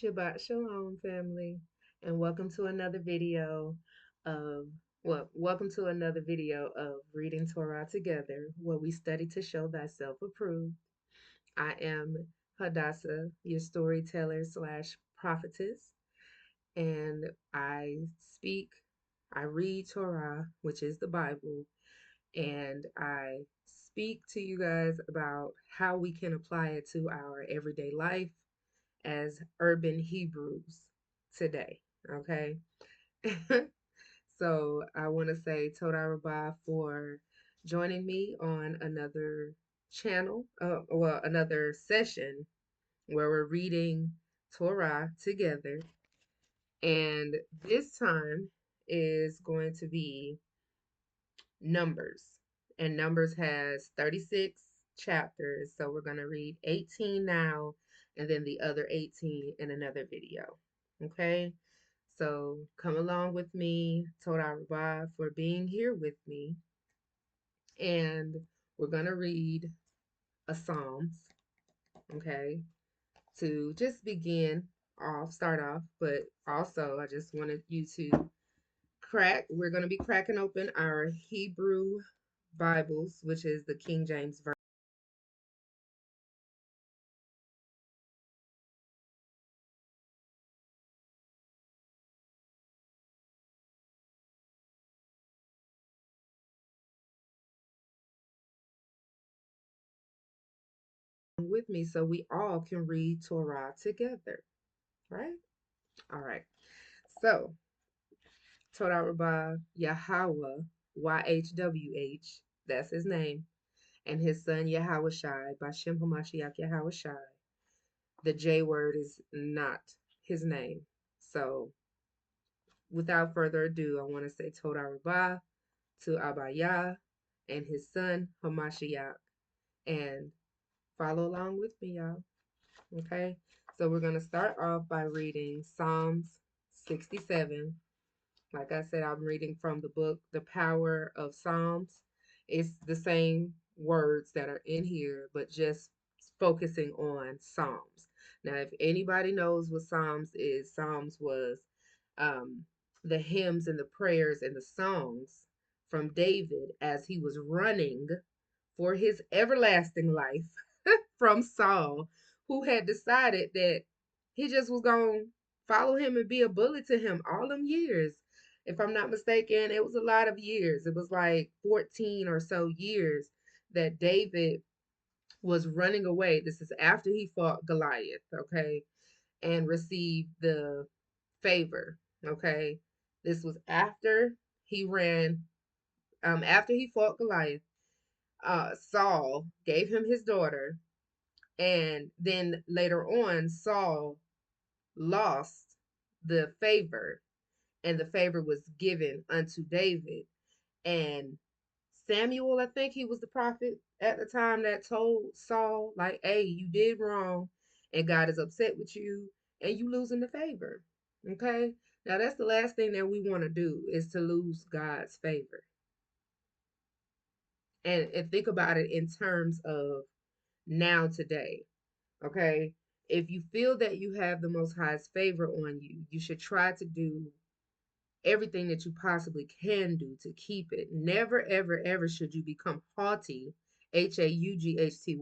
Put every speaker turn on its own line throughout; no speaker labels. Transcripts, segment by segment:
Shabbat Shalom, family, and welcome to another video of, welcome to another video of Reading Torah Together, where we study to show thyself approved. I am Hadassah, your storyteller slash prophetess, and I read Torah, which is the Bible, and I speak to you guys about how we can apply it to our everyday life as urban Hebrews today. Okay. So I want to say Toda Rabah for joining me on another another session where we're reading Torah together. And this time is going to be Numbers. And Numbers has 36 chapters. So we're going to read 18 now and then the other 18 in another video. Okay? So come along with me, Toda Rabah, for being here with me. And we're going to read a Psalms, okay, to just start off. But also, I just wanted you to we're going to be cracking open our Hebrew Bibles, which is the King James Version. With me so we all can read Torah together, right? All right. So, Torah Rabbah Yahweh, YHWH, that's his name, and his son Yahweh Shai, Bashem Hamashiach Yahweh Shai. The J word is not his name. So, without further ado, I want to say Torah Rabbah to Abaya and his son Hamashiach, and follow along with me, y'all. Okay, so we're going to start off by reading Psalms 67. Like I said, I'm reading from the book, The Power of Psalms. It's the same words that are in here, but just focusing on Psalms. Now, if anybody knows what Psalms is, Psalms was um, the hymns and the prayers and the songs from David as he was running for his everlasting life from Saul, who had decided that he just was going to follow him and be a bully to him all them years. If I'm not mistaken, it was a lot of years. It was like 14 or so years that David was running away. This is after he fought Goliath, okay, and received the favor, okay. This was after he fought Goliath. Saul gave him his daughter, and then later on, Saul lost the favor, and the favor was given unto David. And Samuel, I think he was the prophet at the time, that told Saul, like, hey, you did wrong, and God is upset with you, and you losing the favor. Okay? Now, that's the last thing that we want to do, is to lose God's favor. And think about it in terms of now today. Okay? If you feel that you have the Most High's favor on you, you should try to do everything that you possibly can do to keep it. Never, ever, ever should you become haughty, Haughty.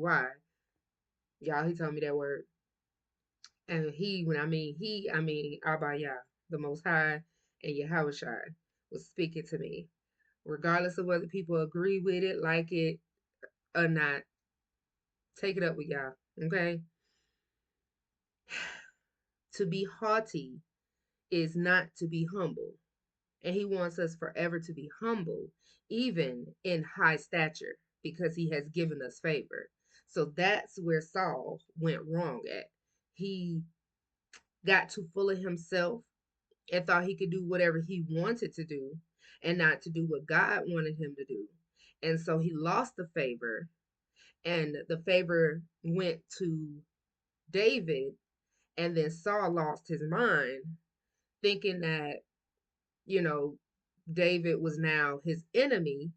Y'all, he told me that word. And I mean Abaya, the Most High, and Yahweh was speaking to me. Regardless of whether people agree with it, like it, or not, take it up with y'all, okay? To be haughty is not to be humble. And he wants us forever to be humble, even in high stature, because he has given us favor. So that's where Saul went wrong at. He got too full of himself and thought he could do whatever he wanted to do and not to do what God wanted him to do. And so he lost the favor, and the favor went to David. And then Saul lost his mind, thinking that, you know, David was now his enemy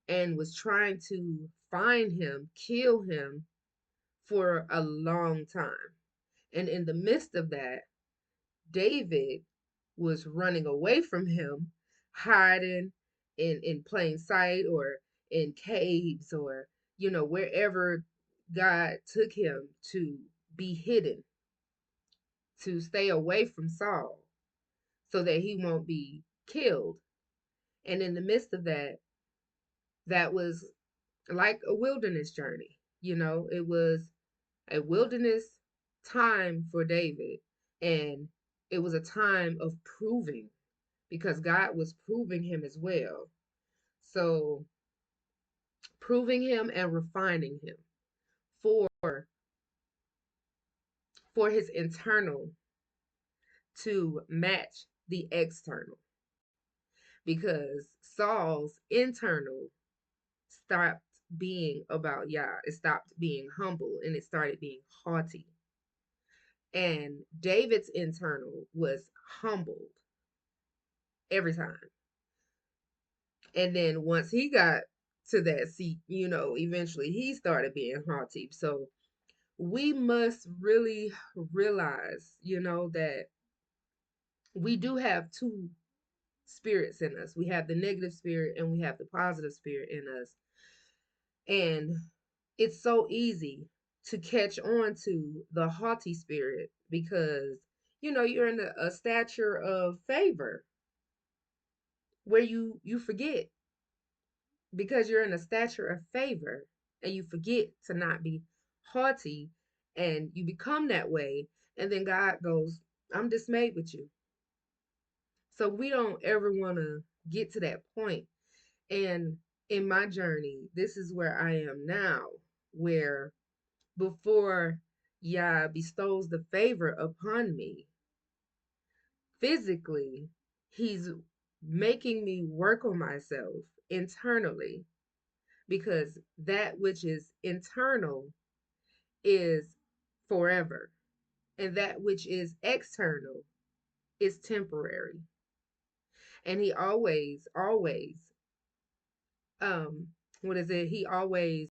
and was trying to find him, kill him for a long time. And in the midst of that, David was running away from him, hiding in plain sight or in caves or, wherever God took him to be hidden, to stay away from Saul so that he won't be killed. And in the midst of that, that was like a wilderness journey. It was a wilderness time for David. And it was a time of proving because God was proving him as well. So, proving him and refining him for for his internal to match the external because Saul's internal stopped being about Yah. It stopped being humble and it started being haughty. And David's internal was humbled every time. And then once he got to that seat, eventually he started being haughty. So we must really realize, that we do have two spirits in us. We have the negative spirit and we have the positive spirit in us. And it's so easy to catch on to the haughty spirit because, you're in a stature of favor where you forget because you're in a stature of favor and you forget to not be haughty and you become that way. And then God goes, I'm dismayed with you. So we don't ever want to get to that point. And in my journey, this is where I am now, where before Yah bestows the favor upon me physically, he's making me work on myself internally because that which is internal is forever and that which is external is temporary. And he always um what is it, he always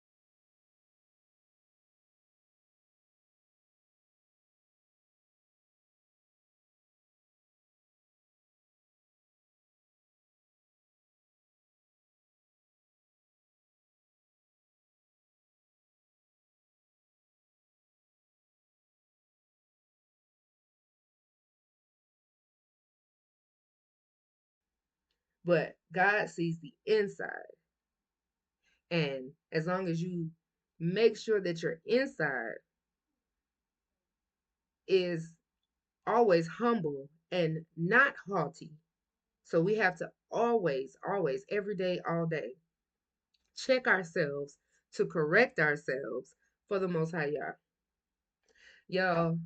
but God sees the inside. And as long as you make sure that your inside is always humble and not haughty. So we have to always, every day, all day, check ourselves to correct ourselves for the Most High Yah. Y'all,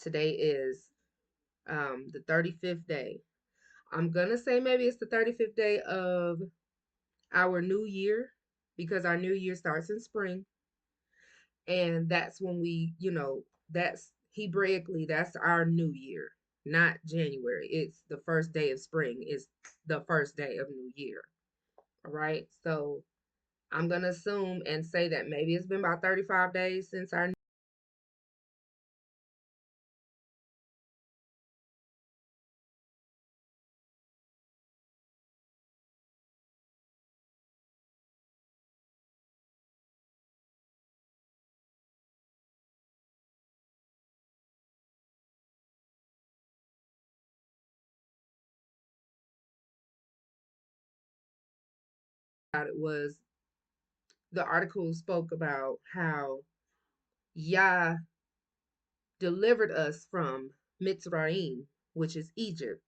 today is the 35th day. I'm going to say maybe it's the 35th day of our new year because our new year starts in spring. And that's when that's Hebraically, that's our new year, not January. It's the first day of spring, it's the first day of new year. All right. So I'm going to assume and say that maybe it's been about 35 days since our it was the article spoke about how Yah delivered us from Mitzrayim, which is Egypt.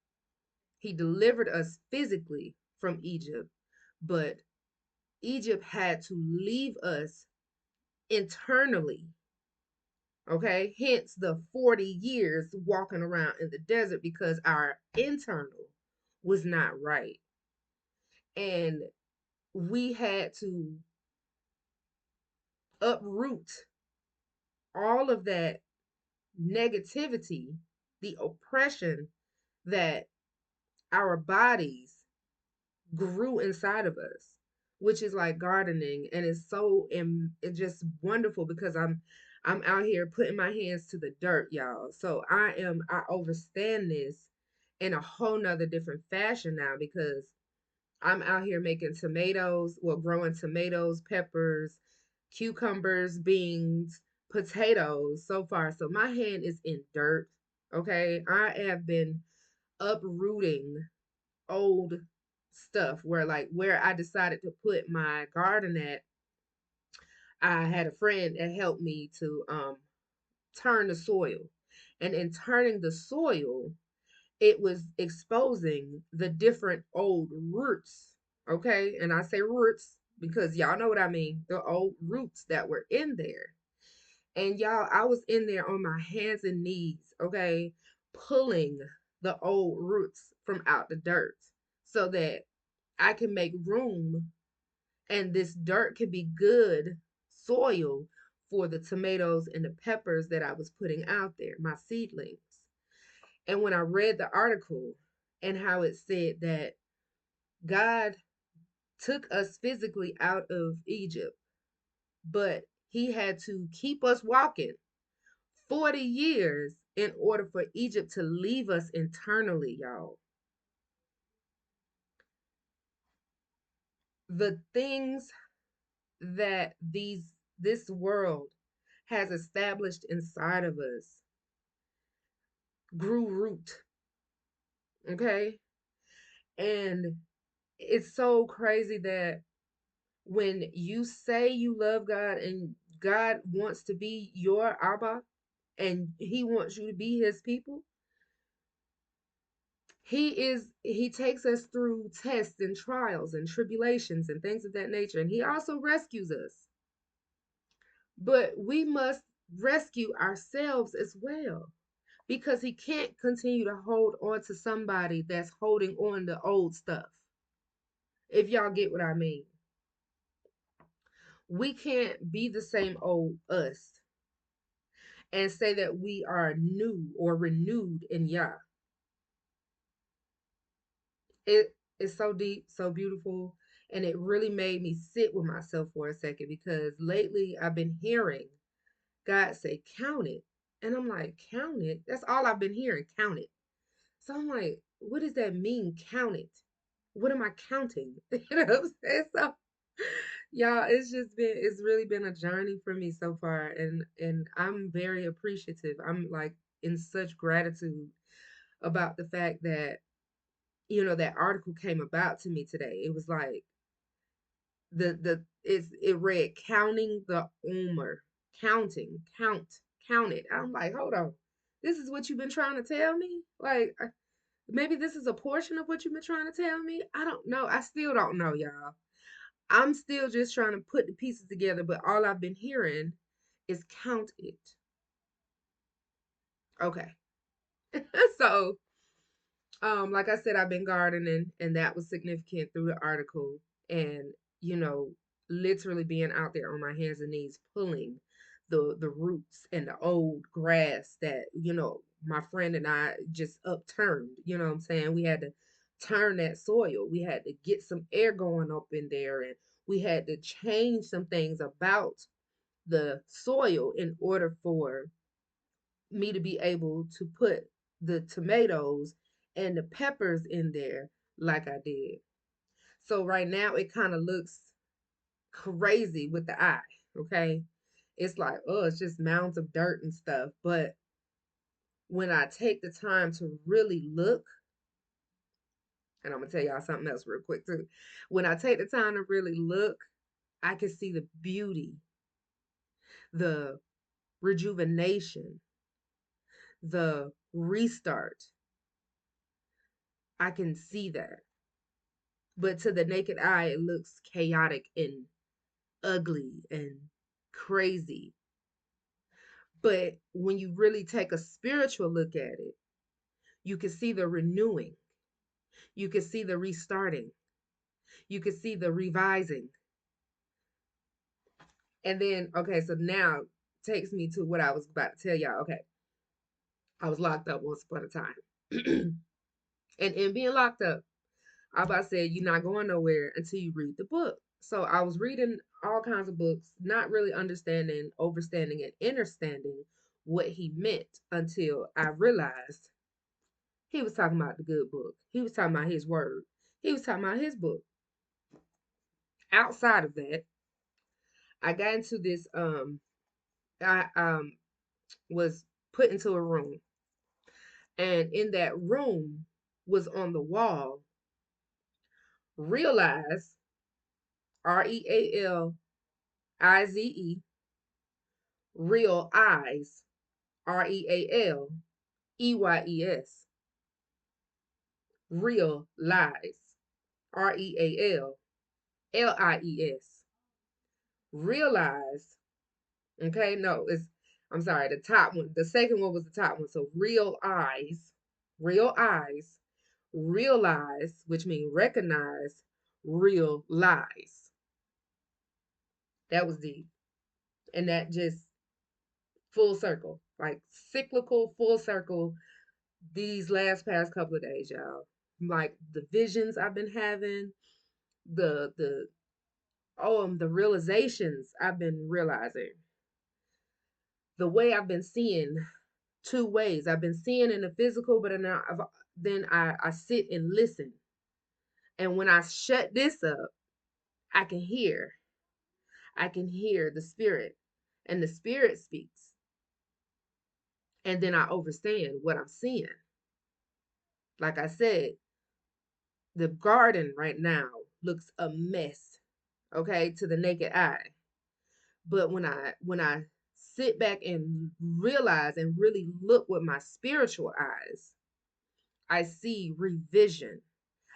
He delivered us physically from Egypt, but Egypt had to leave us internally. Okay, hence the 40 years walking around in the desert because our internal was not right. And we had to uproot all of that negativity, the oppression that our bodies grew inside of us, which is like gardening, and it's just wonderful because I'm out here putting my hands to the dirt, y'all. So I overstand this in a whole nother different fashion now because I'm out here making tomatoes, well, growing tomatoes, peppers, cucumbers, beans, potatoes so far. So my hand is in dirt. Okay. I have been uprooting old stuff where I decided to put my garden at. I had a friend that helped me to turn the soil. And in turning the soil, it was exposing the different old roots. Okay. And I say roots because y'all know what I mean. The old roots that were in there. And y'all, I was in there on my hands and knees, okay, pulling the old roots from out the dirt so that I can make room and this dirt can be good soil for the tomatoes and the peppers that I was putting out there, my seedlings. And when I read the article and how it said that God took us physically out of Egypt, but he had to keep us walking 40 years in order for Egypt to leave us internally, y'all. The things that this world has established inside of us grew root, okay? And it's so crazy that when you say you love God and God wants to be your Abba and he wants you to be his people, he takes us through tests and trials and tribulations and things of that nature, and he also rescues us. But we must rescue ourselves as well because he can't continue to hold on to somebody that's holding on to old stuff. If y'all get what I mean. We can't be the same old us and say that we are new or renewed in Yah. It is so deep, so beautiful, and it really made me sit with myself for a second because lately I've been hearing God say, count it. And I'm like, count it? That's all I've been hearing, count it. So I'm like, what does that mean, count it? What am I counting? You know what I'm saying? So y'all, it's really been a journey for me so far, and I'm very appreciative. I'm like in such gratitude about the fact that that article came about to me today. It was like it read counting the Omer, count it. I'm like, hold on, this is what you've been trying to tell me? Like, maybe this is a portion of what you've been trying to tell me. I don't know. I still don't know, y'all. I'm still just trying to put the pieces together, but all I've been hearing is count it. Okay. So, like I said, I've been gardening, and that was significant through the article, and you know, literally being out there on my hands and knees pulling the roots and the old grass that my friend and I just upturned. You know what I'm saying? We had to turn that soil. We had to get some air going up in there, and we had to change some things about the soil in order for me to be able to put the tomatoes and the peppers in there like I did. So right now it kind of looks crazy with the eye, okay? It's like, oh, it's just mounds of dirt and stuff. But when I take the time to really look, and I'm gonna tell y'all something else real quick too. When I take the time to really look, I can see the beauty, the rejuvenation, the restart. I can see that. But to the naked eye, it looks chaotic and ugly and crazy. But when you really take a spiritual look at it, you can see the renewing, you can see the restarting, you can see the revising. And then, okay, so now takes me to what I was about to tell y'all. Okay, I was locked up once upon a time. And in being locked up, I about said you're not going nowhere until you read the book. So I was reading all kinds of books, not really understanding, overstanding, and understanding what he meant until I realized he was talking about the good book. He was talking about his word. He was talking about his book. Outside of that, I got into this I was put into a room, and in that room was on the wall, realize, REALIZE, real eyes, REALEYES, real lies, REALLIES, realize. Okay, no, it's, I'm sorry, the top one, the second one was the top one. So real eyes, realize, which means recognize, real lies. That was deep. And that just full circle, like cyclical, full circle, these last past couple of days, y'all. Like the visions I've been having, the the realizations I've been realizing, the way I've been seeing two ways. I've been seeing in the physical, but then I sit and listen. And when I shut this up, I can hear. I can hear the spirit, and the spirit speaks. And then I understand what I'm seeing. Like I said, the garden right now looks a mess, okay, to the naked eye. But when I sit back and realize and really look with my spiritual eyes, I see revision.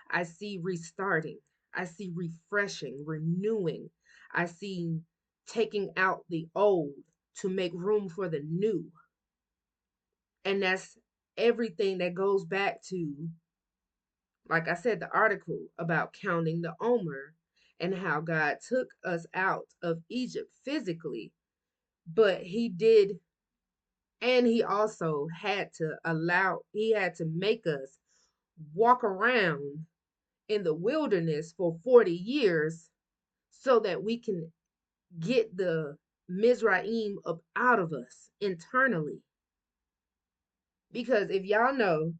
I see restarting. I see refreshing, renewing. I see taking out the old to make room for the new. And that's everything that goes back to, like I said, the article about counting the Omer and how God took us out of Egypt physically, but he did, and he also he had to make us walk around in the wilderness for 40 years so that we can get the Mizraim up out of us internally. Because if y'all know,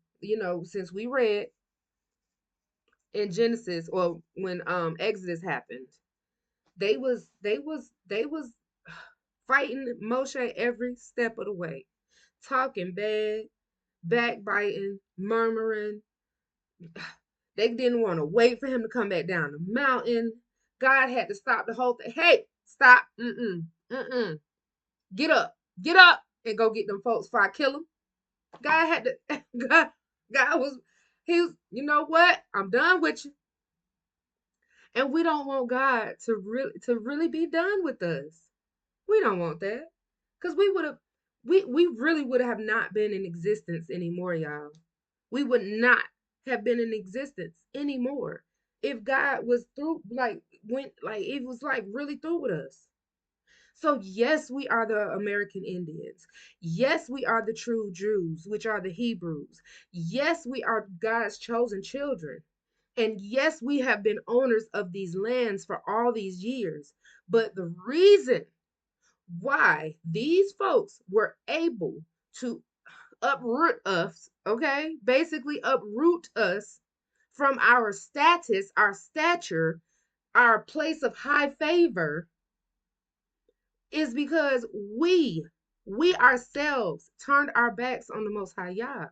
since we read in Genesis, or when Exodus happened, they was fighting Moshe every step of the way, talking bad, backbiting, murmuring. They didn't want to wait for him to come back down the mountain. God had to stop the whole thing. Hey, stop. Mm-mm. Get up and go get them folks before I kill them. God had to, God was, he was, you know what? I'm done with you. And we don't want God to really be done with us. We don't want that. Because we really would have not been in existence anymore, y'all. We would not have been in existence anymore if God was through, like, went, like, it was like really through with us. So, yes, we are the American Indians. Yes, we are the true Jews, which are the Hebrews. Yes, we are God's chosen children. And yes, we have been owners of these lands for all these years. But the reason why these folks were able to uproot us, okay, basically uproot us from our status, our stature, our place of high favor, is because we ourselves turned our backs on the Most High Yah.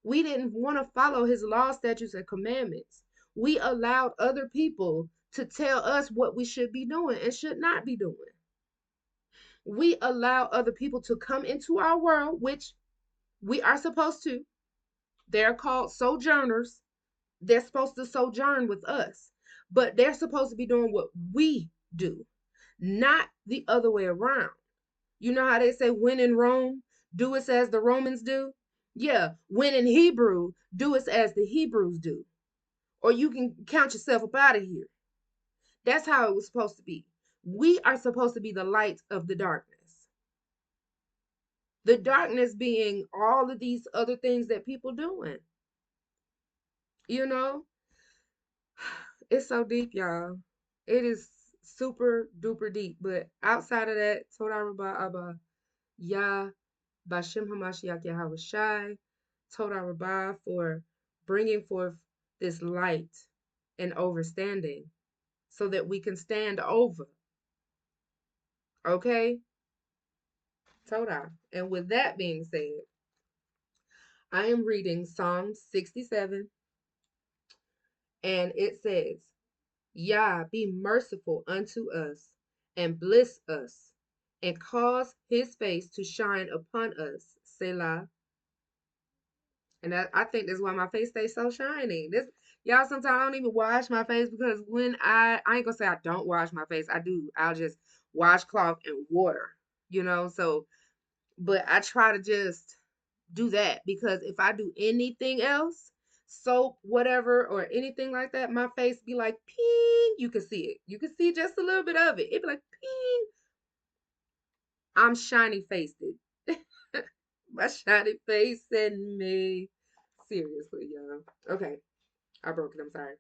We didn't want to follow his law, statutes, and commandments. We allowed other people to tell us what we should be doing and should not be doing. We allow other people to come into our world, which we are supposed to. They're called sojourners. They're supposed to sojourn with us, but they're supposed to be doing what we do, not the other way around. You know how they say, when in Rome, do it as the Romans do? Yeah, when in Hebrew, do it as the Hebrews do. Or you can count yourself up out of here. That's how it was supposed to be. We are supposed to be the light of the darkness. The darkness being all of these other things that people doing. You know, it's so deep, y'all. It is super duper deep. But outside of that, Toda Rabba Abba Yah Bashem Hamashiach Yahweh Shai, Toda Rabba for bringing forth this light and overstanding so that we can stand over. Okay? Toda. And with that being said, I am reading Psalm 67, and it says, Yah, be merciful unto us, and bless us, and cause his face to shine upon us. Selah. And I think that's why my face stays so shiny. This y'all sometimes I don't even wash my face because when I ain't gonna say I don't wash my face. I do. I'll just washcloth and water, So but I try to just do that because if I do anything else, soap, whatever, or anything like that, my face be like ping. You can see it. You can see just a little bit of it. It be like ping. I'm shiny faced. My shiny face and me. Seriously, y'all. Okay, I broke it. I'm sorry.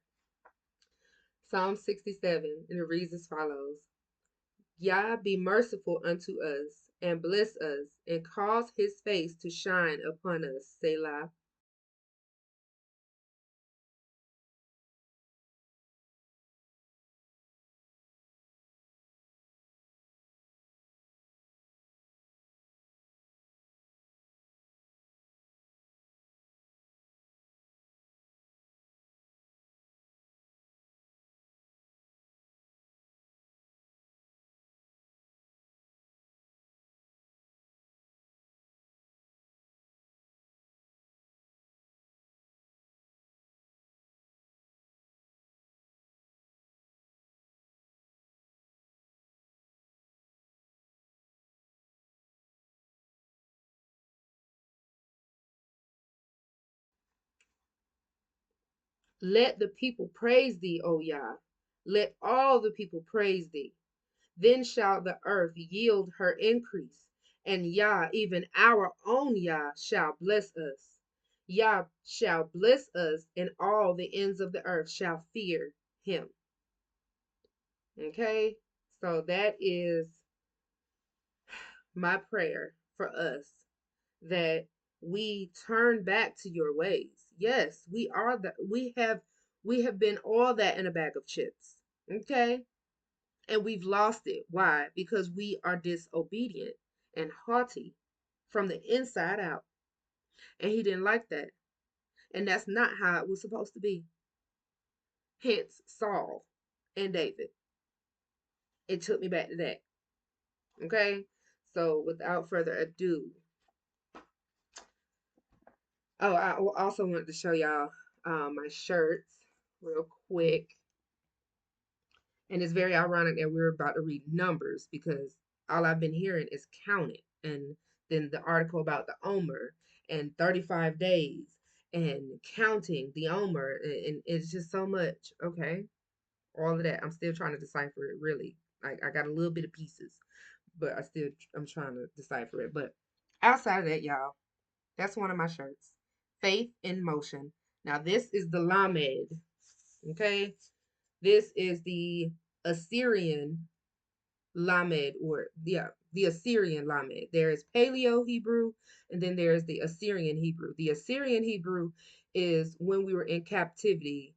Psalm 67, and it reads as follows: Yah, be merciful unto us, and bless us, and cause his face to shine upon us. Selah. Let the people praise thee, O Yah. Let all the people praise thee. Then shall the earth yield her increase, and Yah, even our own Yah, shall bless us. Yah shall bless us, and all the ends of the earth shall fear him. Okay? So that is my prayer for us, that we turn back to your ways. Yes, we have been all that in a bag of chips. Okay? And we've lost it. Why? Because we are disobedient and haughty from the inside out. And he didn't like that. And that's not how it was supposed to be. Hence Saul and David. It took me back to that. Okay? So without further ado, oh, I also wanted to show y'all my shirts real quick. And it's very ironic that we're about to read numbers because all I've been hearing is counting. And then the article about the Omer and 35 days and counting the Omer. And it's just so much. Okay. All of that. I'm still trying to decipher it really. Like I got a little bit of pieces, but I'm trying to decipher it. But outside of that, y'all, that's one of my shirts. Faith in motion. Now this is the Lamed. Okay. This is the Assyrian Lamed, or yeah, the Assyrian Lamed. There is Paleo Hebrew, and then there's the Assyrian Hebrew. The Assyrian Hebrew is when we were in captivity,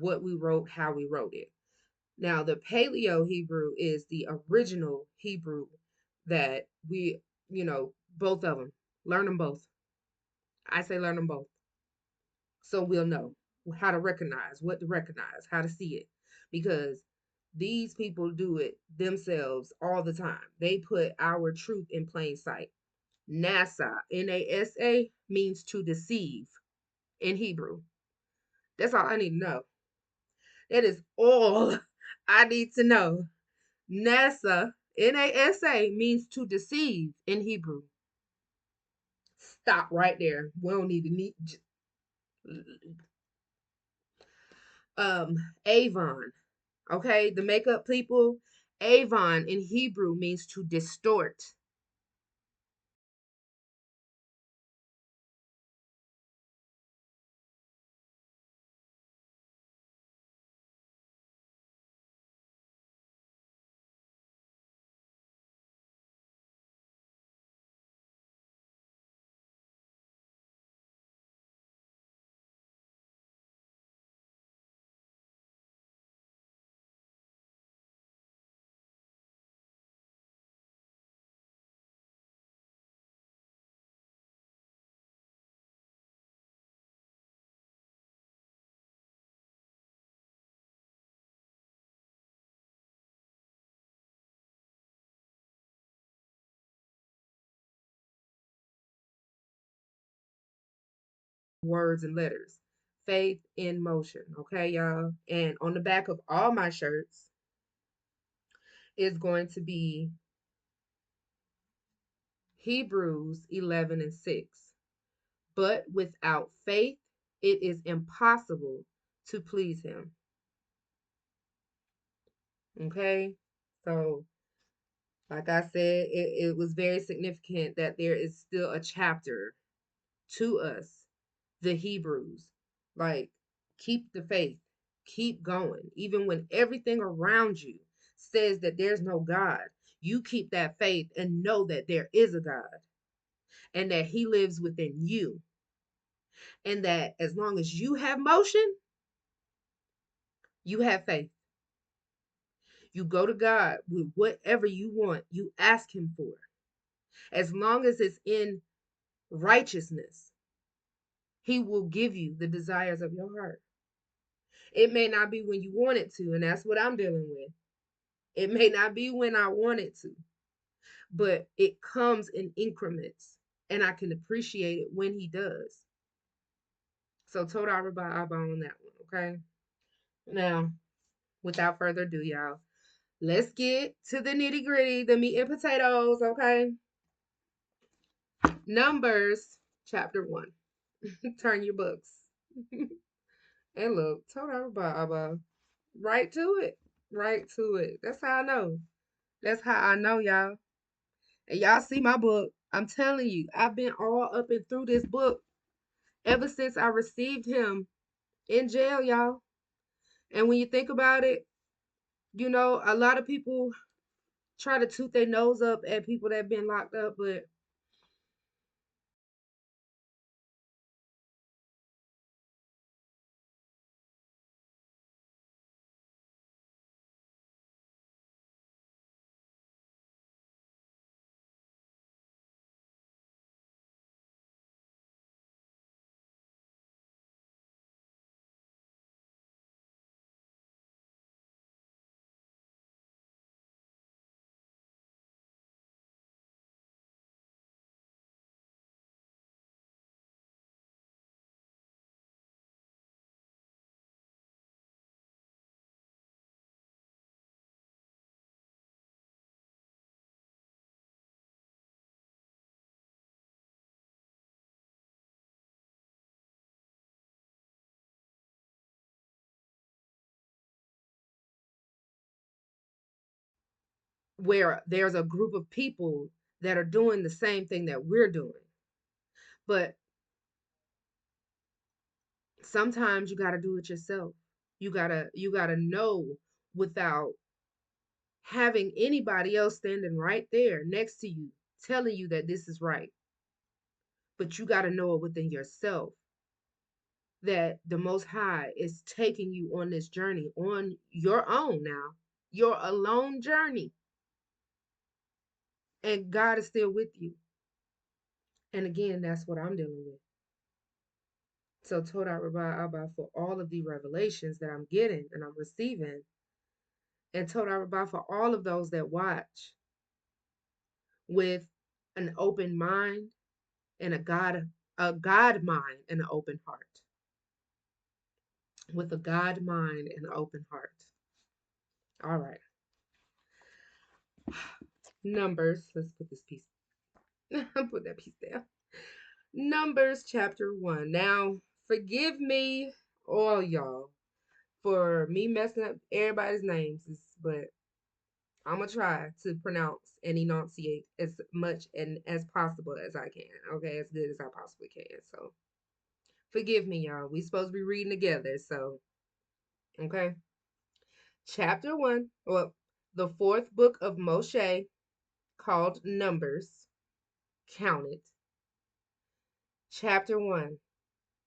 what we wrote, how we wrote it. Now, the Paleo Hebrew is the original Hebrew that both of them. Learn them both. I say learn them both. So we'll know how to recognize, what to recognize, how to see it. Because these people do it themselves all the time. They put our truth in plain sight. NASA, NASA, means to deceive in Hebrew. That's all I need to know. That is all I need to know. NASA, NASA, means to deceive in Hebrew. Stop right there. We don't need to need. Um, Avon, okay, the makeup people. Avon in Hebrew means to distort. Words and letters. Faith in motion. Okay, y'all. And on the back of all my shirts is going to be Hebrews 11 and 6. But without faith, it is impossible to please him. Okay? So, like I said, it was very significant that there is still a chapter to us, the Hebrews. Like, keep the faith, keep going. Even when everything around you says that there's no God, you keep that faith and know that there is a God and that he lives within you. And that as long as you have motion, you have faith. You go to God with whatever you want, you ask him for. As long as it's in righteousness, he will give you the desires of your heart. It may not be when you want it to, and that's what I'm dealing with. It may not be when I want it to, but it comes in increments, and I can appreciate it when he does. So, Torah Abba on that one, okay? Now, without further ado, y'all, let's get to the nitty gritty, the meat and potatoes, okay? Numbers chapter 1. Turn your books. And look, Torah Abba. Right to it. Right to it. That's how I know. That's how I know, y'all. And y'all see my book. I'm telling you, I've been all up and through this book ever since I received him in jail, y'all. And when you think about it, a lot of people try to toot their nose up at people that have been locked up, but where there's a group of people that are doing the same thing that we're doing. But sometimes you got to do it yourself. You got to know without having anybody else standing right there next to you telling you that this is right. But you got to know it within yourself that the Most High is taking you on this journey on your own now, your alone journey, and God is still with you. And again, that's what I'm dealing with. So, Toda Rabbi Abba, for all of the revelations that I'm getting and I'm receiving, and Toda Rabbi for all of those that watch with an open mind and a God mind and an open heart. With a God mind and an open heart. All right. Numbers. Let's put this piece. Put that piece down. Numbers chapter 1. Now, forgive me, all y'all, for me messing up everybody's names, but I'm gonna try to pronounce and enunciate as much and as possible as I can. Okay, as good as I possibly can. So forgive me, y'all. We supposed to be reading together. So okay, chapter one. Well, the fourth book of Moshe, called Numbers. Count it. Chapter one.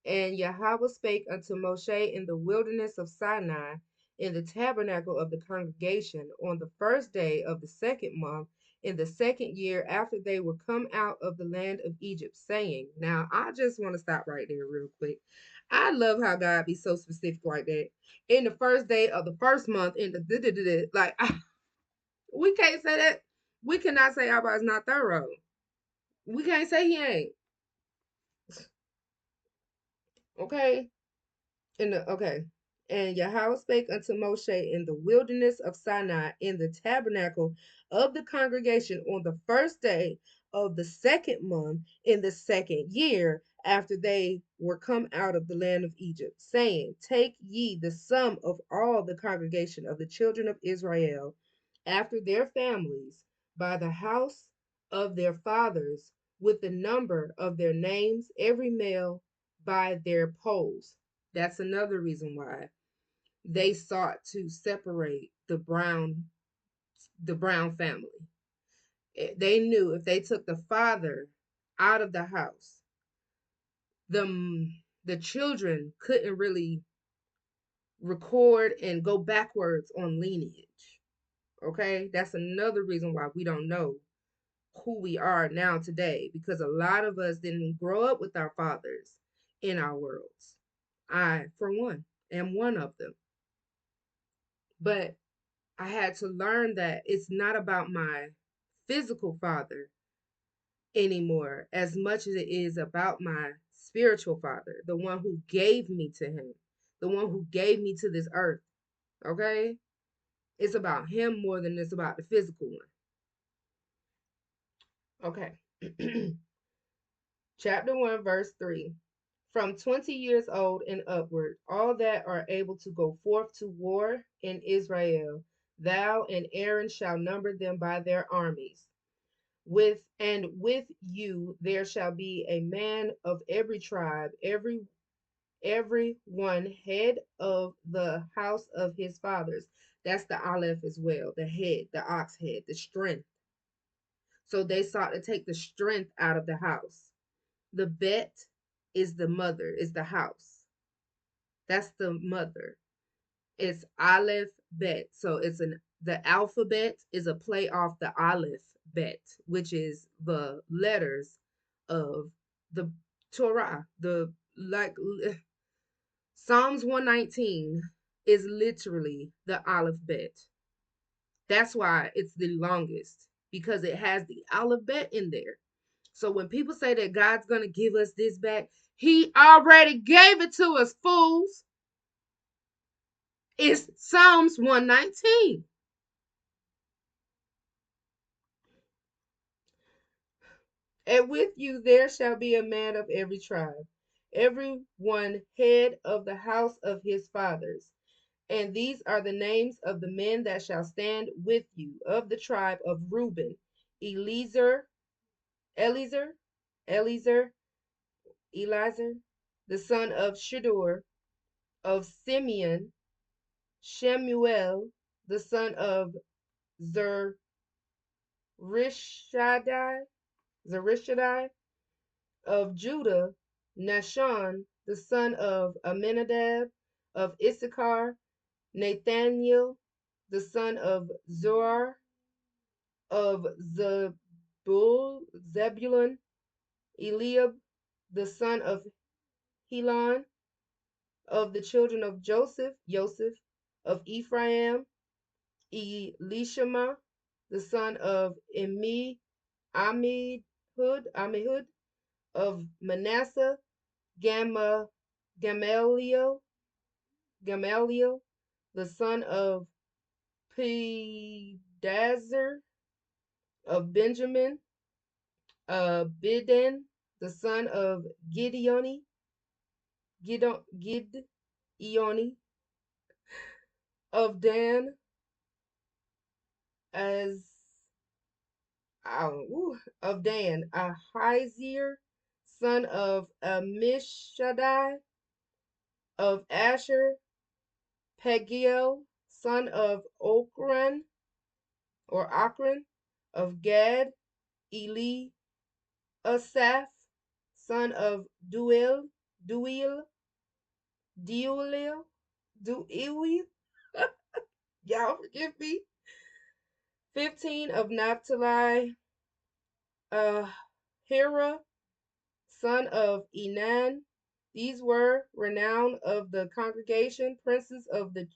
And Yahweh spake unto Moshe in the wilderness of Sinai, in the tabernacle of the congregation, on the first day of the second month, in the second year after they were come out of the land of Egypt, saying, now I just want to stop right there real quick. I love how God be so specific like that. In the first day of the first month, in the like we can't say that. We cannot say our is not thorough. We can't say he ain't. Okay. Okay. And Yahweh spake unto Moshe in the wilderness of Sinai in the tabernacle of the congregation on the first day of the second month in the second year after they were come out of the land of Egypt, saying, take ye the sum of all the congregation of the children of Israel after their families by the house of their fathers with the number of their names, every male by their poles. That's another reason why they sought to separate the Brown family. They knew if they took the father out of the house, the children couldn't really record and go backwards on lineage. Okay, that's another reason why we don't know who we are now today, because a lot of us didn't grow up with our fathers in our worlds. I, for one, am one of them. But I had to learn that it's not about my physical father anymore as much as it is about my spiritual father, the one who gave me to him, the one who gave me to this earth. Okay? It's about him more than it's about the physical one. Okay. Chapter 1, verse 3. From 20 years old and upward, all that are able to go forth to war in Israel, thou and Aaron shall number them by their armies. With you there shall be a man of every tribe, every one head of the house of his fathers. That's the Aleph as well, the head, the ox head, the strength. So they sought to take the strength out of the house. The bet is the mother, is the house. That's the mother. It's Aleph Bet. So the alphabet is a play off the Aleph Bet, which is the letters of the Torah. The like Psalms 119 is literally the Aleph Bet. That's why it's the longest, because it has the Aleph Bet in there. So when people say that God's gonna give us this back, He already gave it to us, fools. It's Psalms 119. And with you there shall be a man of every tribe, every one head of the house of his fathers. And these are the names of the men that shall stand with you of the tribe of Reuben: Eliezer, Eliezer, Eliezer, Eliezer, the son of Shedeur; of Simeon, Shemuel, the son of Zerishadai, Zerishadai; of Judah, Nashon, the son of Amminadab; of Issachar, Nathaniel, the son of Zoar; of Zebulun, Eliab, the son of Helon; of the children of Joseph; of Ephraim, Elishama, the son of Amihud; of Manasseh, Gamaliel, the son of Pedazur; of Benjamin, Bidden, the son of Gideoni; of Dan, as of Dan, Ahizir, son of Ammishaddai, of Asher, Pagiel, son of Ochran, of Gad, Eli, Asaph, son of Duel, Deuel, Deuel, y'all forgive me. 15 of Naphtali, uh, Hera, son of Enan. These were renowned of the congregation, princes of the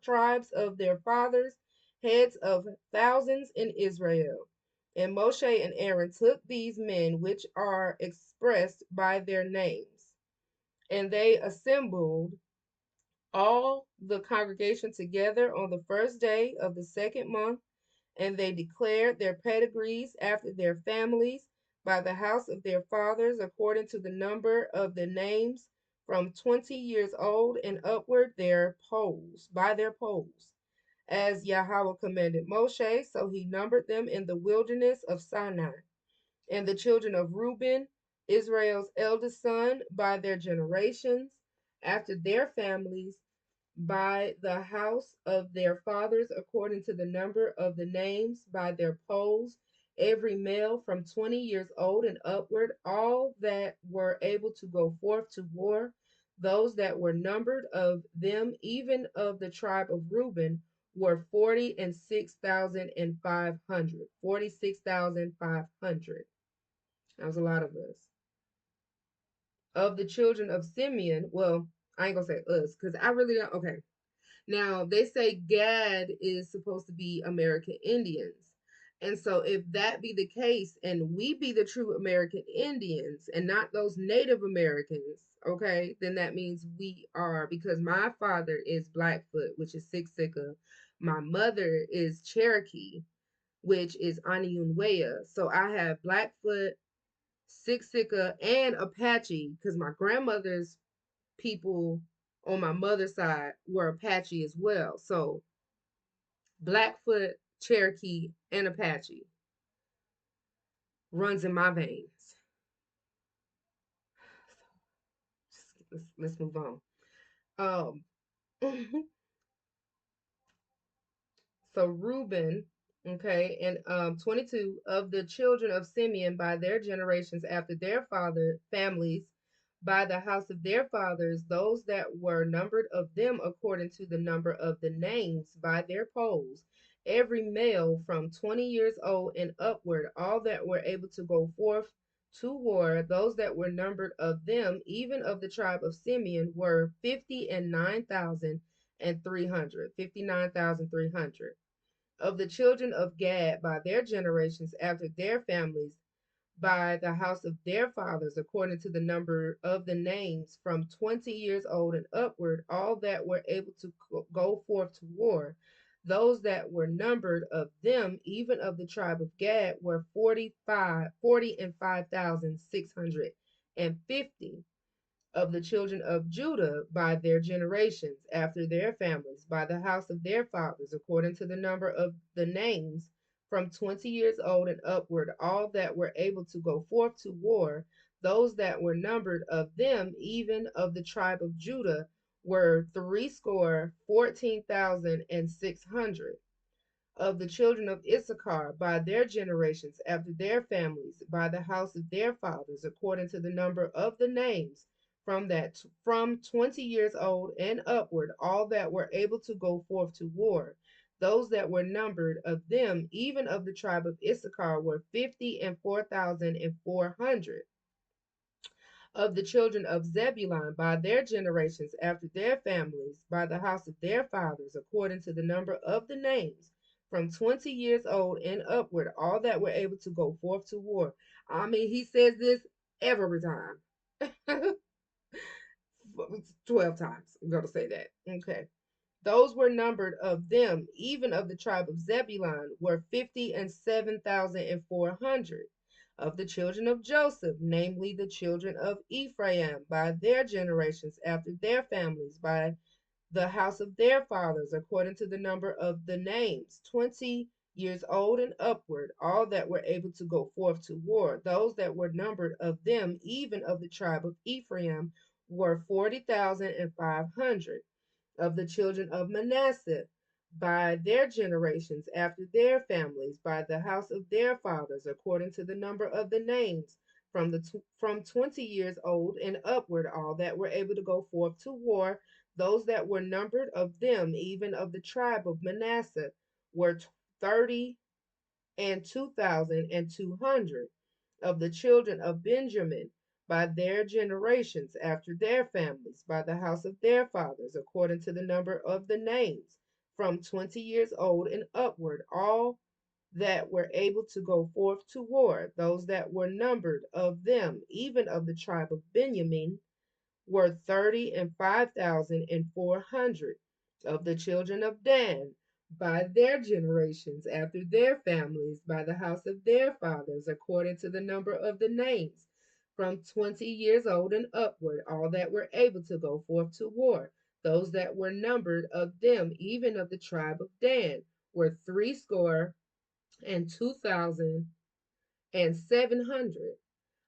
tribes of their fathers, heads of thousands in Israel. And Moshe and Aaron took these men, which are expressed by their names, and they assembled all the congregation together on the first day of the second month, and they declared their pedigrees after their families by the house of their fathers according to the number of the names from 20 years old and upward by their polls. As Yahweh commanded Moshe, so he numbered them in the wilderness of Sinai. And the children of Reuben, Israel's eldest son, by their generations, after their families, by the house of their fathers, according to the number of the names, by their polls, every male from 20 years old and upward, all that were able to go forth to war, those that were numbered of them, even of the tribe of Reuben, were 46,500. 46,500. That was a lot of us. Of the children of Simeon, well, I ain't gonna say us, because I really don't. Okay. Now, they say Gad is supposed to be American Indians. And so, if that be the case, and we be the true American Indians and not those Native Americans, okay, then that means we are, because my father is Blackfoot, which is Siksika. My mother is Cherokee, which is Aniunwea. So I have Blackfoot, Siksika, and Apache, because my grandmother's people on my mother's side were Apache as well. So Blackfoot, Cherokee, and Apache runs in my veins. Let's move on. Um, so Reuben, okay, and 22 of the children of Simeon by their generations after their father families, by the house of their fathers, those that were numbered of them according to the number of the names by their polls, every male from 20 years old and upward, all that were able to go forth to war, those that were numbered of them, even of the tribe of Simeon, were 59,300. 59,300. Of the children of Gad by their generations after their families, by the house of their fathers, according to the number of the names from 20 years old and upward, all that were able to go forth to war. Those that were numbered of them, even of the tribe of Gad, were 40,5,650. Of the children of Judah by their generations, after their families, by the house of their fathers, according to the number of the names, from 20 years old and upward, all that were able to go forth to war, those that were numbered of them, even of the tribe of Judah, were 14,600. Of the children of Issachar by their generations, after their families, by the house of their fathers, according to the number of the names, from 20 years old and upward, all that were able to go forth to war. Those that were numbered of them, even of the tribe of Issachar, were 54,400. Of the children of Zebulun by their generations after their families, by the house of their fathers, according to the number of the names, from 20 years old and upward, all that were able to go forth to war. I mean, he says this every time. 12 times. I'm going to say that. Okay. Those were numbered of them, even of the tribe of Zebulun, were 57,400. Of the children of Joseph, namely the children of Ephraim, by their generations, after their families, by the house of their fathers, according to the number of the names, 20 years old and upward, all that were able to go forth to war. Those that were numbered of them, even of the tribe of Ephraim, were 40,500. Of the children of Manasseh, by their generations, after their families, by the house of their fathers, according to the number of the names, from 20 years old and upward, all that were able to go forth to war, those that were numbered of them, even of the tribe of Manasseh, were 30,002,200. Of the children of Benjamin, by their generations, after their families, by the house of their fathers, according to the number of the names, from 20 years old and upward, all that were able to go forth to war, those that were numbered of them, even of the tribe of Benjamin, were 30,005,400. Of the children of Dan, by their generations, after their families, by the house of their fathers, according to the number of the names, from 20 years old and upward, all that were able to go forth to war, those that were numbered of them, even of the tribe of Dan, were 62,00700.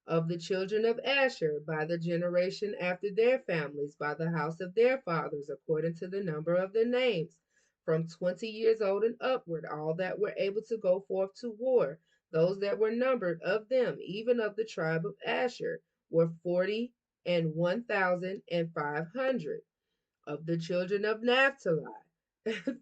Of the children of Asher, by the generation after their families, by the house of their fathers, according to the number of their names, from 20 years old and upward, all that were able to go forth to war, those that were numbered of them, even of the tribe of Asher, were 40,001,500. Of the children of Naphtali,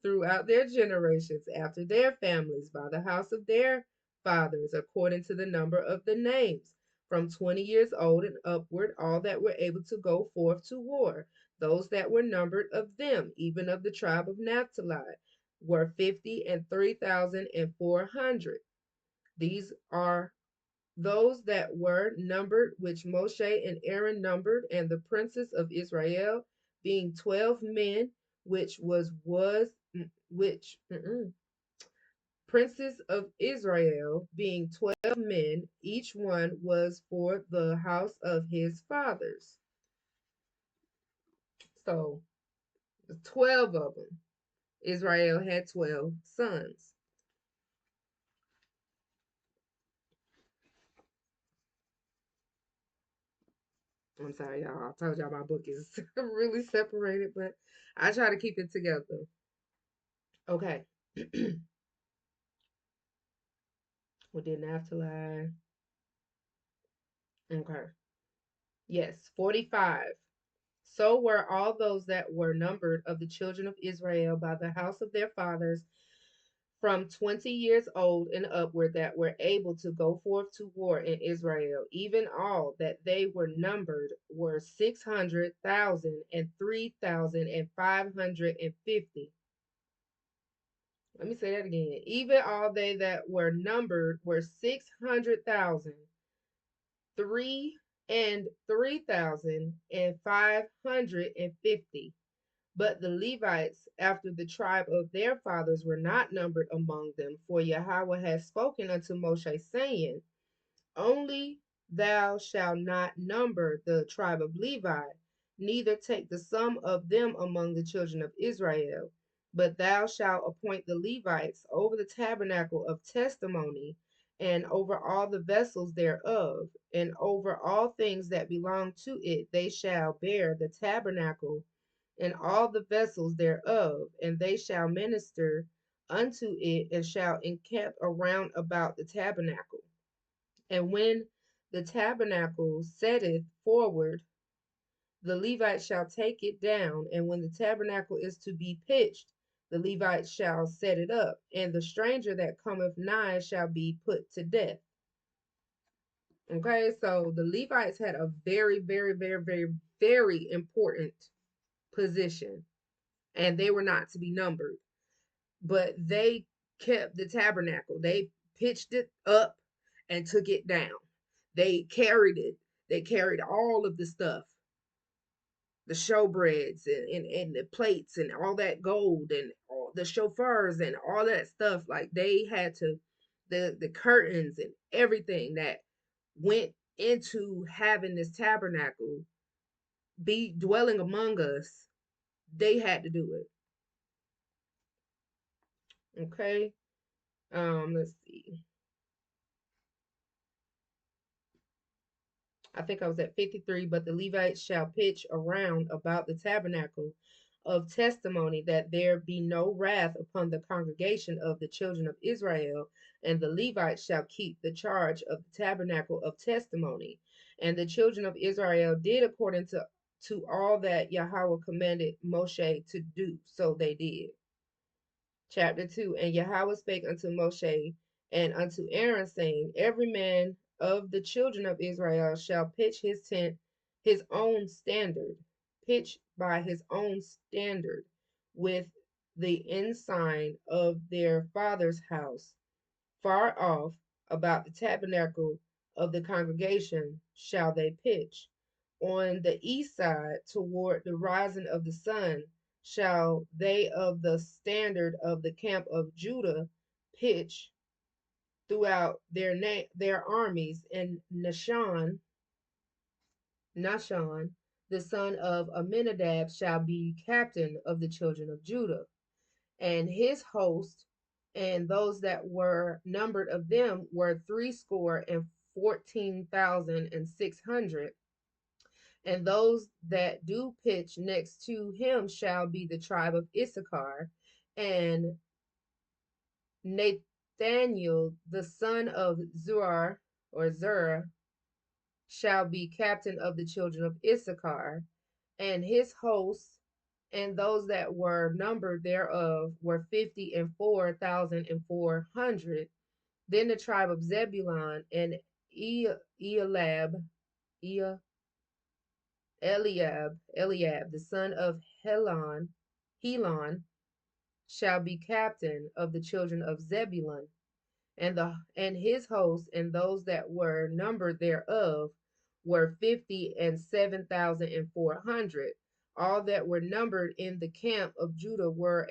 throughout their generations, after their families, by the house of their fathers, according to the number of the names, from 20 years old and upward, all that were able to go forth to war, those that were numbered of them, even of the tribe of Naphtali, were 50,003,400. These are those that were numbered, which Moshe and Aaron numbered, and the princes of Israel, being 12 men, which princes of Israel, being 12 men, each one was for the house of his fathers. So 12 of them. Israel had 12 sons. I'm sorry, y'all. I told y'all my book is really separated, but I try to keep it together. Okay. We didn't have to lie. Okay. Yes, 45. So were all those that were numbered of the children of Israel by the house of their fathers, from 20 years old and upward, that were able to go forth to war in Israel. Even all that they were numbered were 600,000 and 3,550. Let me say that again. Even all they that were numbered were 600,000, 3,550. But the Levites, after the tribe of their fathers, were not numbered among them. For Yahweh has spoken unto Moshe, saying, Only thou shalt not number the tribe of Levi, neither take the sum of them among the children of Israel. But thou shalt appoint the Levites over the tabernacle of testimony, and over all the vessels thereof, and over all things that belong to it. They shall bear the tabernacle and all the vessels thereof, and they shall minister unto it, and shall encamp around about the tabernacle. And when the tabernacle setteth forward, the Levites shall take it down, and when the tabernacle is to be pitched, the Levites shall set it up, and the stranger that cometh nigh shall be put to death. Okay, so the Levites had a very, very, very, very, very important position, and they were not to be numbered. But they kept the tabernacle. They pitched it up and took it down. They carried it. They carried all of the stuff, the showbreads and the plates and all that gold and all the chauffeurs and all that stuff. Like they had to, the curtains and everything that went into having this tabernacle be dwelling among us, they had to do it. Okay. Let's see. I think I was at 53. But the Levites shall pitch around about the tabernacle of testimony, that there be no wrath upon the congregation of the children of Israel. And the Levites shall keep the charge of the tabernacle of testimony. And the children of Israel did according to all that Yahweh commanded Moshe to do. So they did. Chapter 2. And Yahweh spake unto Moshe and unto Aaron, saying, every man of the children of Israel shall pitch his tent his own standard, pitch by his own standard, with the ensign of their father's house, far off about the tabernacle of the congregation shall they pitch. On the east side, toward the rising of the sun, shall they of the standard of the camp of Judah pitch throughout their armies. And Nashon, the son of Amminadab, shall be captain of the children of Judah, and his host, and those that were numbered of them were 314,600. And those that do pitch next to him shall be the tribe of Issachar. And Nathaniel, the son of Zerah, shall be captain of the children of Issachar. And his hosts and those that were numbered thereof were 54,400. Then the tribe of Zebulun and Eliab, Eliab, the son of Helon, shall be captain of the children of Zebulun, and his host and those that were numbered thereof were 57,400. All that were numbered in the camp of Judah were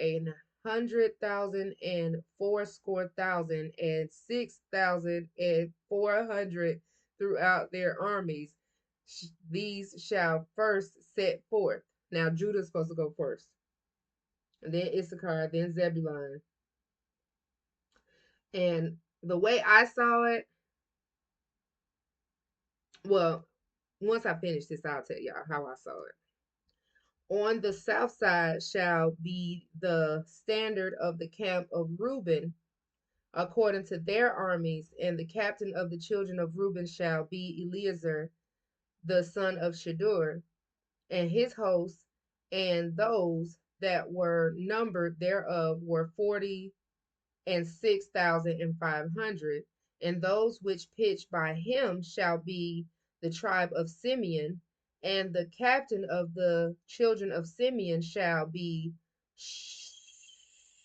100,000 and fourscore thousand and 6,400 throughout their armies. These shall first set forth. Now Judah's supposed to go first, and then Issachar, then Zebulun. And the way I saw it, well, once I finish this, I'll tell y'all how I saw it. On the south side shall be the standard of the camp of Reuben, according to their armies, and the captain of the children of Reuben shall be Eleazar, the son of Shadur, and his hosts, and those that were numbered thereof were 46,500. And those which pitch by him shall be the tribe of Simeon, and the captain of the children of Simeon shall be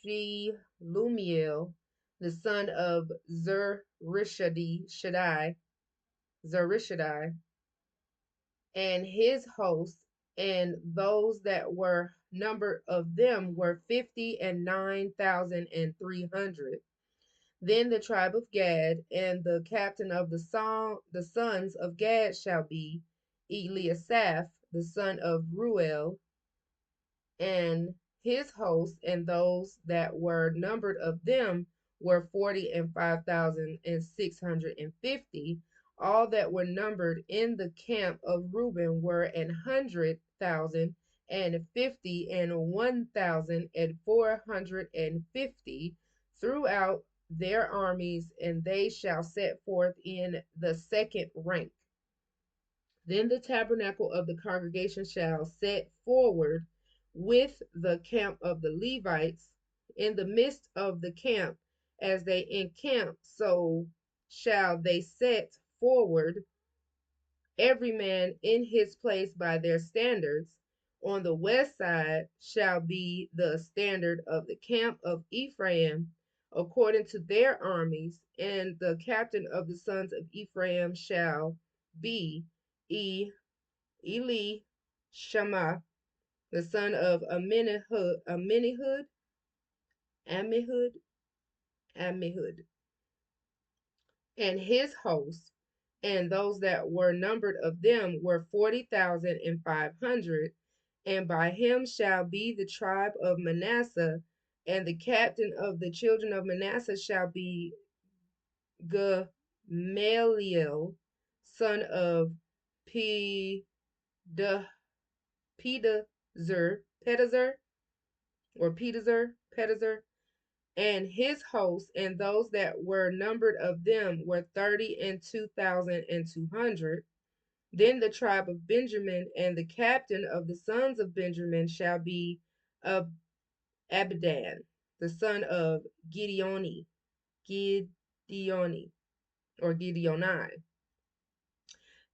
Shelumiel, the son of Zerishadai, and his host, and those that were numbered of them were 59,300. Then the tribe of Gad, and the captain of the sons of Gad shall be Eliasaph, the son of Ruel, and his host, and those that were numbered of them were 45,650. All that were numbered in the camp of Reuben were 100,050 and 1,450 throughout their armies, and they shall set forth in the second rank. Then the tabernacle of the congregation shall set forward with the camp of the Levites in the midst of the camp. As they encamp, so shall they set forward, every man in his place by their standards. On the west side shall be the standard of the camp of Ephraim, according to their armies, and the captain of the sons of Ephraim shall be Eli Shammah, the son of Ammihud, and his host, and those that were numbered of them were 40,500. And by him shall be the tribe of Manasseh, And the captain of the children of Manasseh shall be Gamaliel, son of P. Pedazur, Pedazur, and his host, and those that were numbered of them were 32,200. Then the tribe of Benjamin, and the captain of the sons of Benjamin shall be Abidan, the son of Gideoni, or Gideoni,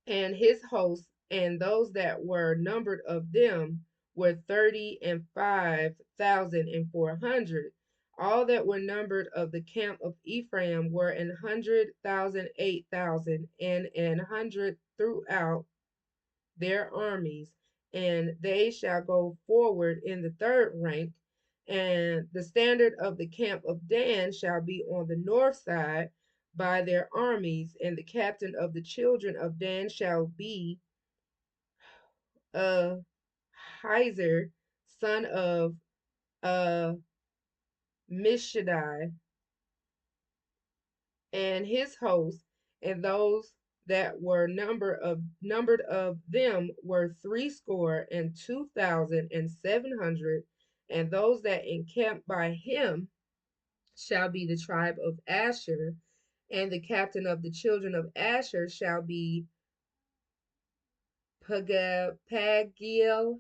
and his hosts, and those that were numbered of them were 35,400. All that were numbered of the camp of Ephraim were 100,000, 8,000, and 100 throughout their armies, and they shall go forward in the third rank. And the standard of the camp of Dan shall be on the north side by their armies, and the captain of the children of Dan shall be Heizer, son of uh, Mishaddai, and his host, and those that were numbered of them were 62,700, and those that encamped by him shall be the tribe of Asher, and the captain of the children of Asher shall be Pagiel,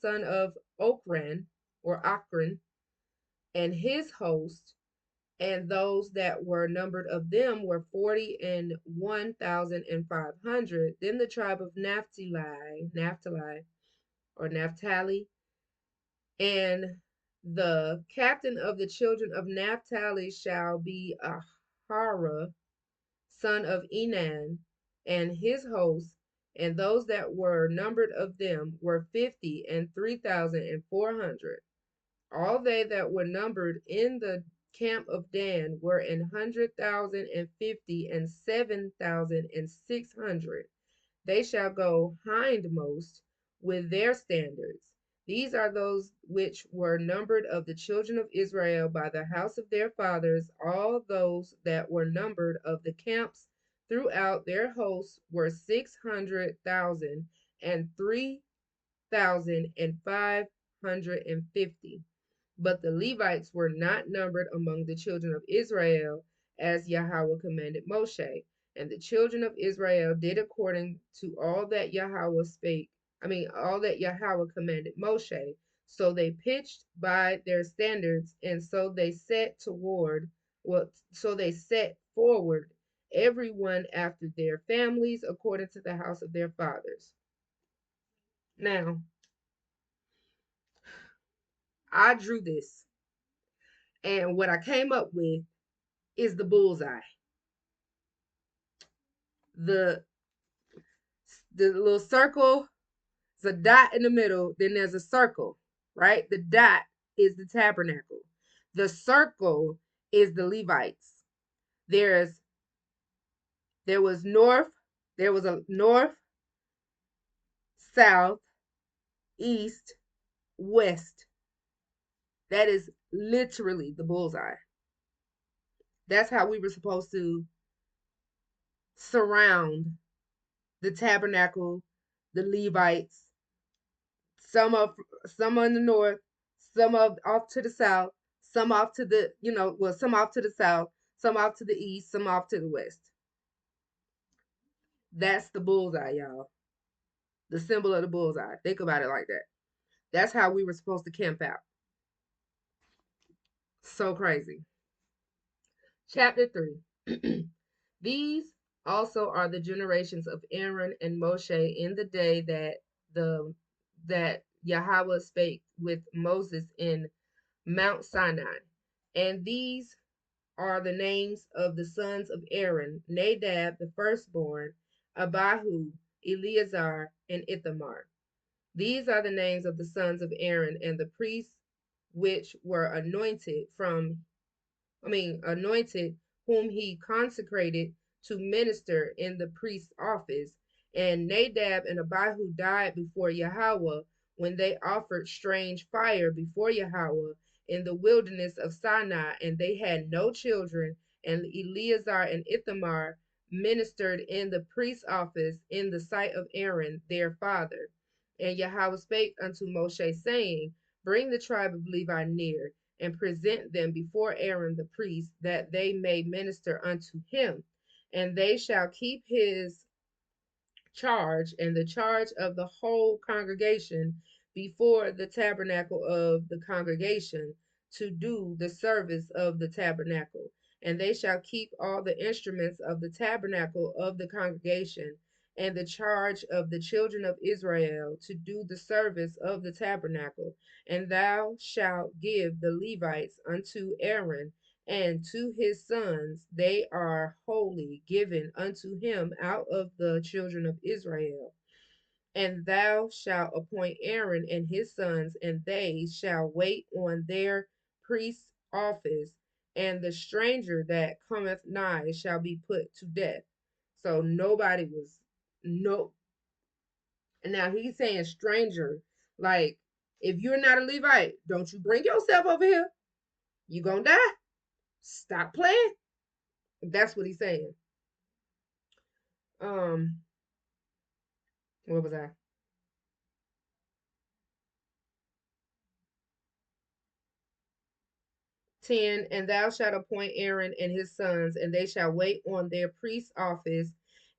son of Ochran, and his host, and those that were numbered of them were 41,500. Then the tribe of Naphtali, and the captain of the children of Naphtali shall be Ahara, son of Enan, and his host, and those that were numbered of them were 50,3,400. All they that were numbered in the camp of Dan were 100,050 and 7,600. They shall go hindmost with their standards. These are those which were numbered of the children of Israel by the house of their fathers. All those that were numbered of the camps throughout their hosts were 600,000 and 3,550. But the Levites were not numbered among the children of Israel, as Yahweh commanded Moshe. And the children of Israel did according to all that all that Yahweh commanded Moshe. So they pitched by their standards, and so they set forward, everyone after their families, according to the house of their fathers. Now, I drew this, and what I came up with is the bullseye. The little circle, is a dot in the middle, then there's a circle, right? The dot is the tabernacle. The circle is the Levites. There's there was north, there was a north, south, east, west. That is literally the bullseye. That's how we were supposed to surround the tabernacle, the Levites, some of some on the north, some off to the south, some off to the some off to the south, some off to the east, some off to the west. That's the bullseye, y'all. The symbol of the bullseye. Think about it like that. That's how we were supposed to camp out. So crazy. Chapter 3. These also are the generations of Aaron and Moshe in the day that Yahweh spake with Moses in Mount Sinai. And these are the names of the sons of Aaron: Nadab the firstborn, Abihu, Eleazar, and Ithamar. These are the names of the sons of Aaron and the priests which were anointed, whom he consecrated to minister in the priest's office. And Nadab and Abihu died before Yahweh when they offered strange fire before Yahweh, in the wilderness of Sinai, and they had no children. And Eleazar and Ithamar ministered in the priest's office in the sight of Aaron their father. And Yahweh spake unto Moshe, saying, Bring the tribe of Levi near, and present them before Aaron the priest, that they may minister unto him. And they shall keep his charge and the charge of the whole congregation before the tabernacle of the congregation to do the service of the tabernacle. And they shall keep all the instruments of the tabernacle of the congregation and the charge of the children of Israel to do the service of the tabernacle. And thou shalt give the Levites unto Aaron and to his sons. They are wholly given unto him out of the children of Israel. And thou shalt appoint Aaron and his sons, and they shall wait on their priest's office, and the stranger that cometh nigh shall be put to death. So nobody was no. And now he's saying stranger, like if you're not a Levite, don't you bring yourself over here. You gonna die. Stop playing. That's what he's saying. Um, what was I? 10. And thou shalt appoint Aaron and his sons, and they shall wait on their priest's office,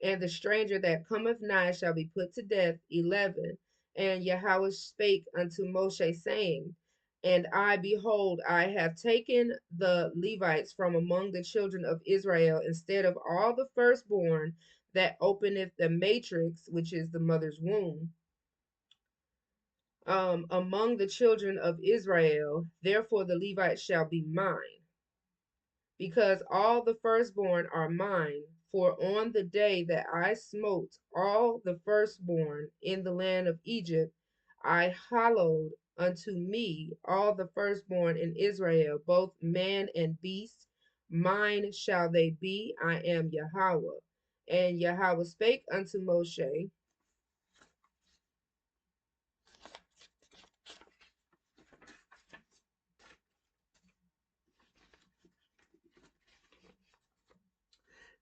and the stranger that cometh nigh shall be put to death. 11. And Yahweh spake unto Moshe, saying, And I, behold, I have taken the Levites from among the children of Israel, instead of all the firstborn that openeth the matrix, which is the mother's womb, among the children of Israel. Therefore the Levites shall be mine, because all the firstborn are mine. For on the day that I smote all the firstborn in the land of Egypt, I hallowed unto me all the firstborn in Israel, both man and beast. Mine shall they be. I am Yahweh. And Yahweh spake unto Moshe,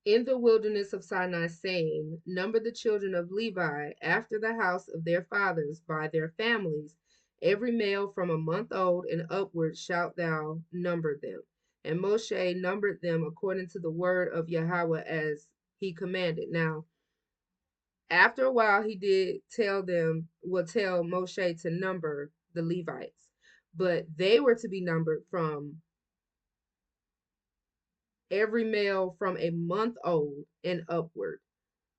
in the wilderness of Sinai, saying, Number the children of Levi after the house of their fathers by their families, every male from a month old and upward shalt thou number them. And Moshe numbered them according to the word of Yahweh as he commanded. Now, after a while, he did tell Moshe to number the Levites, but they were to be numbered from every male from a month old and upward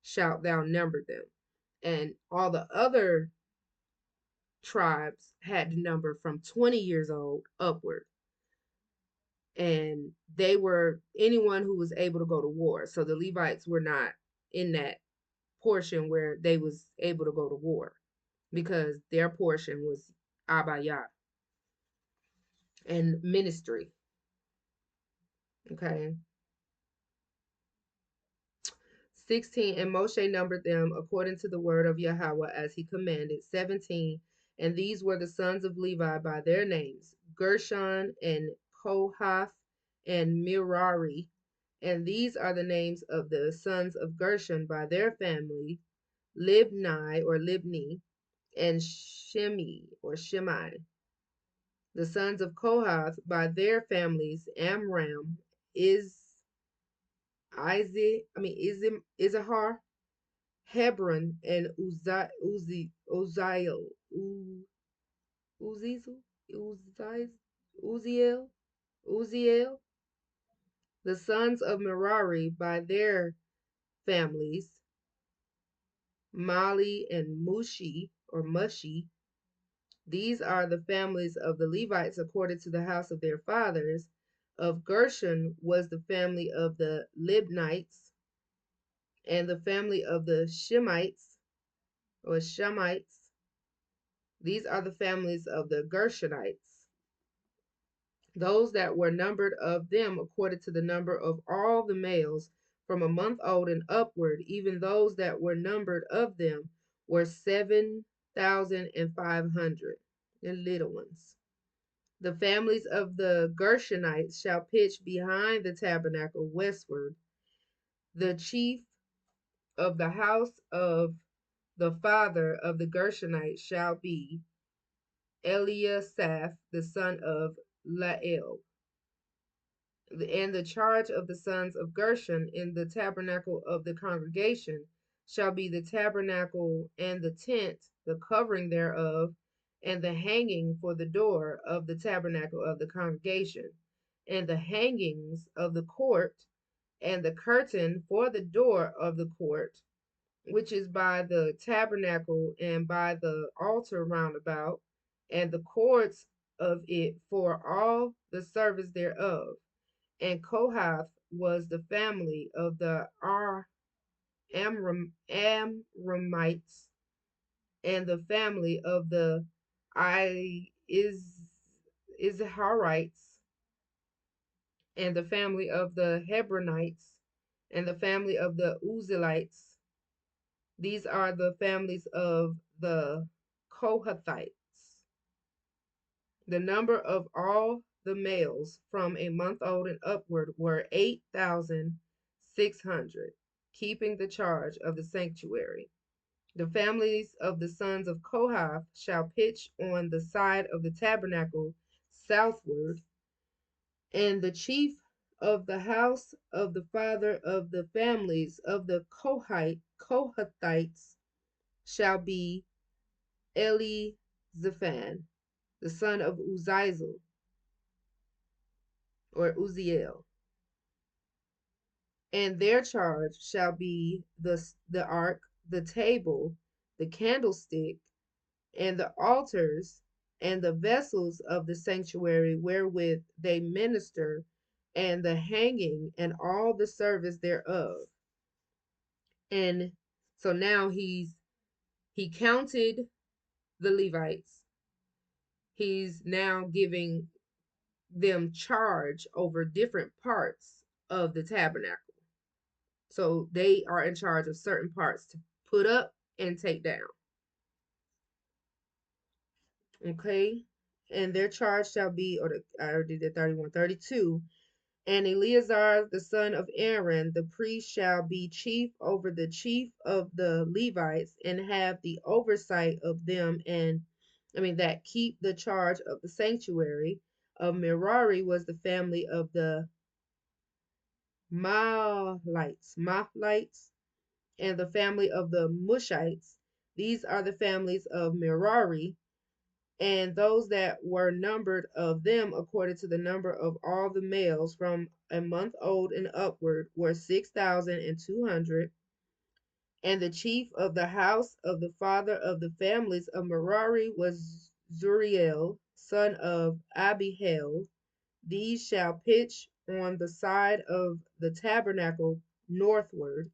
shalt thou number them. And all the other tribes had to number from 20 years old upward. And they were anyone who was able to go to war. So the Levites were not in that portion where they was able to go to war, because their portion was Abaya and ministry. Okay. 16. And Moshe numbered them according to the word of Yahweh as he commanded. 17. And these were the sons of Levi by their names, Gershon and Kohath and Merari. And these are the names of the sons of Gershon by their family, Libni or Libni, and Shimi or Shimei. The sons of Kohath by their families, Amram, Izahar, Hebron, and Uziel, Uziel. The sons of Merari by their families, Mali and Mushi. These are the families of the Levites according to the house of their fathers. Of Gershon was the family of the Libnites, and the family of the Shemites or Shemites. These are the families of the Gershonites. Those that were numbered of them according to the number of all the males from a month old and upward, even those that were numbered of them were 7,500. The little ones. The families of the Gershonites shall pitch behind the tabernacle westward. The chief of the house of the father of the Gershonites shall be Eliasaph, the son of Lael. And the charge of the sons of Gershon in the tabernacle of the congregation shall be the tabernacle and the tent, the covering thereof, and the hanging for the door of the tabernacle of the congregation, and the hangings of the court, and the curtain for the door of the court, which is by the tabernacle and by the altar round about, and the cords of it for all the service thereof. And Kohath was the family of the Amramites, and the family of the Izharites, and the family of the Hebronites, and the family of the Uzzites. These are the families of the Kohathites. The number of all the males from a month old and upward were 8,600, keeping the charge of the sanctuary. The families of the sons of Kohath shall pitch on the side of the tabernacle southward, and the chief of the house of the father of the families of the Kohathites shall be Elizaphan, the son of Uzziel, or Uzziel. And their charge shall be the ark, the table, the candlestick, and the altars, and the vessels of the sanctuary wherewith they minister, and the hanging, and all the service thereof. And so now he counted the Levites. He's now giving them charge over different parts of the tabernacle. So they are in charge of certain parts to put up and take down. Okay. And their charge shall be, I already did 31, 32. And Eleazar, the son of Aaron, the priest, shall be chief over the chief of the Levites, and have the oversight of them, that keep the charge of the sanctuary. Of Merari was the family of the Mahlites, and the family of the Mushites. These are the families of Merari, and those that were numbered of them according to the number of all the males from a month old and upward were 6,200. And the chief of the house of the father of the families of Merari was Zuriel, son of Abihail. These shall pitch on the side of the tabernacle northward,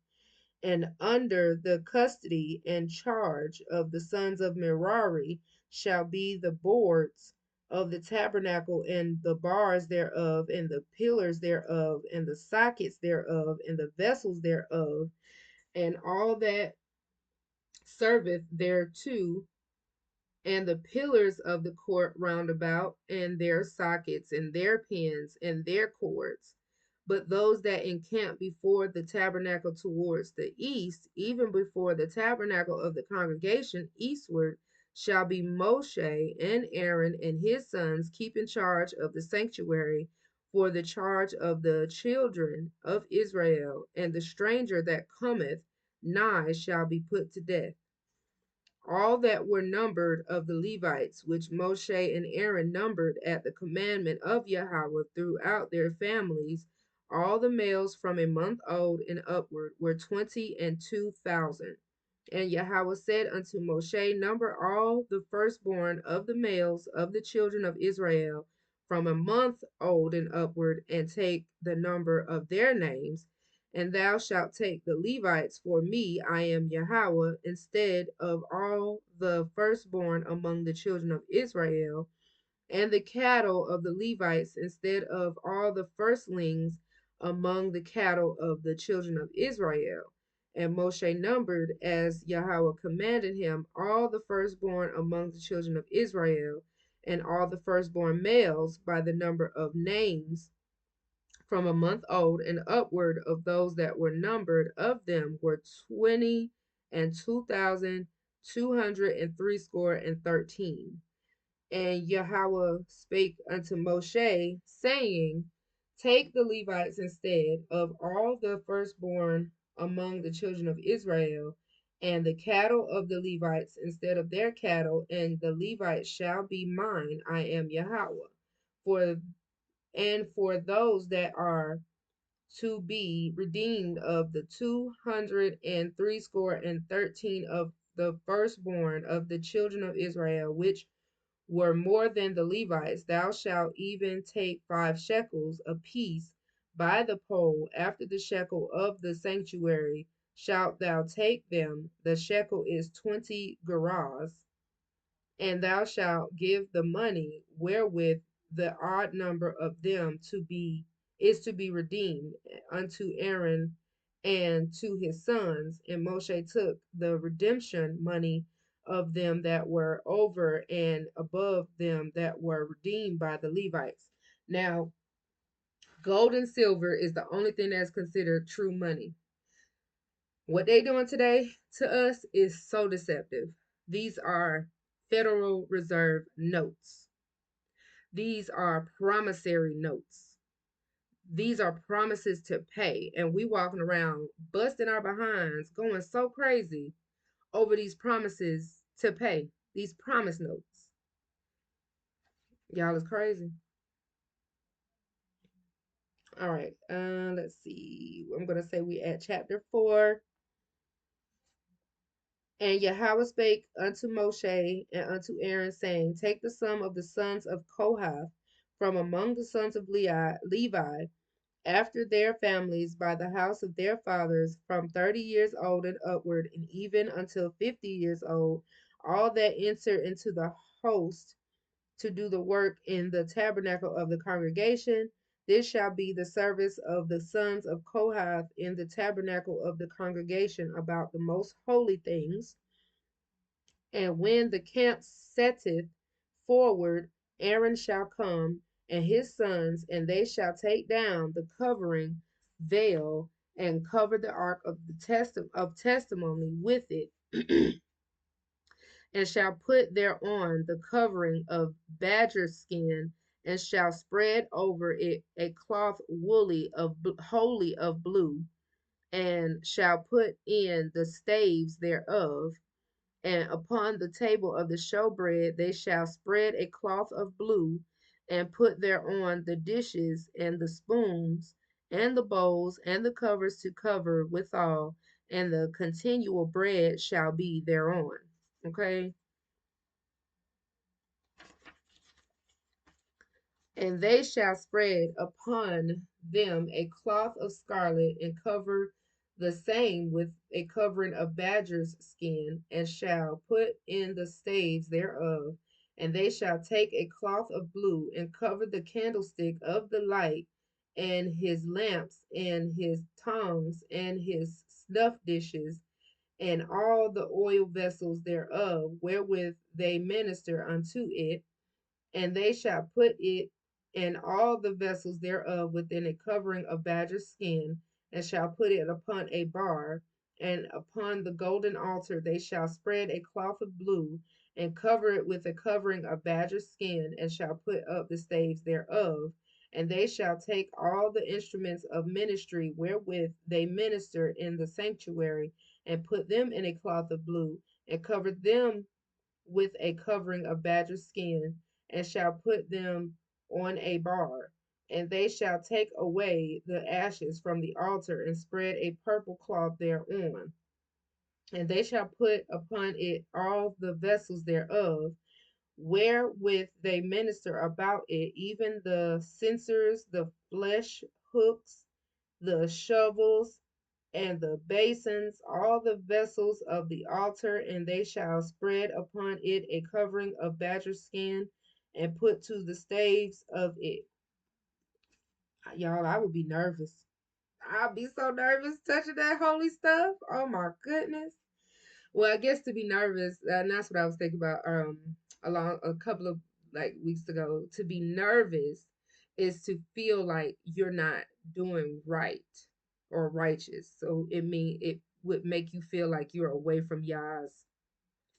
and under the custody and charge of the sons of Merari shall be the boards of the tabernacle, and the bars thereof, and the pillars thereof, and the sockets thereof, and the vessels thereof, and all that serveth thereto, and the pillars of the court round about, and their sockets, and their pins, and their cords. But those that encamp before the tabernacle towards the east, even before the tabernacle of the congregation eastward, shall be Moshe and Aaron and his sons, keeping charge of the sanctuary for the charge of the children of Israel, and the stranger that cometh nigh shall be put to death. All that were numbered of the Levites, which Moshe and Aaron numbered at the commandment of Yahweh throughout their families, all the males from a month old and upward were 22,000. And Yahweh said unto Moshe, number all the firstborn of the males of the children of Israel from a month old and upward, and take the number of their names. And thou shalt take the Levites for me, I am Yahweh, instead of all the firstborn among the children of Israel, and the cattle of the Levites instead of all the firstlings among the cattle of the children of Israel. And Moshe numbered, as Yahweh commanded him, all the firstborn among the children of Israel, and all the firstborn males by the number of names from a month old and upward of those that were numbered of them were 20,203 And Yahweh spake unto Moshe, saying, Take the Levites instead of all the firstborn among the children of Israel, and the cattle of the Levites instead of their cattle, and the Levites shall be mine. I am Yahweh. For for those that are to be redeemed of the 203 of the firstborn of the children of Israel, which were more than the Levites, thou shalt even take 5 shekels apiece by the pole after the shekel of the sanctuary shalt thou take them. The shekel is 20 gerahs, and thou shalt give the money wherewith the odd number of them to be redeemed unto Aaron and to his sons. And Moshe took the redemption money of them that were over and above them that were redeemed by the Levites. Now, gold and silver is the only thing that's considered true money. What they doing today to us is so deceptive. These are Federal Reserve notes. These are promissory notes. These are promises to pay, and we walking around busting our behinds, going so crazy over these promises to pay, these promise notes. Y'all is crazy. All right, let's see. I'm gonna say we at chapter 4. And Yahweh spake unto Moshe and unto Aaron, saying, Take the sum of the sons of Kohath from among the sons of Levi after their families by the house of their fathers, from 30 years old and upward, and even until 50 years old, all that enter into the host to do the work in the tabernacle of the congregation. This shall be the service of the sons of Kohath in the tabernacle of the congregation about the most holy things. And when the camp setteth forward, Aaron shall come, and his sons, and they shall take down the covering veil, and cover the ark of the testimony with it, and shall put thereon the covering of badger skin, and shall spread over it a cloth wholly of blue, and shall put in the staves thereof. And upon the table of the showbread they shall spread a cloth of blue, and put thereon the dishes and the spoons and the bowls and the covers to cover withal, and the continual bread shall be thereon. Okay. And they shall spread upon them a cloth of scarlet, and cover the same with a covering of badger's skin, and shall put in the staves thereof. And they shall take a cloth of blue, and cover the candlestick of the light, and his lamps, and his tongues, and his snuff dishes, and all the oil vessels thereof, wherewith they minister unto it. And they shall put it and all the vessels thereof within a covering of badger skin, and shall put it upon a bar. And upon the golden altar they shall spread a cloth of blue, and cover it with a covering of badger skin, and shall put up the staves thereof. And they shall take all the instruments of ministry wherewith they minister in the sanctuary, and put them in a cloth of blue, and cover them with a covering of badger skin, and shall put them on a bar. And they shall take away the ashes from the altar, and spread a purple cloth thereon. And they shall put upon it all the vessels thereof, wherewith they minister about it, even the censers, the flesh hooks, the shovels, and the basins, all the vessels of the altar, and they shall spread upon it a covering of badger skin, and put to the staves of it. Y'all, I would be nervous. I'll be so nervous touching that holy stuff. Oh my goodness. Well, I guess to be nervous, and that's what I was thinking about. Along a couple of like weeks ago, to be nervous is to feel like you're not doing right or righteous. So it would make you feel like you're away from Yah's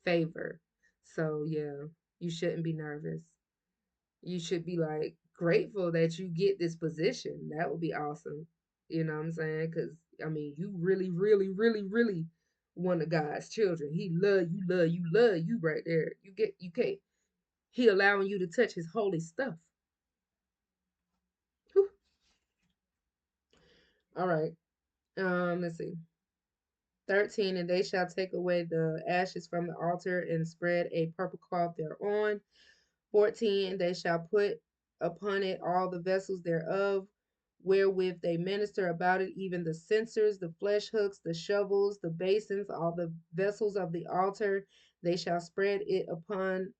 favor. So yeah, you shouldn't be nervous. You should be like grateful that you get this position. That would be awesome. You know what I'm saying? Because I mean, you really, really, really, really one of God's children. He love you, love you, love you right there. You can't. He allowing you to touch His holy stuff. Whew. All right. Let's see. 13, and they shall take away the ashes from the altar and spread a purple cloth thereon. 14, they shall put upon it all the vessels thereof, wherewith they minister about it, even the censers, the flesh hooks, the shovels, the basins, all the vessels of the altar. They shall spread it upon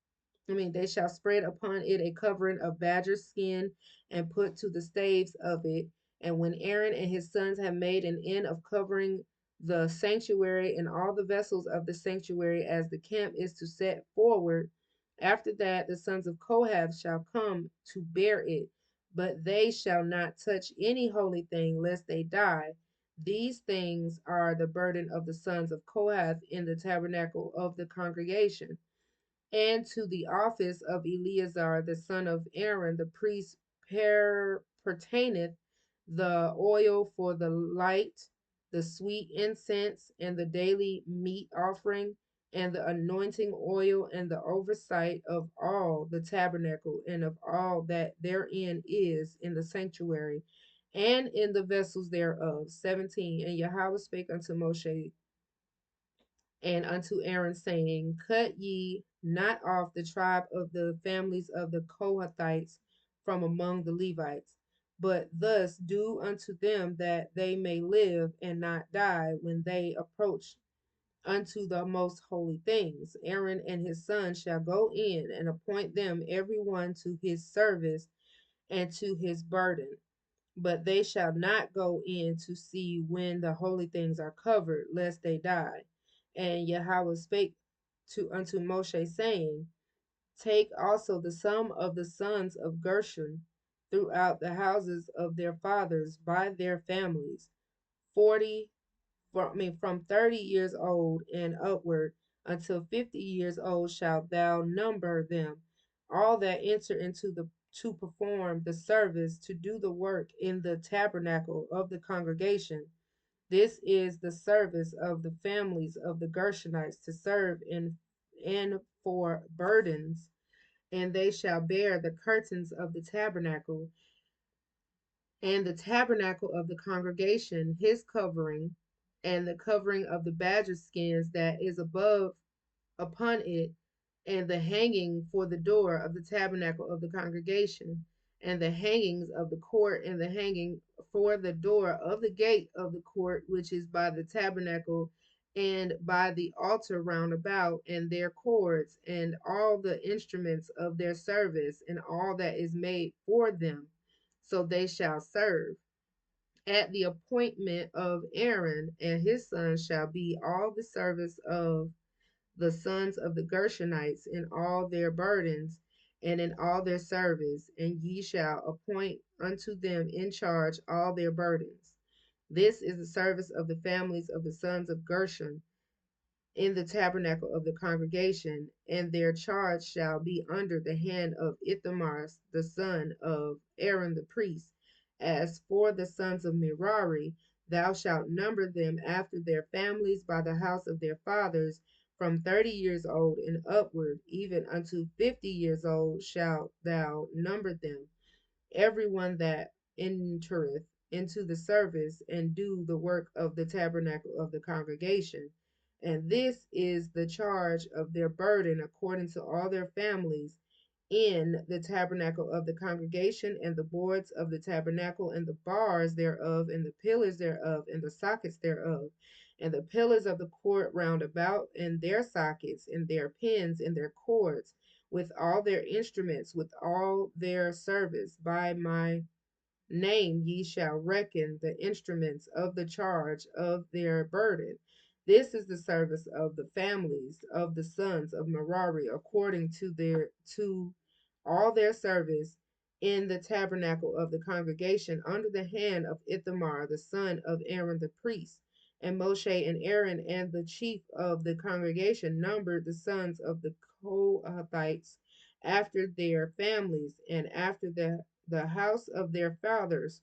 they shall spread upon it a covering of badger skin and put to the staves of it. And when Aaron and his sons have made an end of covering the sanctuary and all the vessels of the sanctuary as the camp is to set forward, after that the sons of Kohath shall come to bear it, but they shall not touch any holy thing lest they die. These things are the burden of the sons of Kohath in the tabernacle of the congregation. And to the office of Eleazar the son of Aaron the priest pertaineth the oil for the light, the sweet incense, and the daily meat offering, and the anointing oil, and the oversight of all the tabernacle, and of all that therein is in the sanctuary, and in the vessels thereof. 17. And Yahweh spake unto Moshe and unto Aaron, saying, Cut ye not off the tribe of the families of the Kohathites from among the Levites, but thus do unto them that they may live and not die when they approach unto the most holy things. Aaron and his sons shall go in and appoint them every one to his service and to his burden, but they shall not go in to see when the holy things are covered, lest they die. And Yahweh spake unto Moshe, saying, Take also the sum of the sons of Gershon throughout the houses of their fathers by their families, 40 from 30 years old and upward until 50 years old shalt thou number them, all that enter into the to perform the service, to do the work in the tabernacle of the congregation. This is the service of the families of the Gershonites to serve in for burdens, and they shall bear the curtains of the tabernacle and the tabernacle of the congregation, his covering, and the covering of the badger skins that is above upon it, and the hanging for the door of the tabernacle of the congregation, and the hangings of the court, and the hanging for the door of the gate of the court, which is by the tabernacle, and by the altar round about, and their cords, and all the instruments of their service, and all that is made for them. So they shall serve. At the appointment of Aaron and his sons shall be all the service of the sons of the Gershonites in all their burdens and in all their service, and ye shall appoint unto them in charge all their burdens. This is the service of the families of the sons of Gershon in the tabernacle of the congregation, and their charge shall be under the hand of Ithamar the son of Aaron the priest. As for the sons of Merari, thou shalt number them after their families by the house of their fathers, from 30 years old and upward, even unto 50 years old shalt thou number them, everyone that entereth into the service and do the work of the tabernacle of the congregation. And this is the charge of their burden according to all their families in the tabernacle of the congregation, and the boards of the tabernacle, and the bars thereof, and the pillars thereof, and the sockets thereof, and the pillars of the court round about, and their sockets, and their pins, and their cords, with all their instruments, with all their service. By my name ye shall reckon the instruments of the charge of their burden. This is the service of the families of the sons of Merari according to all their service in the tabernacle of the congregation under the hand of Ithamar, the son of Aaron the priest. And Moshe and Aaron and the chief of the congregation numbered the sons of the Kohathites after their families and after the house of their fathers,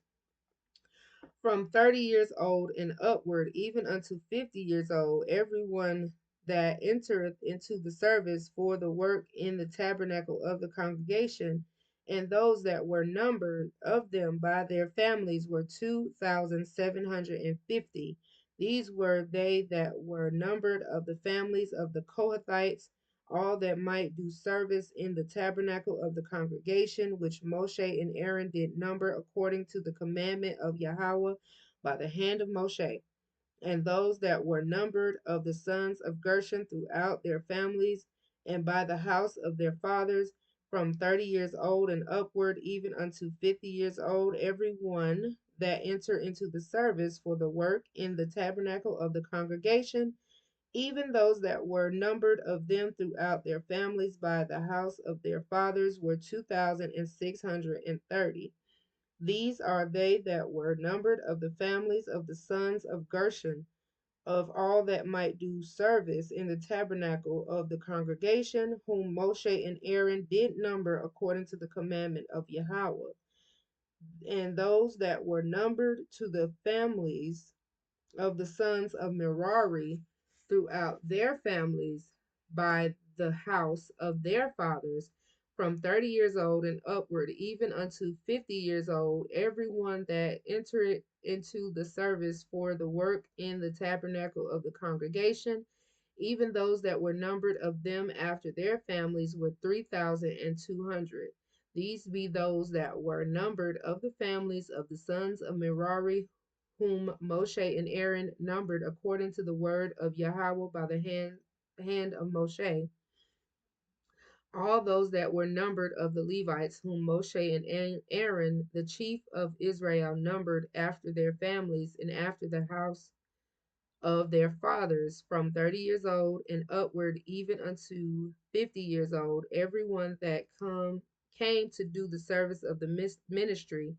from 30 years old and upward, even unto 50 years old, everyone that entereth into the service for the work in the tabernacle of the congregation, and those that were numbered of them by their families were 2,750. These were they that were numbered of the families of the Kohathites, all that might do service in the tabernacle of the congregation, which Moshe and Aaron did number according to the commandment of Yahweh by the hand of Moshe. And those that were numbered of the sons of Gershon throughout their families and by the house of their fathers, from 30 years old and upward, even unto 50 years old, every one that enter into the service for the work in the tabernacle of the congregation, even those that were numbered of them throughout their families by the house of their fathers were 2,630. These are they that were numbered of the families of the sons of Gershon, of all that might do service in the tabernacle of the congregation, whom Moshe and Aaron did number according to the commandment of Yahweh. And those that were numbered to the families of the sons of Merari throughout their families by the house of their fathers, from 30 years old and upward, even unto 50 years old, everyone that entered into the service for the work in the tabernacle of the congregation, even those that were numbered of them after their families were 3,200. These be those that were numbered of the families of the sons of Merari, whom Moshe and Aaron numbered according to the word of Yahweh by the hand of Moshe. All those that were numbered of the Levites, whom Moshe and Aaron, the chief of Israel, numbered after their families and after the house of their fathers, from 30 years old and upward, even unto 50 years old, everyone that came to do the service of the ministry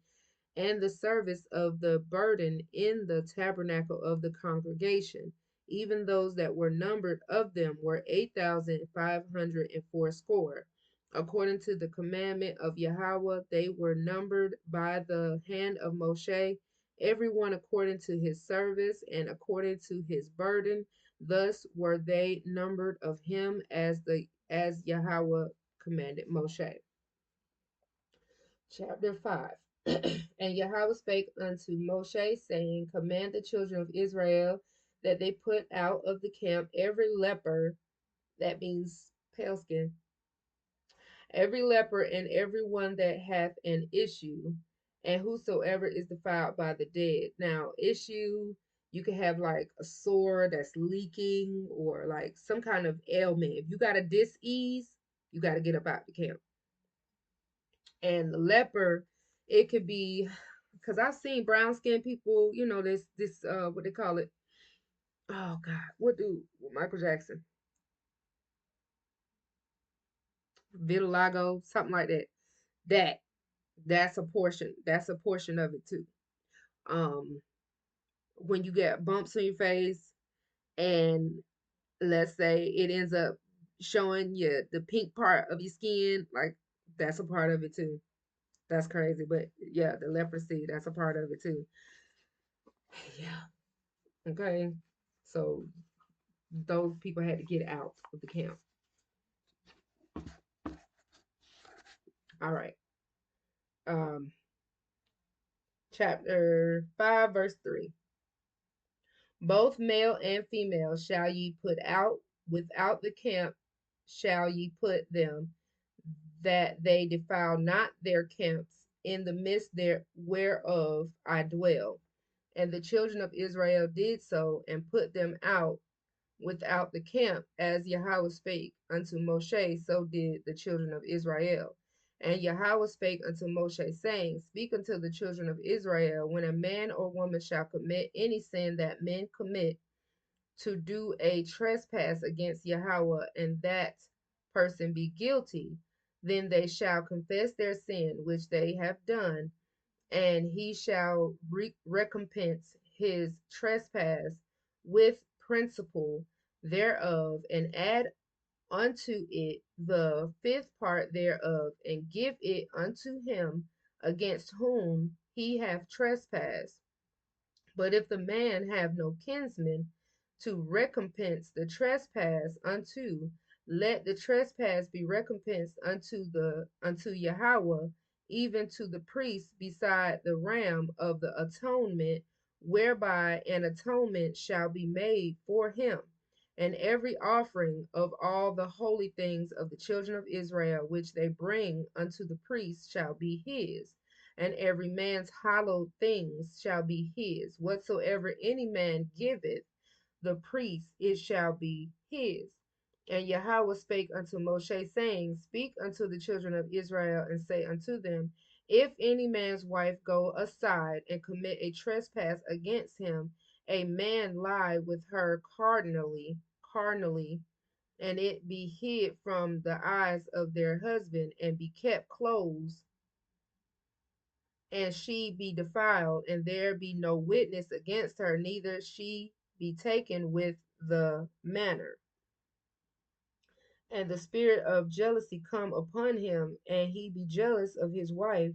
and the service of the burden in the tabernacle of the congregation. Even those that were numbered of them were 8,504 score. According to the commandment of Yahweh, they were numbered by the hand of Moshe, everyone according to his service and according to his burden. Thus were they numbered of him as Yahweh commanded Moshe. Chapter 5. And Yahweh spake unto Moshe, saying, Command the children of Israel that they put out of the camp every leper, that means pale skin, every leper and every one that hath an issue, and whosoever is defiled by the dead. Now, issue, you can have like a sore that's leaking or like some kind of ailment. If you got a dis-ease, you got to get up out the camp. And the leper, it could be, because I've seen brown skinned people, this what they call it. Oh God, Michael Jackson, vitiligo, something like that. That that's a portion. That's a portion of it too. Um, when you get bumps on your face, and let's say it ends up showing you the pink part of your skin, like that's a part of it too. That's crazy, but yeah, the leprosy, that's a part of it too. Yeah. Okay. So those people had to get out of the camp. All right. Um, Chapter 5, verse 3. Both male and female shall ye put out, without the camp shall ye put them, that they defile not their camps in the midst there whereof I dwell. And the children of Israel did so, and put them out without the camp, as Yahweh spake unto Moshe, so did the children of Israel. And Yahweh spake unto Moshe, saying, Speak unto the children of Israel, when a man or woman shall commit any sin that men commit, to do a trespass against Yahweh, and that person be guilty, Then they shall confess their sin which they have done, and he shall recompense his trespass with principal thereof, and add unto it the fifth part thereof, and give it unto him against whom he hath trespassed. But if the man have no kinsman to recompense the trespass unto, let the trespass be recompensed unto Yahweh, even to the priest beside the ram of the atonement, whereby an atonement shall be made for him. And every offering of all the holy things of the children of Israel which they bring unto the priest shall be his, and every man's hallowed things shall be his. Whatsoever any man giveth the priest, it shall be his. And Yahweh spake unto Moshe, saying, Speak unto the children of Israel, and say unto them, If any man's wife go aside and commit a trespass against him, a man lie with her carnally, and it be hid from the eyes of their husband, and be kept close, and she be defiled, and there be no witness against her, neither she be taken with the manner, and the spirit of jealousy come upon him, and he be jealous of his wife,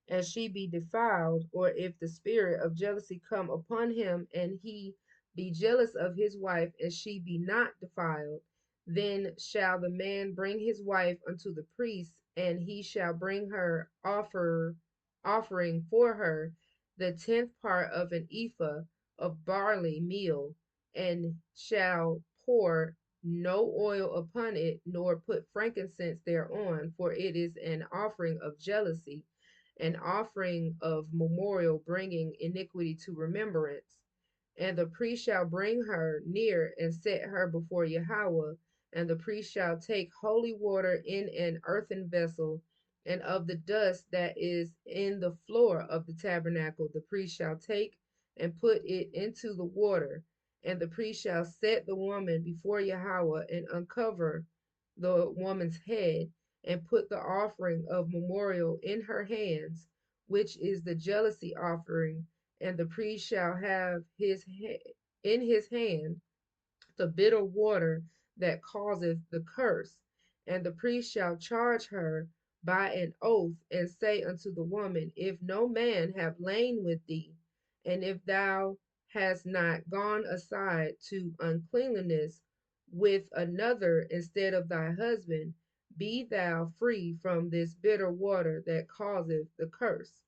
and she be defiled, or if the spirit of jealousy come upon him, and he be jealous of his wife, and she be not defiled, then shall the man bring his wife unto the priest, and he shall bring her offering for her the tenth part of an ephah of barley meal, and shall pour no oil upon it, nor put frankincense thereon, for it is an offering of jealousy, an offering of memorial, bringing iniquity to remembrance. And the priest shall bring her near and set her before Yahweh, and the priest shall take holy water in an earthen vessel, and of the dust that is in the floor of the tabernacle the priest shall take and put it into the water, and the priest shall set the woman before Yahweh, and uncover the woman's head, and put the offering of memorial in her hands, which is the jealousy offering, and the priest shall have in his hand the bitter water that causeth the curse. And the priest shall charge her by an oath, and say unto the woman, If no man have lain with thee, and if thou hast not gone aside to uncleanliness with another instead of thy husband, be thou free from this bitter water that causeth the curse.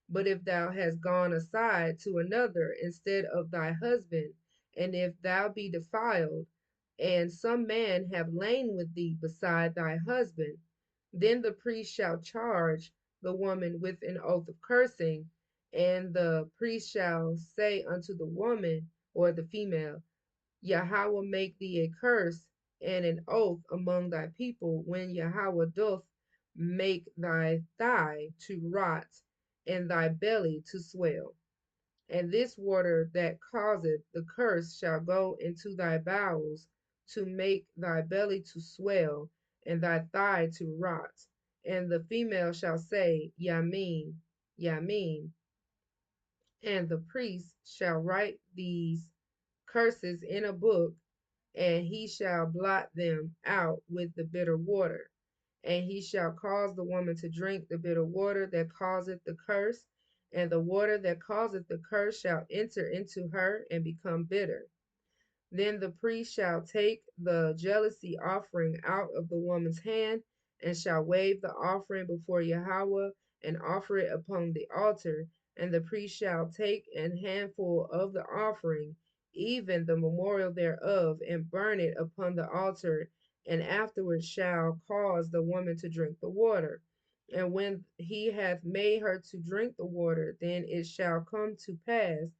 But if thou hast gone aside to another instead of thy husband, and if thou be defiled, and some man have lain with thee beside thy husband, then the priest shall charge the woman with an oath of cursing, and the priest shall say unto the woman or the female, Yahweh make thee a curse and an oath among thy people, when Yahweh doth make thy thigh to rot and thy belly to swell. And this water that causeth the curse shall go into thy bowels, to make thy belly to swell and thy thigh to rot. And the female shall say, Yamin, Yamin. And the priest shall write these curses in a book, and he shall blot them out with the bitter water. And he shall cause the woman to drink the bitter water that causeth the curse, and the water that causeth the curse shall enter into her and become bitter. Then the priest shall take the jealousy offering out of the woman's hand, and shall wave the offering before Yahweh, and offer it upon the altar. And the priest shall take an handful of the offering, even the memorial thereof, and burn it upon the altar, and afterwards shall cause the woman to drink the water. And when he hath made her to drink the water, then it shall come to pass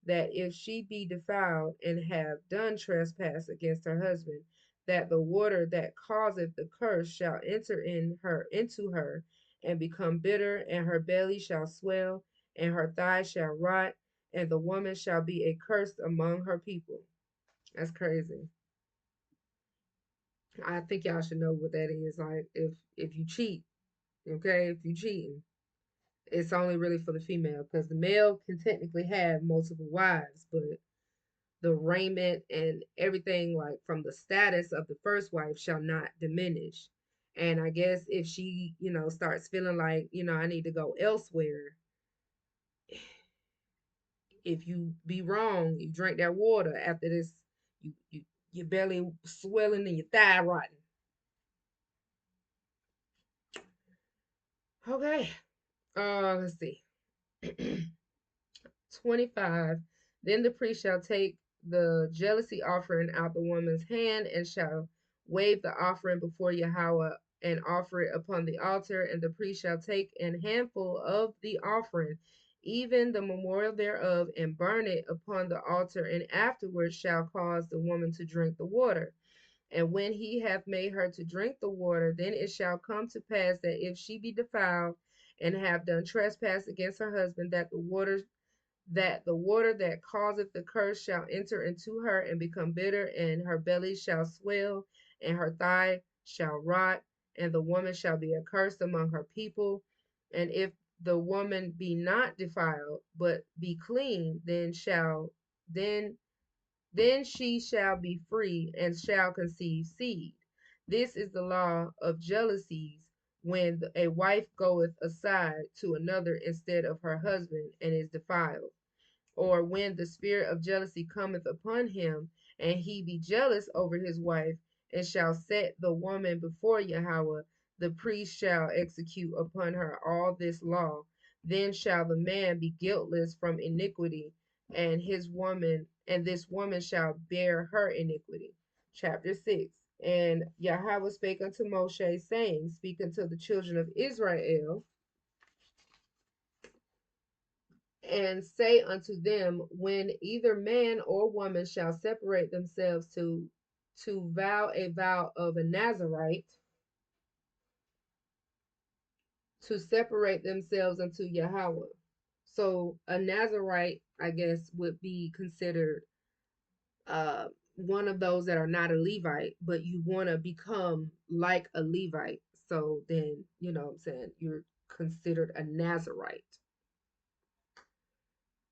that if she be defiled and have done trespass against her husband, that the water that causeth the curse shall enter into her and become bitter, and her belly shall swell, and her thighs shall rot, and the woman shall be accursed among her people. That's crazy. I think y'all should know what that is. Like if you cheat, okay, if you cheating, it's only really for the female because the male can technically have multiple wives, but the raiment and everything like from the status of the first wife shall not diminish. And I guess if she, starts feeling like, I need to go elsewhere, if you be wrong, you drink that water after this, you your belly swelling and your thigh rotting. Okay. Let's see. 25. Then the priest shall take the jealousy offering out the woman's hand and shall wave the offering before Yahweh and offer it upon the altar. And the priest shall take an handful of the offering, even the memorial thereof, and burn it upon the altar, and afterwards shall cause the woman to drink the water. And when he hath made her to drink the water, then it shall come to pass that if she be defiled and have done trespass against her husband, that the water that causeth the curse shall enter into her and become bitter, and her belly shall swell, and her thigh shall rot, and the woman shall be accursed among her people. And if the woman be not defiled, but be clean, then then she shall be free and shall conceive seed. This is the law of jealousies when a wife goeth aside to another instead of her husband and is defiled, or when the spirit of jealousy cometh upon him, and he be jealous over his wife, and shall set the woman before Yahweh, the priest shall execute upon her all this law. Then shall the man be guiltless from iniquity, and this woman shall bear her iniquity. Chapter 6. And Yahweh spake unto Moshe, saying, Speak unto the children of Israel, and say unto them, when either man or woman shall separate themselves to vow a vow of a Nazarite, to separate themselves unto Yahweh. So a Nazarite, I guess, would be considered one of those that are not a Levite, but you want to become like a Levite. So then, what I'm saying, you're considered a Nazarite.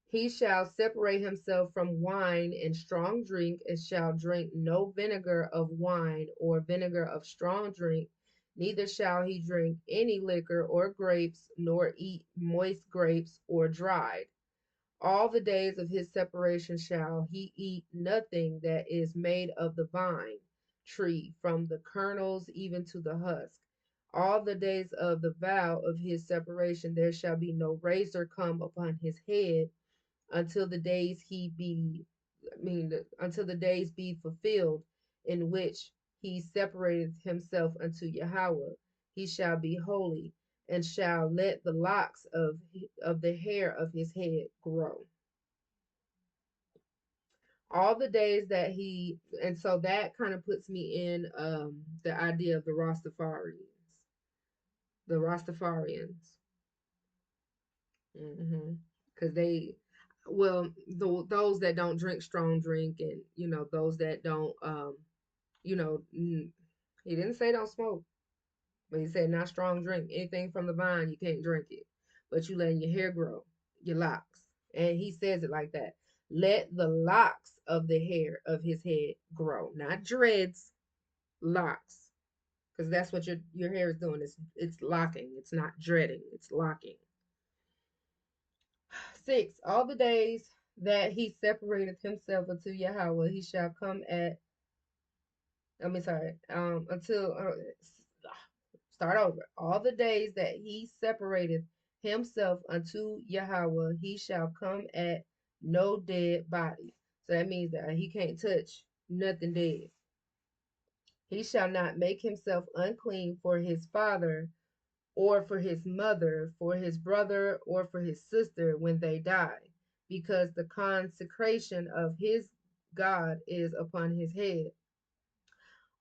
He shall separate himself from wine and strong drink, and shall drink no vinegar of wine or vinegar of strong drink, neither shall he drink any liquor or grapes, nor eat moist grapes or dried. All the days of his separation shall he eat nothing that is made of the vine tree, from the kernels even to the husk. All the days of the vow of his separation there shall be no razor come upon his head, until the days he be until the days be fulfilled in which he separated himself unto Yahweh. He shall be holy, and shall let the locks of the hair of his head grow all the days that he. And so that kind of puts me in the idea of the Rastafarians. Because they, well, those that don't drink strong drink, and those that don't you know he didn't say don't smoke, but he said not strong drink anything from the vine. You can't drink it, but you letting your hair grow, your locks. And he says it like that: let the locks of the hair of his head grow, not dreads, locks, because that's what your hair is doing. It's locking. It's not dreading, it's locking. 6. All the days that he separated himself unto Yahweh, he shall come at, I mean, sorry, start over. All the days that he separated himself unto Yahweh, he shall come at no dead body. So that means that he can't touch nothing dead. He shall not make himself unclean for his father or for his mother, for his brother, or for his sister when they die, because the consecration of his God is upon his head.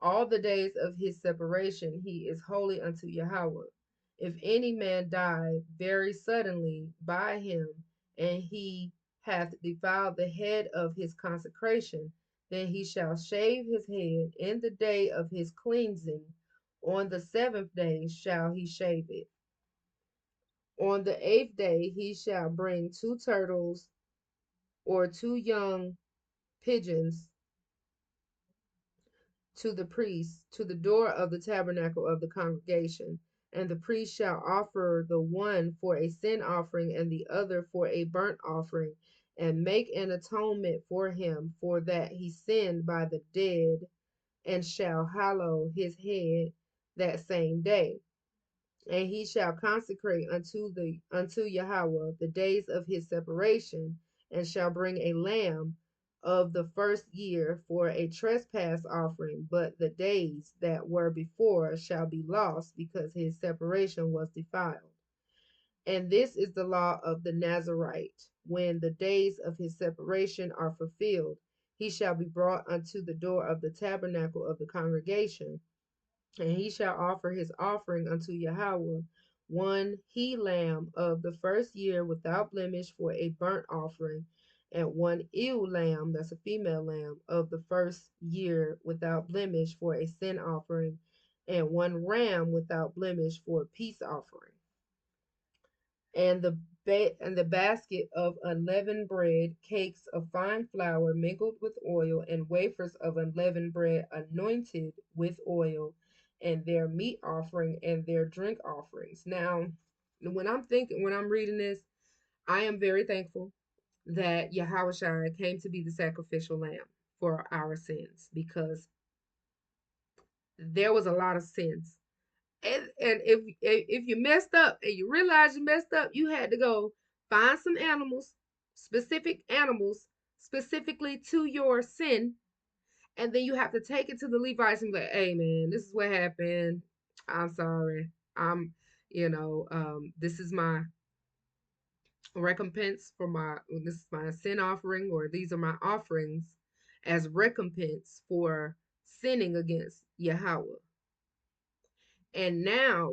All the days of his separation he is holy unto Yahweh. If any man die very suddenly by him, and he hath defiled the head of his consecration, Then he shall shave his head in the day of his cleansing. On the 7th day shall he shave it. On the 8th day he shall bring 2 turtles or 2 young pigeons to the priest to the door of the tabernacle of the congregation. And the priest shall offer the one for a sin offering and the other for a burnt offering, and make an atonement for him for that he sinned by the dead, and shall hallow his head that same day. And he shall consecrate unto Yahweh the days of his separation, and shall bring a lamb of the first year for a trespass offering, but the days that were before shall be lost, because his separation was defiled. And this is the law of the Nazarite. When the days of his separation are fulfilled, he shall be brought unto the door of the tabernacle of the congregation, and he shall offer his offering unto Yahweh, one he lamb of the first year without blemish for a burnt offering, and one ewe lamb, that's a female lamb, of the first year without blemish for a sin offering, and one ram without blemish for a peace offering. And the basket of unleavened bread, cakes of fine flour mingled with oil, and wafers of unleavened bread anointed with oil, and their meat offering and their drink offerings. Now, when I'm reading this, I am very thankful that Yahushua came to be the sacrificial lamb for our sins, because there was a lot of sins. And if you messed up and you realize you messed up, you had to go find some animals, specific animals, specifically to your sin, and then you have to take it to the Levites and be like, "Hey, man, this is what happened. I'm sorry. I'm, this is my recompense for my this is my sin offering, or these are my offerings as recompense for sinning against Yahweh." And now,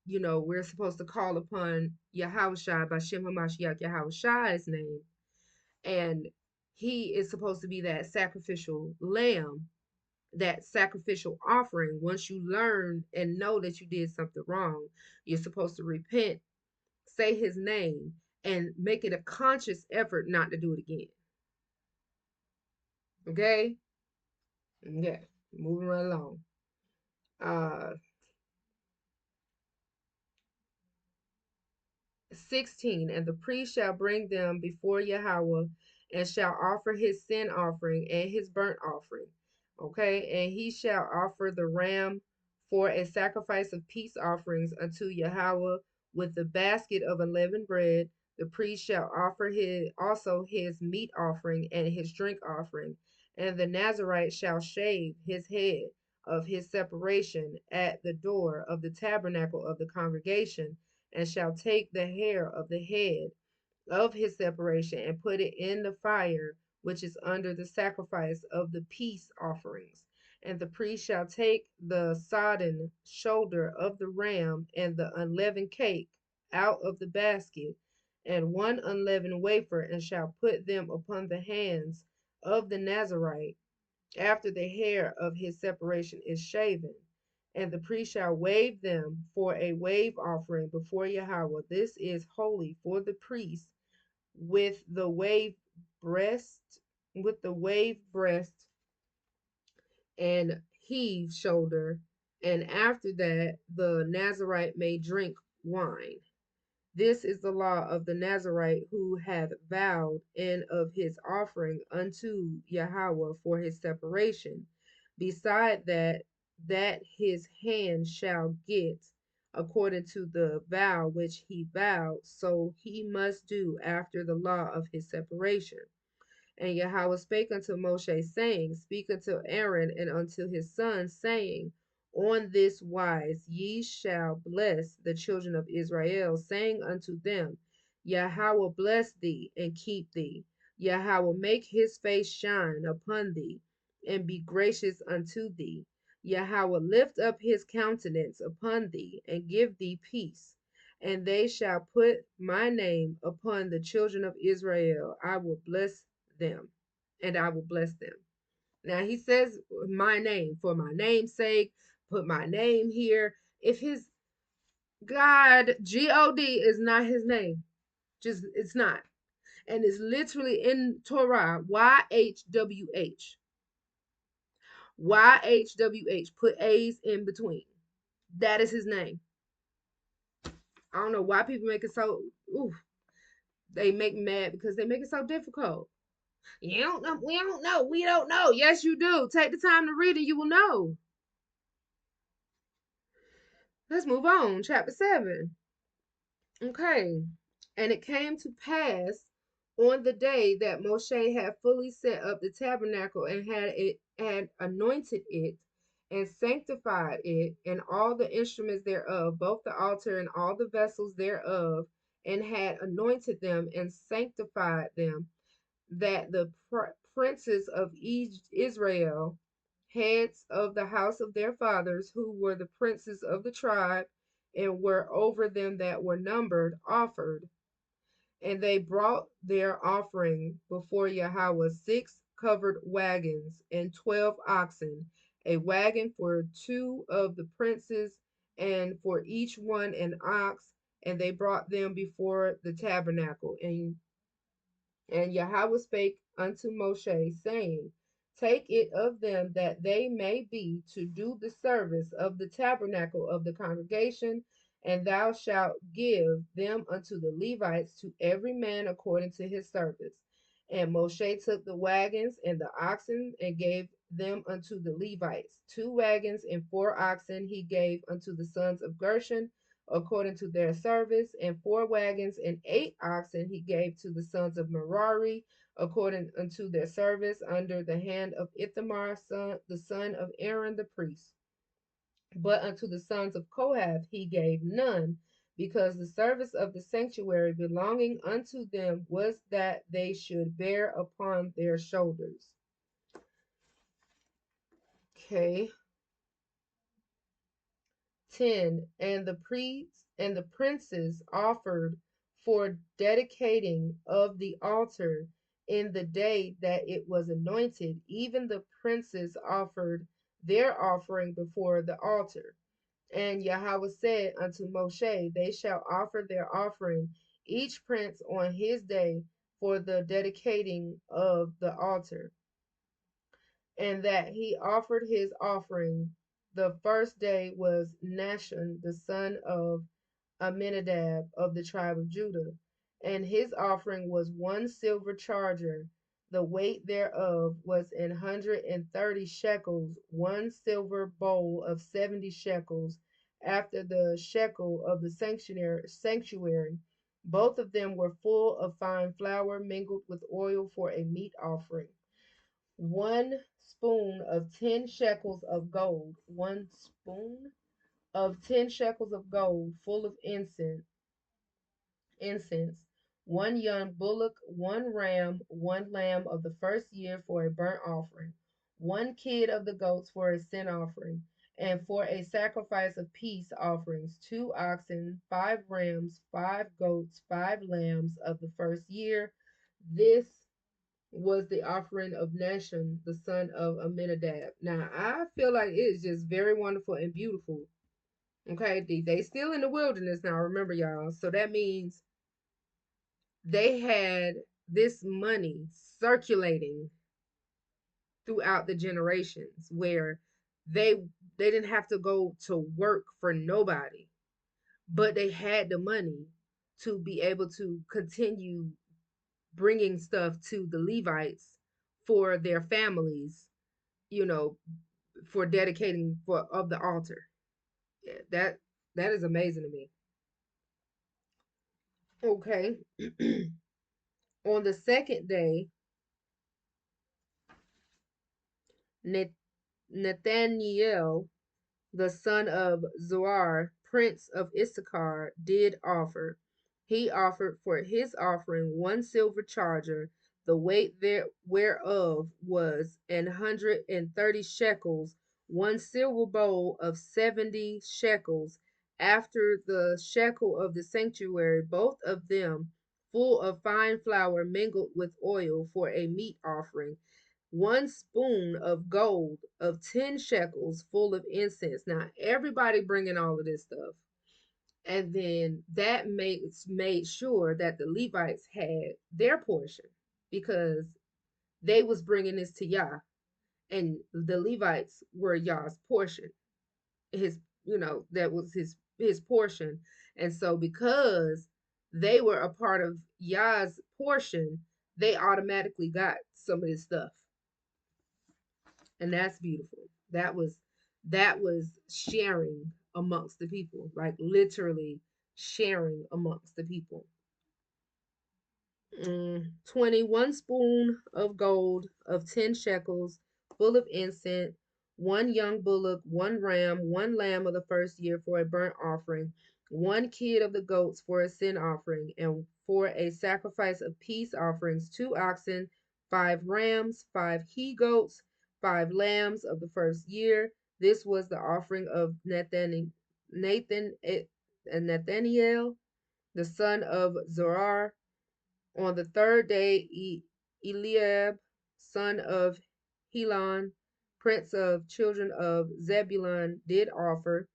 we're supposed to call upon Yahushua by Shem HaMashiach, Yahushua's name, and he is supposed to be that sacrificial lamb, that sacrificial offering. Once you learn and know that you did something wrong, you're supposed to repent, say his name, and make it a conscious effort not to do it again. Okay? Okay. Moving right along. Uh 16, and the priest shall bring them before Yahweh, and shall offer his sin offering and his burnt offering. Okay, and he shall offer the ram for a sacrifice of peace offerings unto Yahweh with the basket of unleavened bread. The priest shall offer his meat offering and his drink offering, and the Nazarite shall shave his head of his separation at the door of the tabernacle of the congregation, and shall take the hair of the head of his separation and put it in the fire which is under the sacrifice of the peace offerings. And the priest shall take the sodden shoulder of the ram and the unleavened cake out of the basket, and one unleavened wafer, and shall put them upon the hands of the Nazarite after the hair of his separation is shaven. And the priest shall wave them for a wave offering before Yahweh. This is holy for the priest, with the wave breast, and heave shoulder. And after that, the Nazarite may drink wine. This is the law of the Nazarite who hath vowed, and of his offering unto Yahweh for his separation. Beside that his hand shall get, according to the vow which he vowed, so he must do after the law of his separation. And Yahweh spake unto Moshe, saying, Speak unto Aaron and unto his sons, saying, On this wise ye shall bless the children of Israel, saying unto them, Yahweh bless thee and keep thee. Yahweh make his face shine upon thee and be gracious unto thee. Yahweh lift up his countenance upon thee and give thee peace. And they shall put my name upon the children of Israel. I will bless them, and I will bless them. Now he says my name for my name's sake, put my name here. If his God is not his name, just it's not. And it's literally in Torah, YHWH. YHWH. Put A's in between. That is his name. I don't know why people make it so ooh, they make me mad because they make it so difficult. You don't know, we don't know, we don't know. Yes, you do. Take the time to read it, you will know. Let's move on. Chapter 7. Okay. And it came to pass on the day that Moshe had fully set up the tabernacle and had anointed it and sanctified it and all the instruments thereof, both the altar and all the vessels thereof, and had anointed them and sanctified them, that the princes of Israel, heads of the house of their fathers, who were the princes of the tribe, and were over them that were numbered, offered. And they brought their offering before Yahweh 6 covered wagons and 12 oxen, a wagon for 2 of the princes, and for each one an ox. And they brought them before the tabernacle. And Yahweh spake unto Moshe, saying, take it of them that they may be to do the service of the tabernacle of the congregation, and thou shalt give them unto the Levites, to every man according to his service. And Moshe took the wagons and the oxen and gave them unto the Levites. 2 wagons and 4 oxen he gave unto the sons of Gershon according to their service, and 4 wagons and 8 oxen he gave to the sons of Merari according unto their service, under the hand of Ithamar, the son of Aaron the priest. But unto the sons of Kohath he gave none, because the service of the sanctuary belonging unto them was that they should bear upon their shoulders. Okay. 10. And the priests and the princes offered for dedicating of the altar in the day that it was anointed. Even the princes offered their offering before the altar. And Yahweh said unto Moshe, they shall offer their offering, each prince on his day, for the dedicating of the altar. And that he offered his offering. The first day was Nashon, the son of Amminadab of the tribe of Judah, and his offering was 1 silver charger. The weight thereof was 130 shekels, 1 silver bowl of 70 shekels, after the shekel of the sanctuary. Both of them were full of fine flour mingled with oil for a meat offering. 1 spoon of 10 shekels of gold, 1 spoon of 10 shekels of gold, full of incense, 1 young bullock, 1 ram, 1 lamb of the first year for a burnt offering, 1 kid of the goats for a sin offering, and for a sacrifice of peace offerings, 2 oxen, 5 rams, 5 goats, 5 lambs of the first year. This was the offering of Nashon, the son of Amminadab. Now, I feel like it is just very wonderful and beautiful. Okay, they still in the wilderness now, remember y'all. So that means they had this money circulating throughout the generations where they they didn't have to go to work for nobody, but they had the money to be able to continue bringing stuff to the Levites for their families, you know, for dedicating for of the altar. Yeah, that is amazing to me. Okay. On the second day, Nathaniel, the son of Zoar, prince of Issachar, did offer. He offered for his offering 1 silver charger, the weight there whereof was 130 shekels, 1 silver bowl of 70 shekels, after the shekel of the sanctuary, both of them full of fine flour mingled with oil for a meat offering. one spoon of gold of 10 shekels full of incense. Now, everybody bringing all of this stuff. And then that made sure that the Levites had their portion because they was bringing this to Yah, and the Levites were Yah's portion. His, that was his portion. And so because they were a part of Yah's portion, they automatically got some of this stuff. And that's beautiful. That was sharing amongst the people, like literally sharing amongst the people. 21 spoon of gold of 10 shekels full of incense, one young bullock, one ram, one lamb of the first year for a burnt offering, one kid of the goats for a sin offering, and for a sacrifice of peace offerings, 2 oxen, 5 rams, 5 he goats, 5 lambs of the first year. This was the offering of Nathaniel, the son of Zorar. On the third day, Eliab, son of Helon, prince of children of Zebulun, did offer.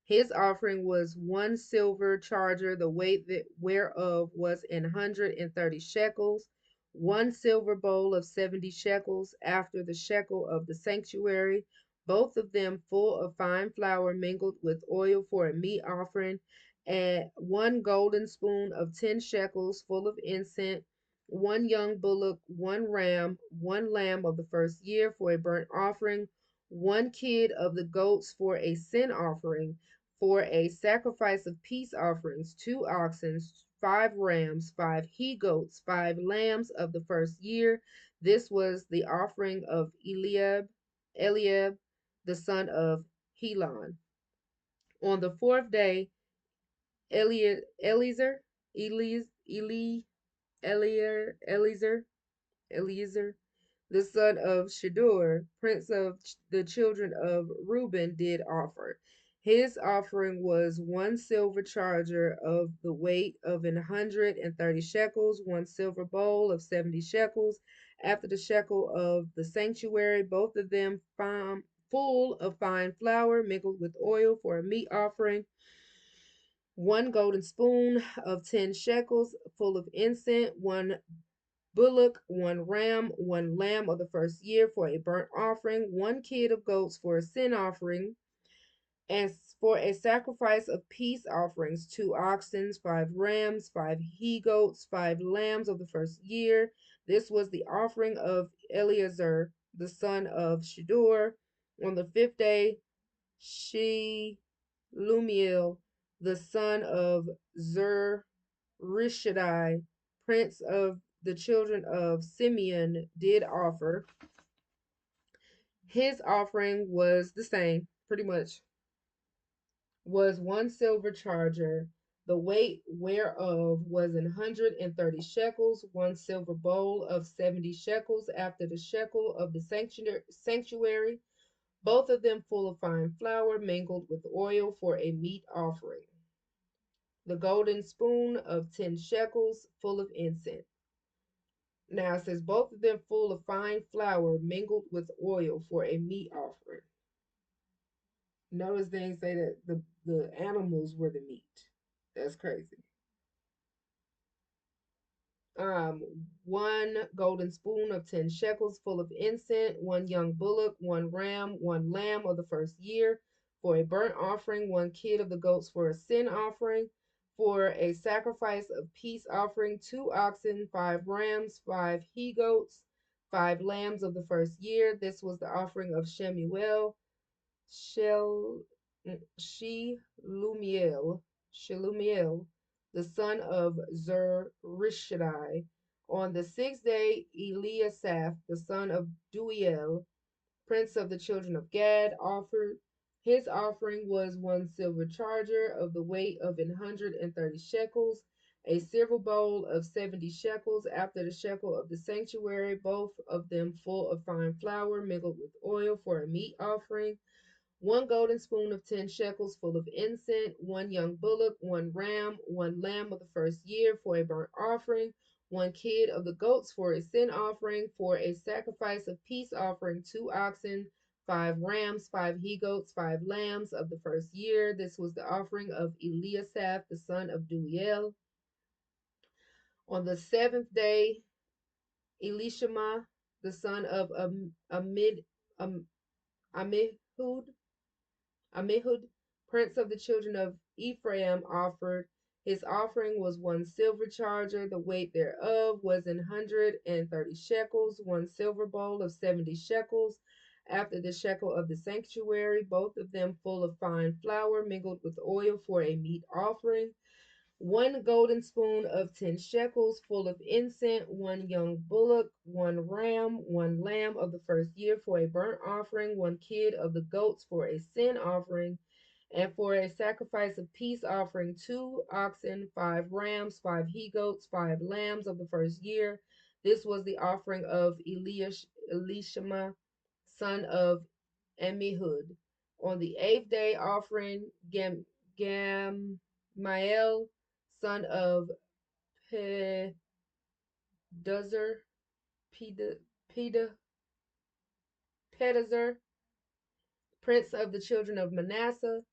His offering was 1 silver charger, the weight whereof was 130 shekels, 1 silver bowl of 70 shekels, after the shekel of the sanctuary, both of them full of fine flour mingled with oil for a meat offering, and 1 golden spoon of 10 shekels full of incense, one young bullock, 1 ram, 1 lamb of the first year for a burnt offering, one kid of the goats for a sin offering, for a sacrifice of peace offerings, 2 oxen, 5 rams, 5 he goats, 5 lambs of the first year. This was the offering of Eliab, the son of Helon. On the fourth day, Eliezer, Eliz, Eli, Eliezer, the son of Shedeur, prince of the children of Reuben, did offer. His offering was 1 silver charger of the weight of 130 shekels, 1 silver bowl of 70 shekels, after the shekel of the sanctuary, both of them full of fine flour mingled with oil for a meat offering, 1 golden spoon of 10 shekels full of incense, 1 bullock, 1 ram, 1 lamb of the first year for a burnt offering, 1 kid of goats for a sin offering, and for a sacrifice of peace offerings, 2 oxen, 5 rams, 5 he goats, 5 lambs of the first year. This was the offering of Eleazar, the son of Shedeur. On the fifth day, Shelumiel, the son of Zurishaddai, prince of the children of Simeon, did offer. His offering was the same, pretty much, was 1 silver charger, the weight whereof was 130 shekels, 1 silver bowl of 70 shekels, after the shekel of the sanctuary, both of them full of fine flour mingled with oil for a meat offering. The golden spoon of 10 shekels full of incense. Now it says both of them full of fine flour mingled with oil for a meat offering. Notice they didn't say that the animals were the meat. That's crazy. um, 1 golden spoon of 10 shekels full of incense, 1 young bullock, 1 ram, 1 lamb of the first year for a burnt offering, 1 kid of the goats for a sin offering, for a sacrifice of peace offering, 2 oxen, 5 rams, 5 he goats, 5 lambs of the first year. This was the offering of Shel, Shelumiel, the son of Zurishaddai. On the sixth day, Eliasaph, the son of Duel, prince of the children of Gad, offered. His offering was 1 silver charger of the weight of 130 shekels, a silver bowl of 70 shekels, after the shekel of the sanctuary, both of them full of fine flour mingled with oil for a meat offering, 1 golden spoon of 10 shekels full of incense, 1 young bullock, 1 ram, 1 lamb of the first year for a burnt offering, one kid of the goats for a sin offering, for a sacrifice of peace offering, 2 oxen, 5 rams, 5 he goats, 5 lambs of the first year. This was the offering of Eliasaph, the son of Deuel. On the seventh day, Elishama, the son of Amihud, Amihud, prince of the children of Ephraim, offered. His offering was 1 silver charger, the weight thereof was 130 shekels, 1 silver bowl of 70 shekels, after the shekel of the sanctuary, both of them full of fine flour mingled with oil for a meat offering. 1 golden spoon of 10 shekels, full of incense, 1 young bullock, 1 ram, 1 lamb of the first year for a burnt offering, 1 kid of the goats for a sin offering, and for a sacrifice of peace offering, 2 oxen, 5 rams, 5 he goats, 5 lambs of the first year. This was the offering of Elishama, son of Amihud. On the eighth day, offering Gamaliel, son of Pedazur, Peda, Peda, Pedazur, prince of the children of Manasseh.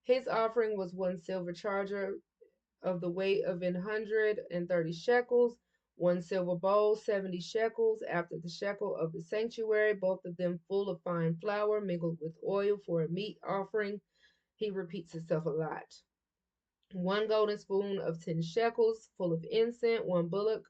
His offering was 1 silver charger of the weight of 130 shekels, 1 silver bowl, 70 shekels, after the shekel of the sanctuary, both of them full of fine flour mingled with oil for a meat offering. He repeats himself a lot. 1 golden spoon of 10 shekels, full of incense, 1 bullock,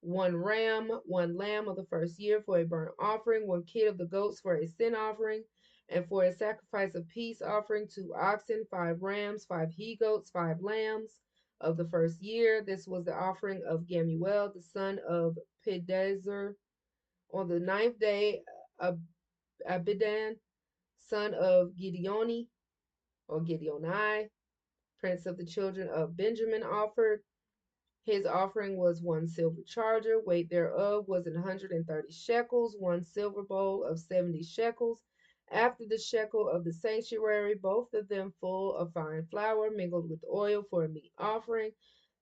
1 ram, 1 lamb of the first year for a burnt offering, 1 kid of the goats for a sin offering, and for a sacrifice of peace offering, 2 oxen, 5 rams, 5 he goats, 5 lambs of the first year. This was the offering of Gamuel, the son of Pedazur. On the ninth day, Abidan, son of Gideoni, or Gideoni, prince of the children of Benjamin, offered. His offering was 1 silver charger, weight thereof was 130 shekels, 1 silver bowl of 70 shekels, after the shekel of the sanctuary, both of them full of fine flour mingled with oil for a meat offering.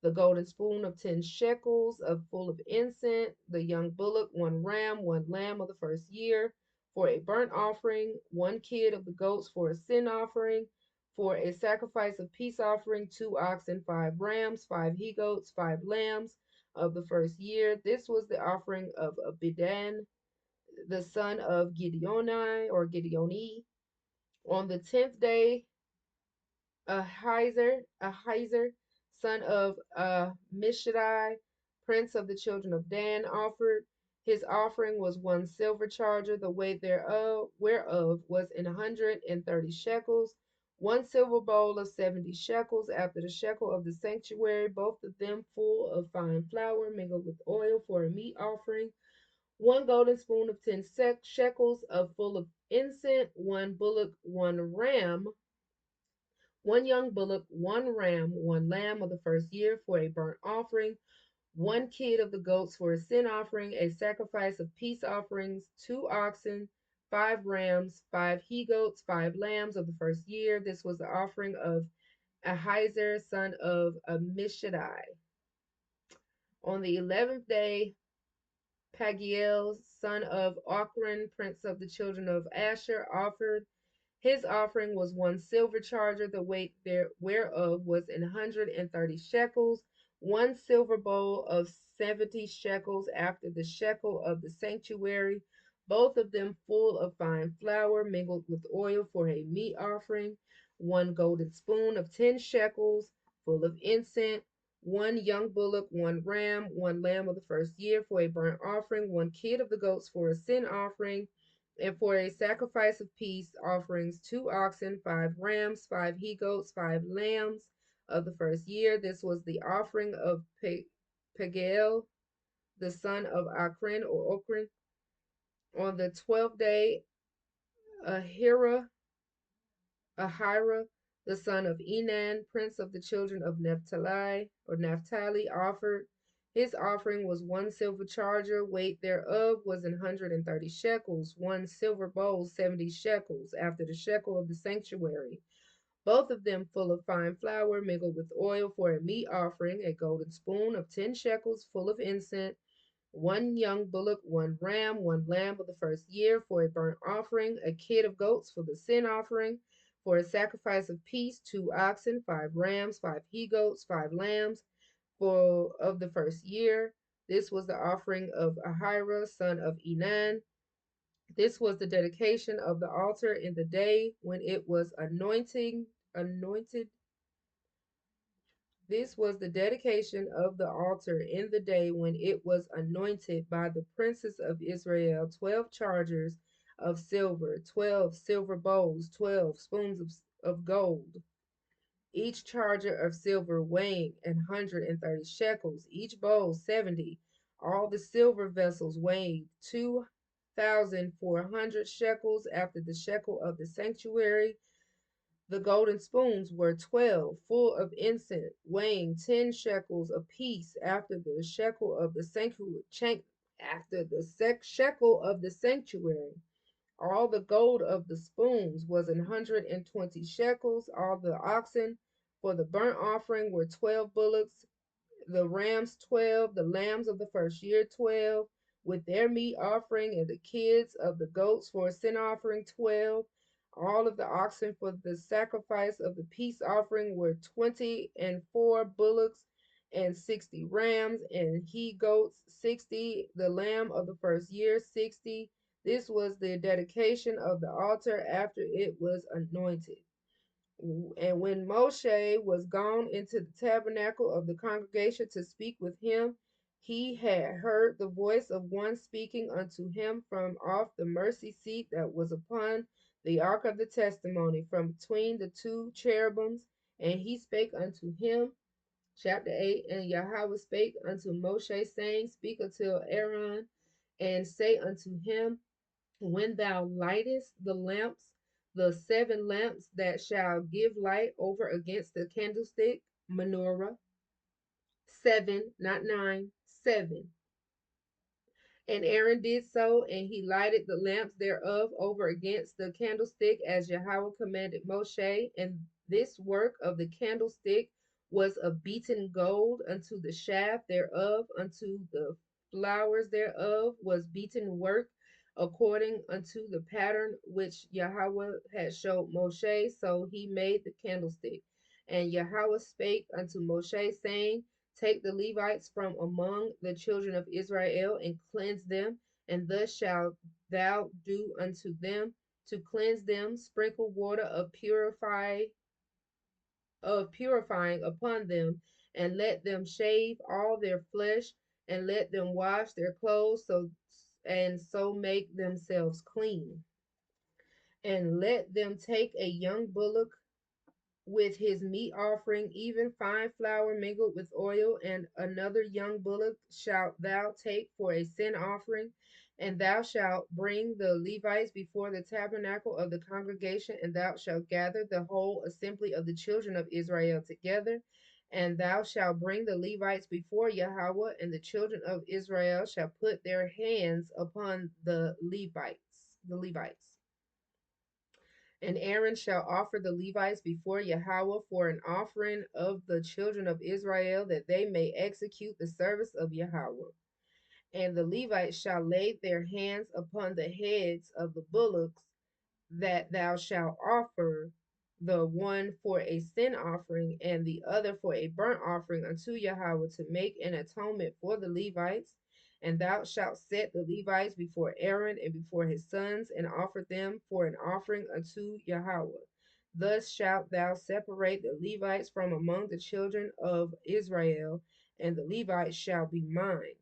The golden spoon of 10 shekels of full of incense, the young bullock, 1 ram, 1 lamb of the first year for a burnt offering, 1 kid of the goats for a sin offering, for a sacrifice of peace offering, 2 oxen, 5 rams, 5 he goats, 5 lambs of the first year. This was the offering of Abidan, the son of Gideoni, or Gideoni. On the 10th day, Ahiezer, son of Mishrai, prince of the children of Dan, offered. His offering was 1 silver charger, the weight thereof whereof was 130 shekels, 1 silver bowl of 70 shekels, after the shekel of the sanctuary, both of them full of fine flour mingled with oil for a meat offering. 1 golden spoon of 10 shekels of full of incense, 1 bullock, 1 ram, 1 young bullock, 1 ram, 1 lamb of the first year for a burnt offering, 1 kid of the goats for a sin offering, a sacrifice of peace offerings, 2 oxen, 5 rams, 5 he goats, 5 lambs of the first year. This was the offering of Ahiezer, son of Ammishaddai. On the 11th day, Pagiel, son of Ochran, prince of the children of Asher, offered. His offering was 1 silver charger, the weight whereof was 130 shekels, 1 silver bowl of 70 shekels, after the shekel of the sanctuary, both of them full of fine flour mingled with oil for a meat offering, 1 golden spoon of 10 shekels, full of incense, 1 young bullock, 1 ram, 1 lamb of the first year for a burnt offering, 1 kid of the goats for a sin offering, and for a sacrifice of peace offerings, 2 oxen, 5 rams, 5 he goats, 5 lambs of the first year. This was the offering of Pagiel, the son of Achran, or Ochran. On the 12th day, Ahira, the son of Enan, prince of the children of Naphtali, offered. His offering was 1 silver charger, weight thereof was 130 shekels, 1 silver bowl, 70 shekels, after the shekel of the sanctuary, both of them full of fine flour mingled with oil for a meat offering, a golden spoon of 10 shekels full of incense, one young bullock, one ram, one lamb of the first year for a burnt offering, a kid of goats for the sin offering, for a sacrifice of peace, 2 oxen, 5 rams, 5 he goats, 5 lambs for of the first year. This was the offering of Ahira, son of Enan. This was the dedication of the altar in the day when it was anointed. This was the dedication of the altar in the day when it was anointed by the princes of Israel, 12 chargers of silver, 12 silver bowls, 12 spoons of gold, each charger of silver weighing 130 shekels, each bowl 70. All the silver vessels weighed 2,400 shekels after the shekel of the sanctuary. The golden spoons were 12, full of incense, weighing 10 shekels apiece after the shekel of the sanctuary. Shekel of the sanctuary. All the gold of the spoons was 120 shekels. All the oxen for the burnt offering were 12 bullocks, the rams 12, the lambs of the first year 12, with their meat offering, and the kids of the goats for a sin offering 12. All of the oxen for the sacrifice of the peace offering were 20, and 4 bullocks and 60 rams, and he goats 60, the lamb of the first year 60. This was the dedication of the altar after it was anointed. And when Moshe was gone into the tabernacle of the congregation to speak with him, he had heard the voice of one speaking unto him from off the mercy seat that was upon the ark of the testimony, from between the 2 cherubims. And he spake unto him. Chapter 8. And Yahweh spake unto Moshe, saying, Speak unto Aaron, and say unto him, when thou lightest the lamps, the 7 lamps that shall give light over against the candlestick, menorah, 7, not 9, 7. And Aaron did so, and he lighted the lamps thereof over against the candlestick as Yahweh commanded Moshe. And this work of the candlestick was of beaten gold, unto the shaft thereof, unto the flowers thereof was beaten work, according unto the pattern which Yahweh had showed Moshe. So he made the candlestick. And Yahweh spake unto Moshe, saying, Take the Levites from among the children of Israel and cleanse them, and thus shalt thou do unto them to cleanse them, sprinkle water of purifying upon them, and let them shave all their flesh, and let them wash their clothes, so make themselves clean. And let them take a young bullock with his meat offering, even fine flour mingled with oil, and another young bullock shalt thou take for a sin offering. And thou shalt bring the Levites before the tabernacle of the congregation, and thou shalt gather the whole assembly of the children of Israel together. And thou shalt bring the Levites before Yahweh, and the children of Israel shall put their hands upon the Levites. And Aaron shall offer the Levites before Yahweh for an offering of the children of Israel, that they may execute the service of Yahweh. And the Levites shall lay their hands upon the heads of the bullocks that thou shalt offer, the one for a sin offering, and the other for a burnt offering unto Yahweh, to make an atonement for the Levites. And thou shalt set the Levites before Aaron and before his sons, and offer them for an offering unto Yahweh. Thus shalt thou separate the Levites from among the children of Israel, and the Levites shall be mine.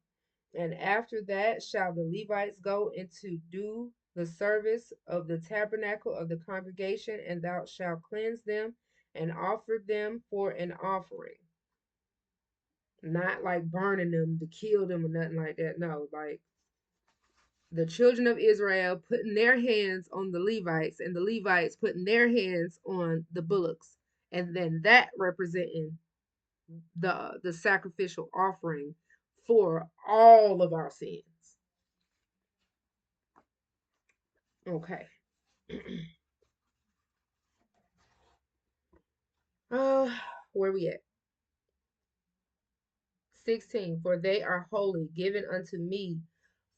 And after that shall the Levites go into do the service of the tabernacle of the congregation, and thou shalt cleanse them and offer them for an offering. Not like burning them to kill them or nothing like that. No, like the children of Israel putting their hands on the Levites, and the Levites putting their hands on the bullocks, and then that representing the sacrificial offering for all of our sins. Okay. Where we at? 16. For they are holy, given unto me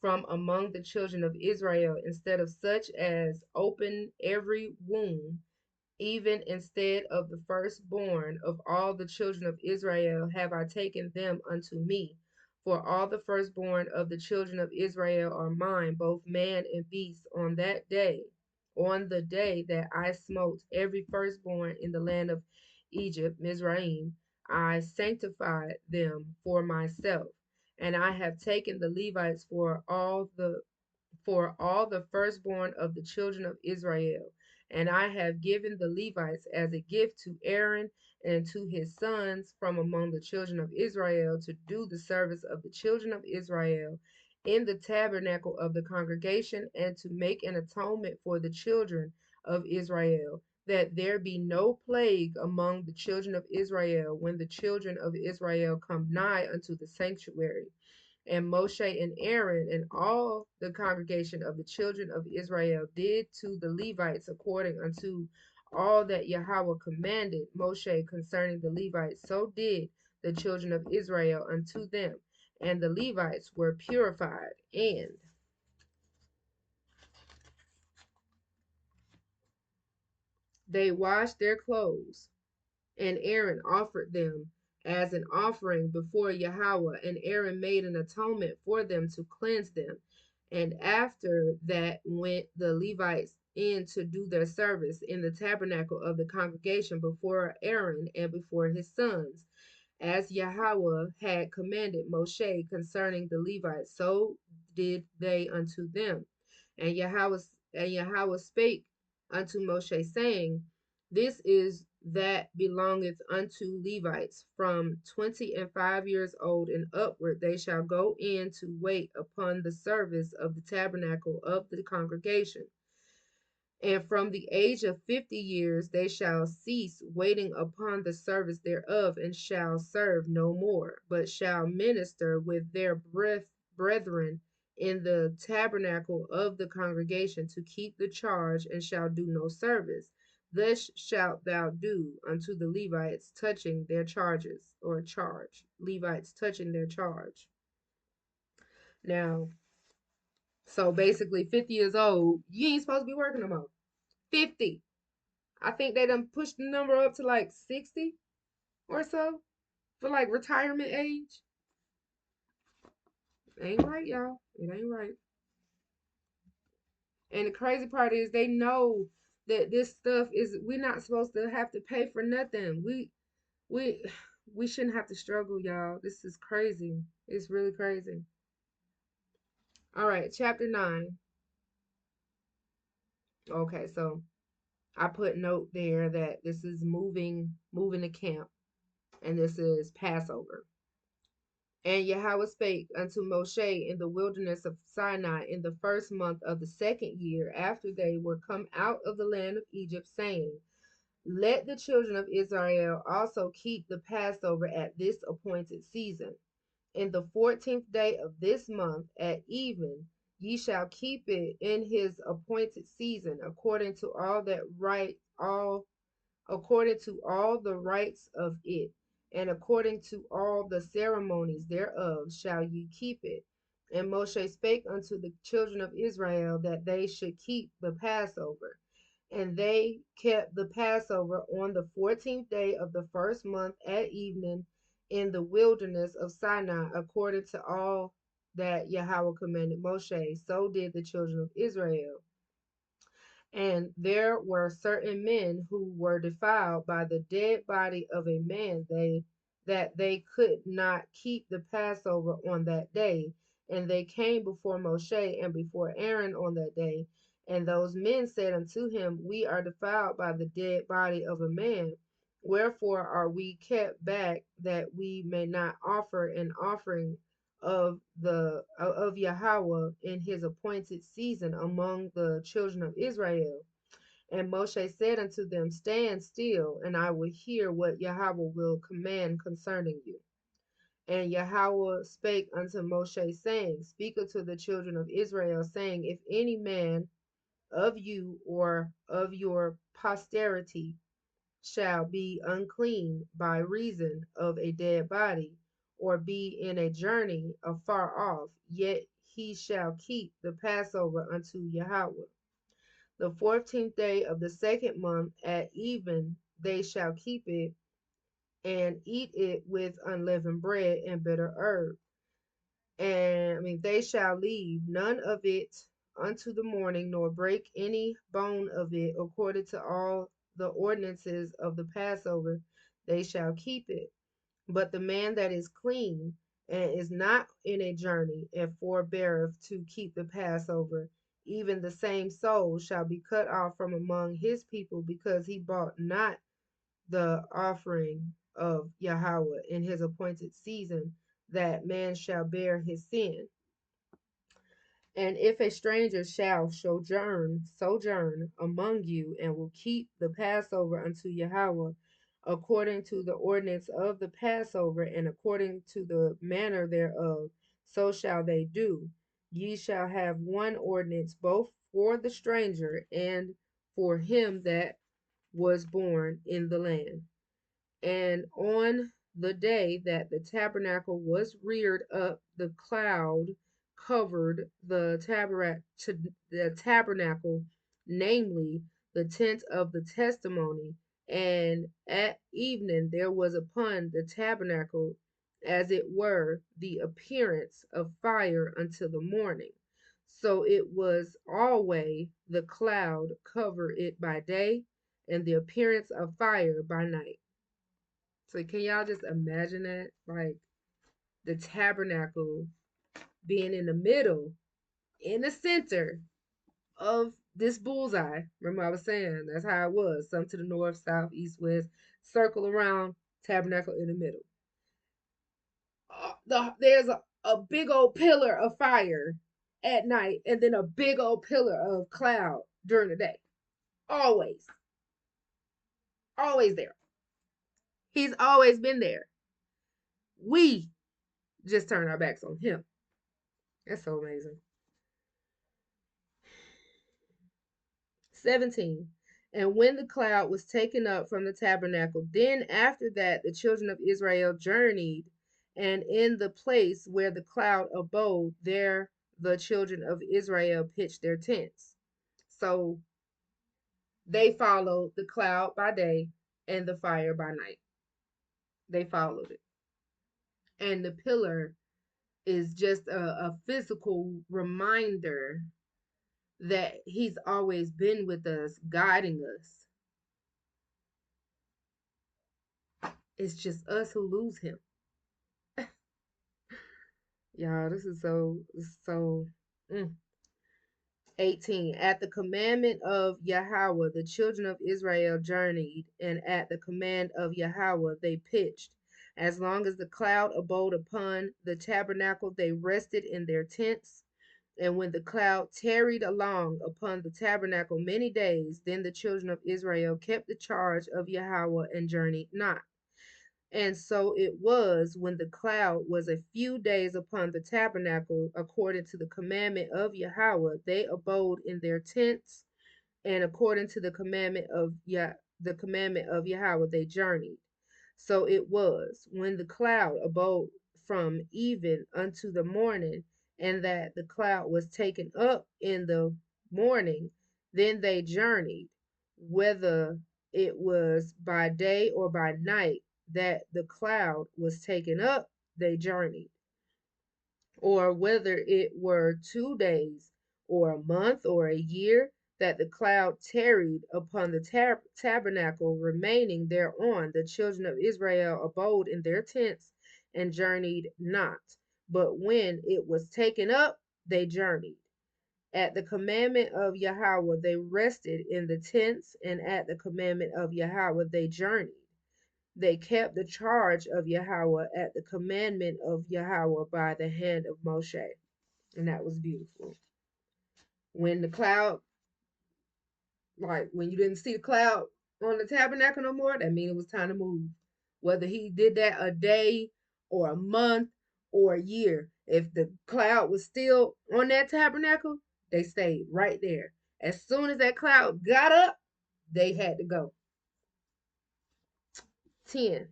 from among the children of Israel, instead of such as open every womb, even instead of the firstborn of all the children of Israel have I taken them unto me. For all the firstborn of the children of Israel are mine, both man and beast, on the day that I smote every firstborn in the land of Egypt, Mizraim, I sanctified them for myself. And I have taken the Levites for all the firstborn of the children of Israel. And I have given the Levites as a gift to Aaron and to his sons from among the children of Israel to do the service of the children of Israel in the tabernacle of the congregation and to make an atonement for the children of Israel, that there be no plague among the children of Israel when the children of Israel come nigh unto the sanctuary. And Moshe and Aaron and all the congregation of the children of Israel did to the Levites according unto all that Yahweh commanded Moshe concerning the Levites. So did the children of Israel unto them. And the Levites were purified, and they washed their clothes, and Aaron offered them as an offering before Yahweh, and Aaron made an atonement for them to cleanse them. And after that went the Levites in to do their service in the tabernacle of the congregation before Aaron and before his sons, as Yahweh had commanded Moshe concerning the Levites, so did they unto them. And Yahweh spake unto Moshe, saying, This is that belongeth unto Levites. From 20 and 5 years old and upward they shall go in to wait upon the service of the tabernacle of the congregation. And from the age of 50 years they shall cease waiting upon the service thereof, and shall serve no more, but shall minister with their brethren in the tabernacle of the congregation to keep the charge, and shall do no service. Thus shalt thou do unto the Levites touching their charges, or charge. Levites touching their charge. Now, so basically 50 years old, you ain't supposed to be working no more. 50. I think they done pushed the number up to like 60 or so for like retirement age. Ain't right, y'all. It ain't right. And the crazy part is they know that this stuff is we're not supposed to have to pay for nothing. We we shouldn't have to struggle, y'all. This is crazy. It's really crazy. All right, chapter 9. Okay, so I put note there that this is moving the camp, and this is Passover. And Yahweh spake unto Moshe in the wilderness of Sinai in the first month of the second year after they were come out of the land of Egypt, saying, Let the children of Israel also keep the Passover at this appointed season. In the 14th day of this month at even, ye shall keep it in his appointed season, according to all the rites of it, and according to all the ceremonies thereof shall ye keep it. And Moshe spake unto the children of Israel that they should keep the Passover. And they kept the Passover on the 14th day of the first month at evening in the wilderness of Sinai, according to all that Yahweh commanded Moshe. So did the children of Israel. And there were certain men who were defiled by the dead body of a man, that they could not keep the Passover on that day. And they came before Moshe and before Aaron on that day. And those men said unto him, We are defiled by the dead body of a man. Wherefore are we kept back, that we may not offer an offering of Yahweh in his appointed season among the children of Israel? And Moshe said unto them, Stand still, and I will hear what Yahweh will command concerning you. And Yahweh spake unto Moshe, saying, Speak unto the children of Israel, saying, If any man of you or of your posterity shall be unclean by reason of a dead body, or be in a journey afar off, yet he shall keep the Passover unto Yahweh. The 14th day of the second month at even they shall keep it, and eat it with unleavened bread and bitter herb. And they shall leave none of it unto the morning, nor break any bone of it, according to all the ordinances of the Passover, they shall keep it. But the man that is clean and is not in a journey, and forbeareth to keep the Passover, even the same soul shall be cut off from among his people, because he brought not the offering of Yahweh in his appointed season, that man shall bear his sin. And if a stranger shall sojourn among you, and will keep the Passover unto Yahweh, according to the ordinance of the Passover, and according to the manner thereof, so shall they do. Ye shall have one ordinance both for the stranger and for him that was born in the land. And on the day that the tabernacle was reared up, the cloud covered the tabernacle, namely the tent of the testimony. And at evening there was upon the tabernacle, as it were, the appearance of fire until the morning. So it was always the cloud cover it by day, and the appearance of fire by night. So can y'all just imagine that? Like the tabernacle being in the middle, in the center of this bullseye. Remember I was saying that's how it was. Some to the north, south, east, west, circle around, tabernacle in the middle. There's a big old pillar of fire at night, and then a big old pillar of cloud during the day. Always. Always there. He's always been there. We just turn our backs on him. That's so amazing. 17. And when the cloud was taken up from the tabernacle, then after that the children of Israel journeyed, and in the place where the cloud abode, there the children of Israel pitched their tents. So they followed the cloud by day and the fire by night. They followed it. And the pillar is just a physical reminder that he's always been with us, guiding us. It's just us who lose him. Y'all, this is so. Mm. 18. At the commandment of Yahweh, the children of Israel journeyed, and at the command of Yahweh they pitched. As long as the cloud abode upon the tabernacle, they rested in their tents. And when the cloud tarried along upon the tabernacle many days, then the children of Israel kept the charge of Yahweh and journeyed not. And so it was, when the cloud was a few days upon the tabernacle, according to the commandment of Yahweh, they abode in their tents, and according to the commandment of Yahweh, they journeyed. So it was, when the cloud abode from even unto the morning, and that the cloud was taken up in the morning, then they journeyed, whether it was by day or by night that the cloud was taken up, they journeyed, or whether it were 2 days, or a month, or a year, that the cloud tarried upon the tabernacle, remaining thereon, the children of Israel abode in their tents and journeyed not. But when it was taken up, they journeyed. At the commandment of Yahweh, they rested in the tents, and at the commandment of Yahweh, they journeyed. They kept the charge of Yahweh at the commandment of Yahweh by the hand of Moshe. And that was beautiful. When the cloud, like when you didn't see the cloud on the tabernacle no more, that means it was time to move. Whether he did that a day or a month or a year, if the cloud was still on that tabernacle, they stayed right there. As soon as that cloud got up, they had to go. 10.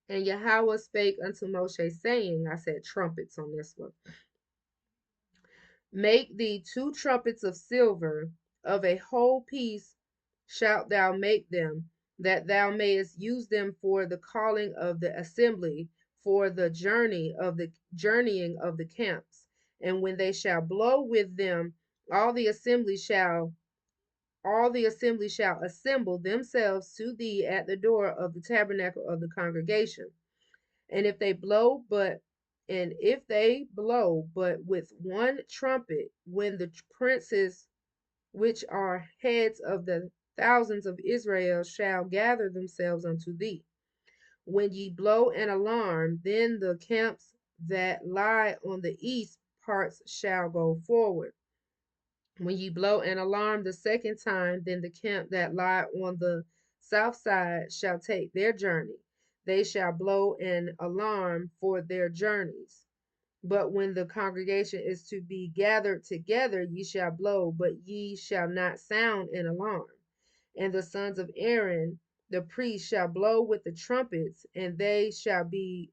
And Yahweh spake unto Moshe, saying, I said trumpets on this one. Make thee 2 trumpets of silver, of a whole piece shalt thou make them, that thou mayest use them for the calling of the assembly, for the journeying of the camps. And when they shall blow with them, all the assembly shall assemble themselves to thee at the door of the tabernacle of the congregation. And if they blow but with 1 trumpet, when the princes which are heads of the thousands of Israel shall gather themselves unto thee. When ye blow an alarm, then the camps that lie on the east parts shall go forward. When ye blow an alarm the second time, then the camp that lie on the south side shall take their journey. They shall blow an alarm for their journeys. But when the congregation is to be gathered together, ye shall blow, but ye shall not sound an alarm. And the sons of Aaron, the priests, shall blow with the trumpets, and they shall be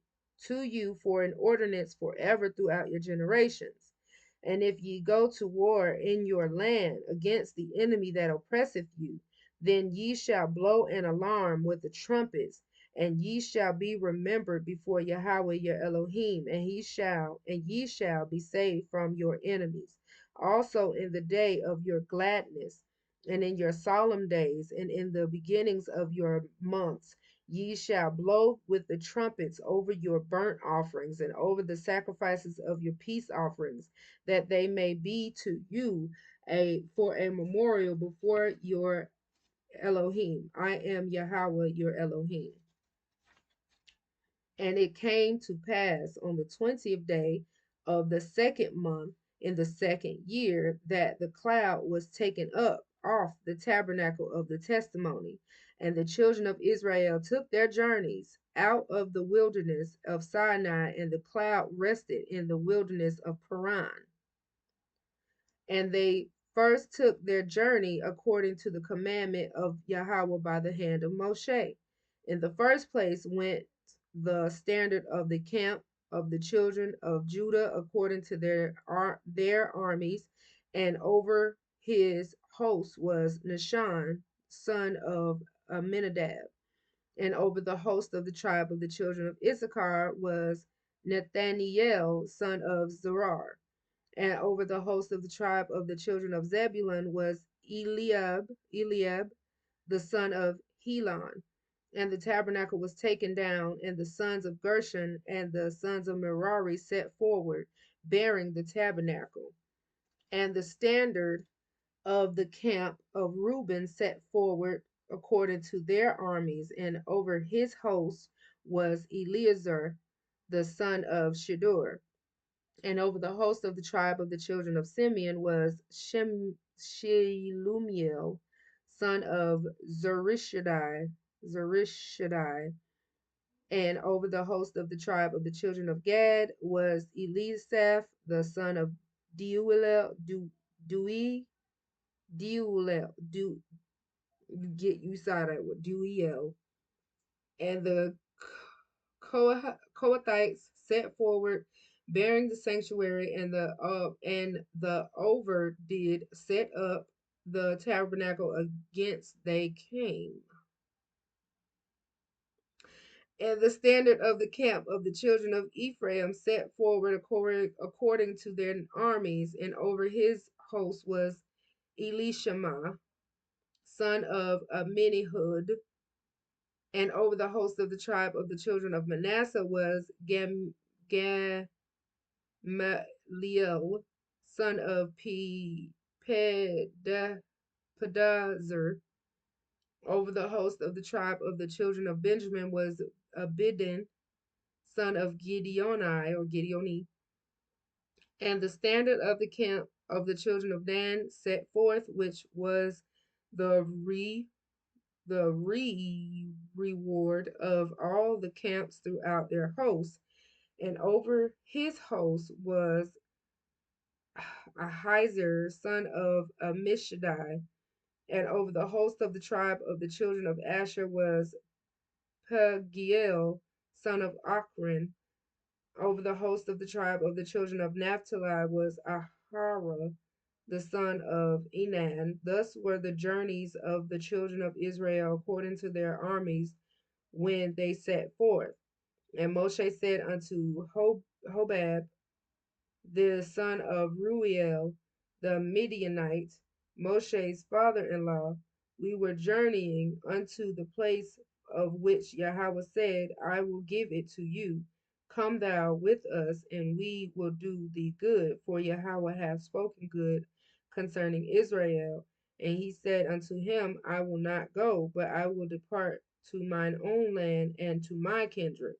to you for an ordinance forever throughout your generations. And if ye go to war in your land against the enemy that oppresseth you, then ye shall blow an alarm with the trumpets, and ye shall be remembered before Yahweh your Elohim, and ye shall be saved from your enemies. Also in the day of your gladness, and in your solemn days, and in the beginnings of your months, ye shall blow with the trumpets over your burnt offerings and over the sacrifices of your peace offerings, that they may be to you for a memorial before your Elohim. I am Yahweh your Elohim. And it came to pass on the 20th day of the second month in the second year that the cloud was taken up off the tabernacle of the testimony. And the children of Israel took their journeys out of the wilderness of Sinai, and the cloud rested in the wilderness of Paran. And they first took their journey according to the commandment of Yahweh by the hand of Moshe. In the first place went the standard of the camp of the children of Judah according to their armies, and over his host was Nahshon, son of Amminadab. And over the host of the tribe of the children of Issachar was Nathaniel, son of Zerar. And over the host of the tribe of the children of Zebulun was Eliab, the son of Helon. And the tabernacle was taken down, and the sons of Gershon and the sons of Merari set forward, bearing the tabernacle. And the standard of the camp of Reuben set forward according to their armies, and over his host was Eleazar, the son of Shedeur. And over the host of the tribe of the children of Simeon was Shelumiel, son of Zurishaddai. And over the host of the tribe of the children of Gad was Elisaph, the son of Deuel, Deuel, you saw that with Deuel. And the Kohathites set forward, bearing the sanctuary, and the over did set up the tabernacle against they came. And the standard of the camp of the children of Ephraim set forward according to their armies, and over his host was Elishama, son of Amminihud. And over the host of the tribe of the children of Manasseh was Gamaliel, son of Pedazur. Over the host of the tribe of the children of Benjamin was Abidin, son of Gideoni. And the standard of the camp of the children of Dan set forth, which was the reward of all the camps throughout their hosts. And over his host was Ahiezer, son of Ammishaddai. And over the host of the tribe of the children of Asher was Pagiel, son of Ochran. Over the host of the tribe of the children of Naphtali was Ahara, the son of Enan. Thus were the journeys of the children of Israel according to their armies when they set forth. And Moshe said unto Hobab, the son of Ruel, the Midianite, Moshe's father-in-law, we were journeying unto the place of which Yahweh said, I will give it to you. Come thou with us, and we will do thee good, for Yahweh hath spoken good concerning Israel. And he said unto him, I will not go, but I will depart to mine own land and to my kindred.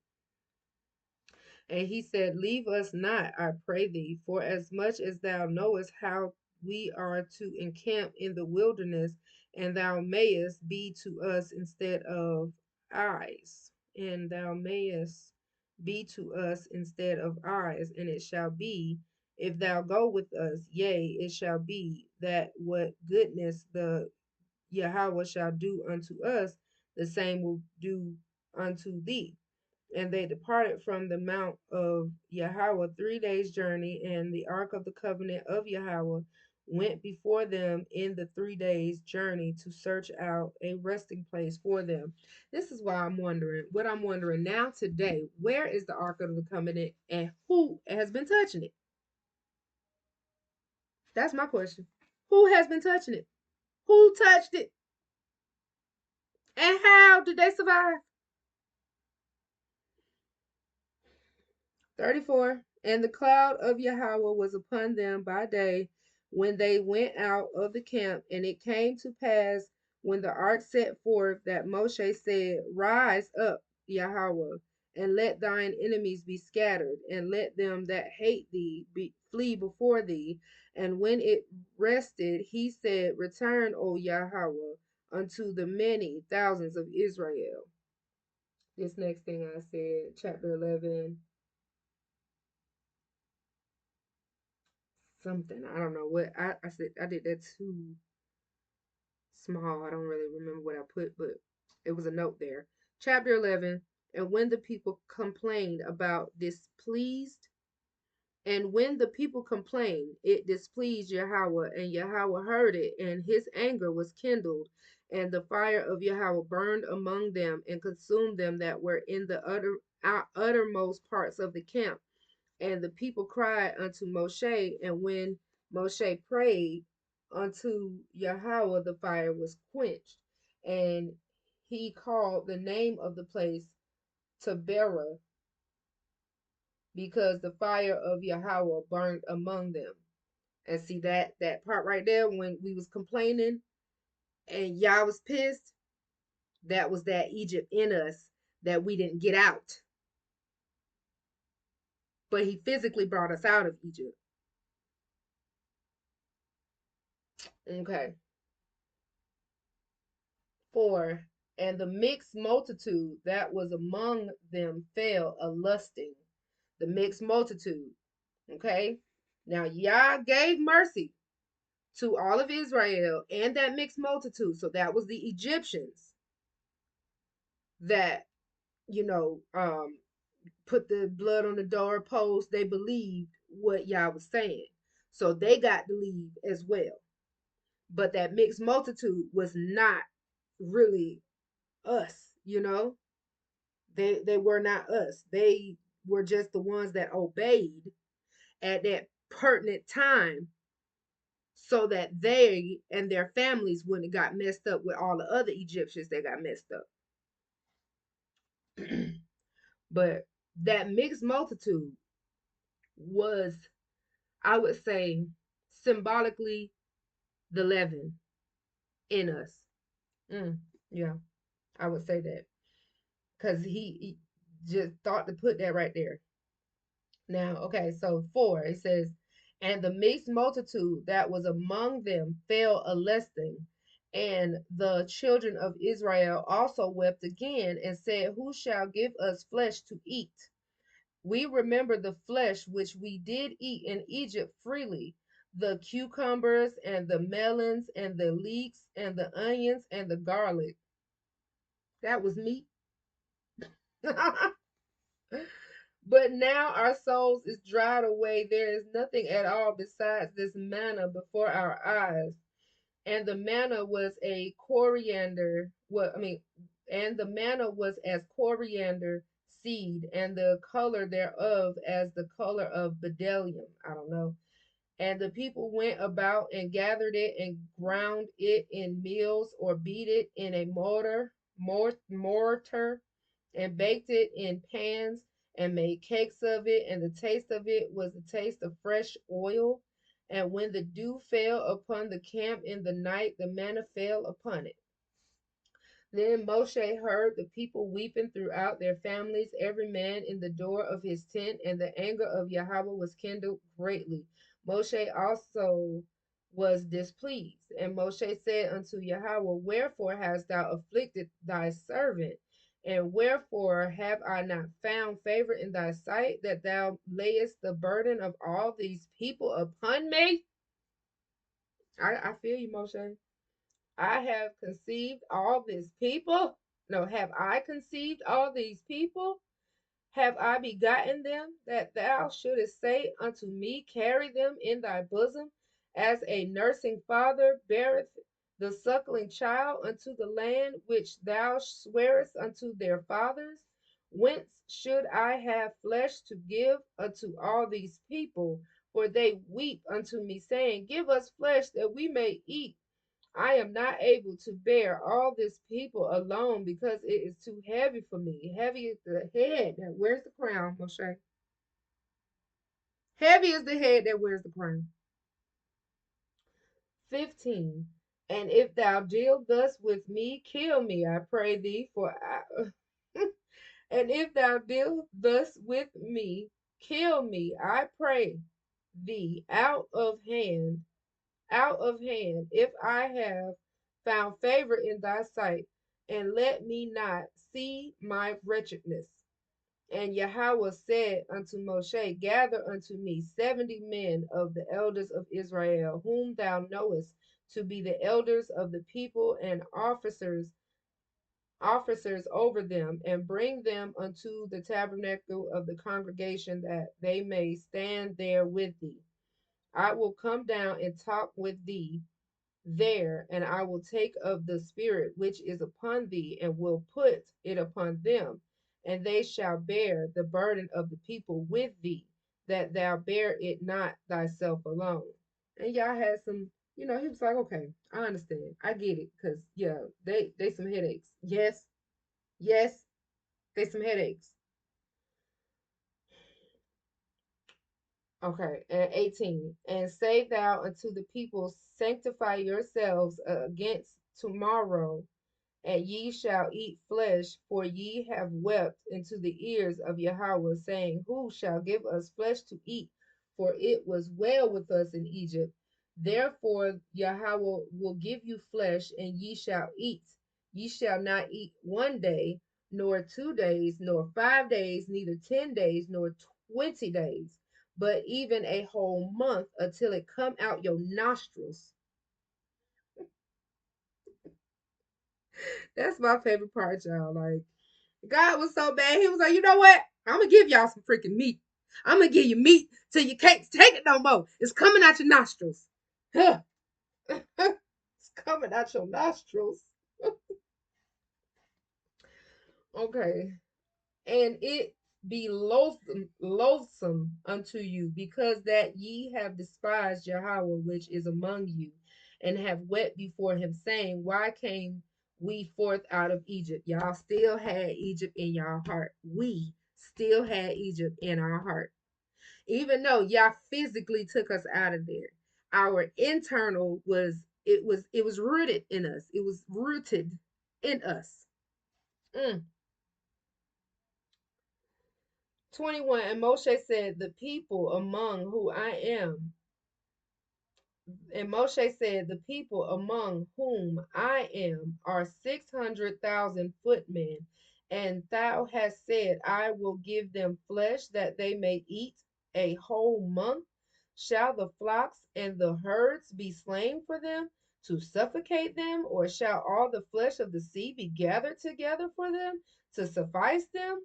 And he said, leave us not, I pray thee, for as much as thou knowest how we are to encamp in the wilderness, and thou mayest be to us instead of eyes. And thou mayest be to us instead of eyes. And it shall be, if thou go with us, yea, it shall be that what goodness the Yahweh shall do unto us, the same will do unto thee. And they departed from the mount of Yahweh 3 days' journey, and the ark of the covenant of Yahweh went before them in the 3 days' journey to search out a resting place for them. This is why I'm wondering now today, where is the ark of the covenant and who has been touching it? That's my question. Who has been touching it? Who touched it? And how did they survive? 34. And the cloud of Yahweh was upon them by day when they went out of the camp. And it came to pass when the ark set forth that Moshe said, rise up, Yahweh, and let thine enemies be scattered, and let them that hate thee flee before thee. And when it rested, he said, return, O Yahweh, unto the many thousands of Israel. This next thing I said, chapter 11. Something. I don't know what I said. I did that too small. I don't really remember what I put, but it was a note there. Chapter 11. And when the people complained about displeased, and when the people complained, it displeased Yahweh, and Yahweh heard it, and his anger was kindled, and the fire of Yahweh burned among them and consumed them that were in the uttermost parts of the camp. And the people cried unto Moshe, and when Moshe prayed unto Yahweh, the fire was quenched. And he called the name of the place Taberah, because the fire of Yahweh burned among them. And see that part right there when we was complaining and Yah was pissed, that was that Egypt in us that we didn't get out. But he physically brought us out of Egypt. Okay. 4. And the mixed multitude that was among them fell a lusting. The mixed multitude. Okay. Now Yah gave mercy to all of Israel and that mixed multitude. So that was the Egyptians that, you know, put the blood on the doorpost. They believed what Yah was saying. So they got to leave as well. But that mixed multitude was not really us, you know. They were not us. They were just the ones that obeyed at that pertinent time so that they and their families wouldn't have got messed up with all the other Egyptians that got messed up. But that mixed multitude was, I would say, symbolically the leaven in us. Yeah, I would say that. Because he just thought to put that right there. Now, okay, so 4, it says, and the mixed multitude that was among them fell a lusting, and the children of Israel also wept again and said, who shall give us flesh to eat? We remember the flesh which we did eat in Egypt freely, the cucumbers and the melons and the leeks and the onions and the garlic. That was meat. But now our souls is dried away. There is nothing at all besides this manna before our eyes. And the manna was a coriander. What I mean, and the manna was as coriander seed, and the color thereof as the color of bdellium. I don't know. And the people went about and gathered it and ground it in mills or beat it in a mortar and baked it in pans and made cakes of it. And the taste of it was the taste of fresh oil. And when the dew fell upon the camp in the night, the manna fell upon it. Then Moshe heard the people weeping throughout their families, every man in the door of his tent, and the anger of Yahweh was kindled greatly. Moshe also was displeased. And Moshe said unto Yahweh, wherefore hast thou afflicted thy servant? And wherefore have I not found favor in thy sight, that thou layest the burden of all these people upon me? I feel you, Moshe. I have conceived all these people. No, have I conceived all these people? Have I begotten them, that thou shouldest say unto me, carry them in thy bosom, as a nursing father beareth the suckling child unto the land which thou swearest unto their fathers? Whence should I have flesh to give unto all these people? For they weep unto me, saying, give us flesh that we may eat. I am not able to bear all this people alone, because it is too heavy for me. Heavy is the head that wears the crown, Moshe. Heavy is the head that wears the crown. 15. And if thou deal thus with me, kill me, I pray thee, for I. And if thou deal thus with me, kill me, I pray thee, out of hand, if I have found favor in thy sight, and let me not see my wretchedness. And Yahweh said unto Moshe, gather unto me 70 men of the elders of Israel, whom thou knowest to be the elders of the people, and officers over them, and bring them unto the tabernacle of the congregation, that they may stand there with thee. I will come down and talk with thee there, and I will take of the Spirit which is upon thee, and will put it upon them, and they shall bear the burden of the people with thee, that thou bear it not thyself alone. And y'all had some, he was like, okay, I understand, I get it, because yeah, they some headaches. Yes, yes, they some headaches. Okay, and 18. And say thou unto the people, sanctify yourselves against tomorrow, and ye shall eat flesh, for ye have wept into the ears of Yahweh, saying, who shall give us flesh to eat? For it was well with us in Egypt. Therefore Yahweh will give you flesh, and ye shall eat. Ye shall not eat 1 day, nor 2 days, nor 5 days, neither 10 days, nor 20 days, but even a whole month, until it come out your nostrils. That's my favorite part, y'all. Like, God was so bad. He was like, you know what? I'm gonna give y'all some freaking meat. I'm gonna give you meat till you can't take it no more. It's coming out your nostrils. Huh. It's coming out your nostrils. Okay. And it be loathsome unto you, because that ye have despised Yahweh which is among you, and have wept before him, saying, why came we forth out of Egypt? Y'all still had Egypt in y'all heart. We still had Egypt in our heart. Even though y'all physically took us out of there, our internal was rooted in us. It was rooted in us. Mm. 21. And Moshe said, the people among who I am, and Moshe said, the people among whom I am are 600,000 footmen, and thou hast said, I will give them flesh that they may eat a whole month. Shall the flocks and the herds be slain for them? to suffocate them? Or shall all the flesh of the sea be gathered together for them to suffice them?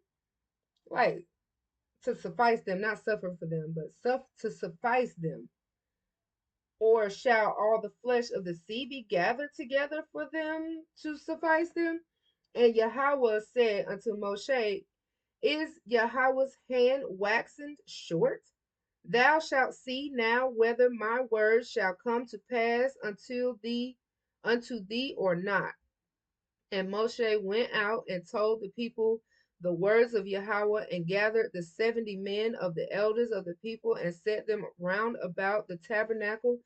Like, to suffice them, not suffer for them, but to suffice them. Or shall all the flesh of the sea be gathered together for them to suffice them? And Yahweh said unto Moshe, is Yahweh's hand waxen short? Thou shalt see now whether my words shall come to pass unto thee or not. And Moshe went out and told the people the words of Yahweh, and gathered the 70 men of the elders of the people, and set them round about the tabernacle.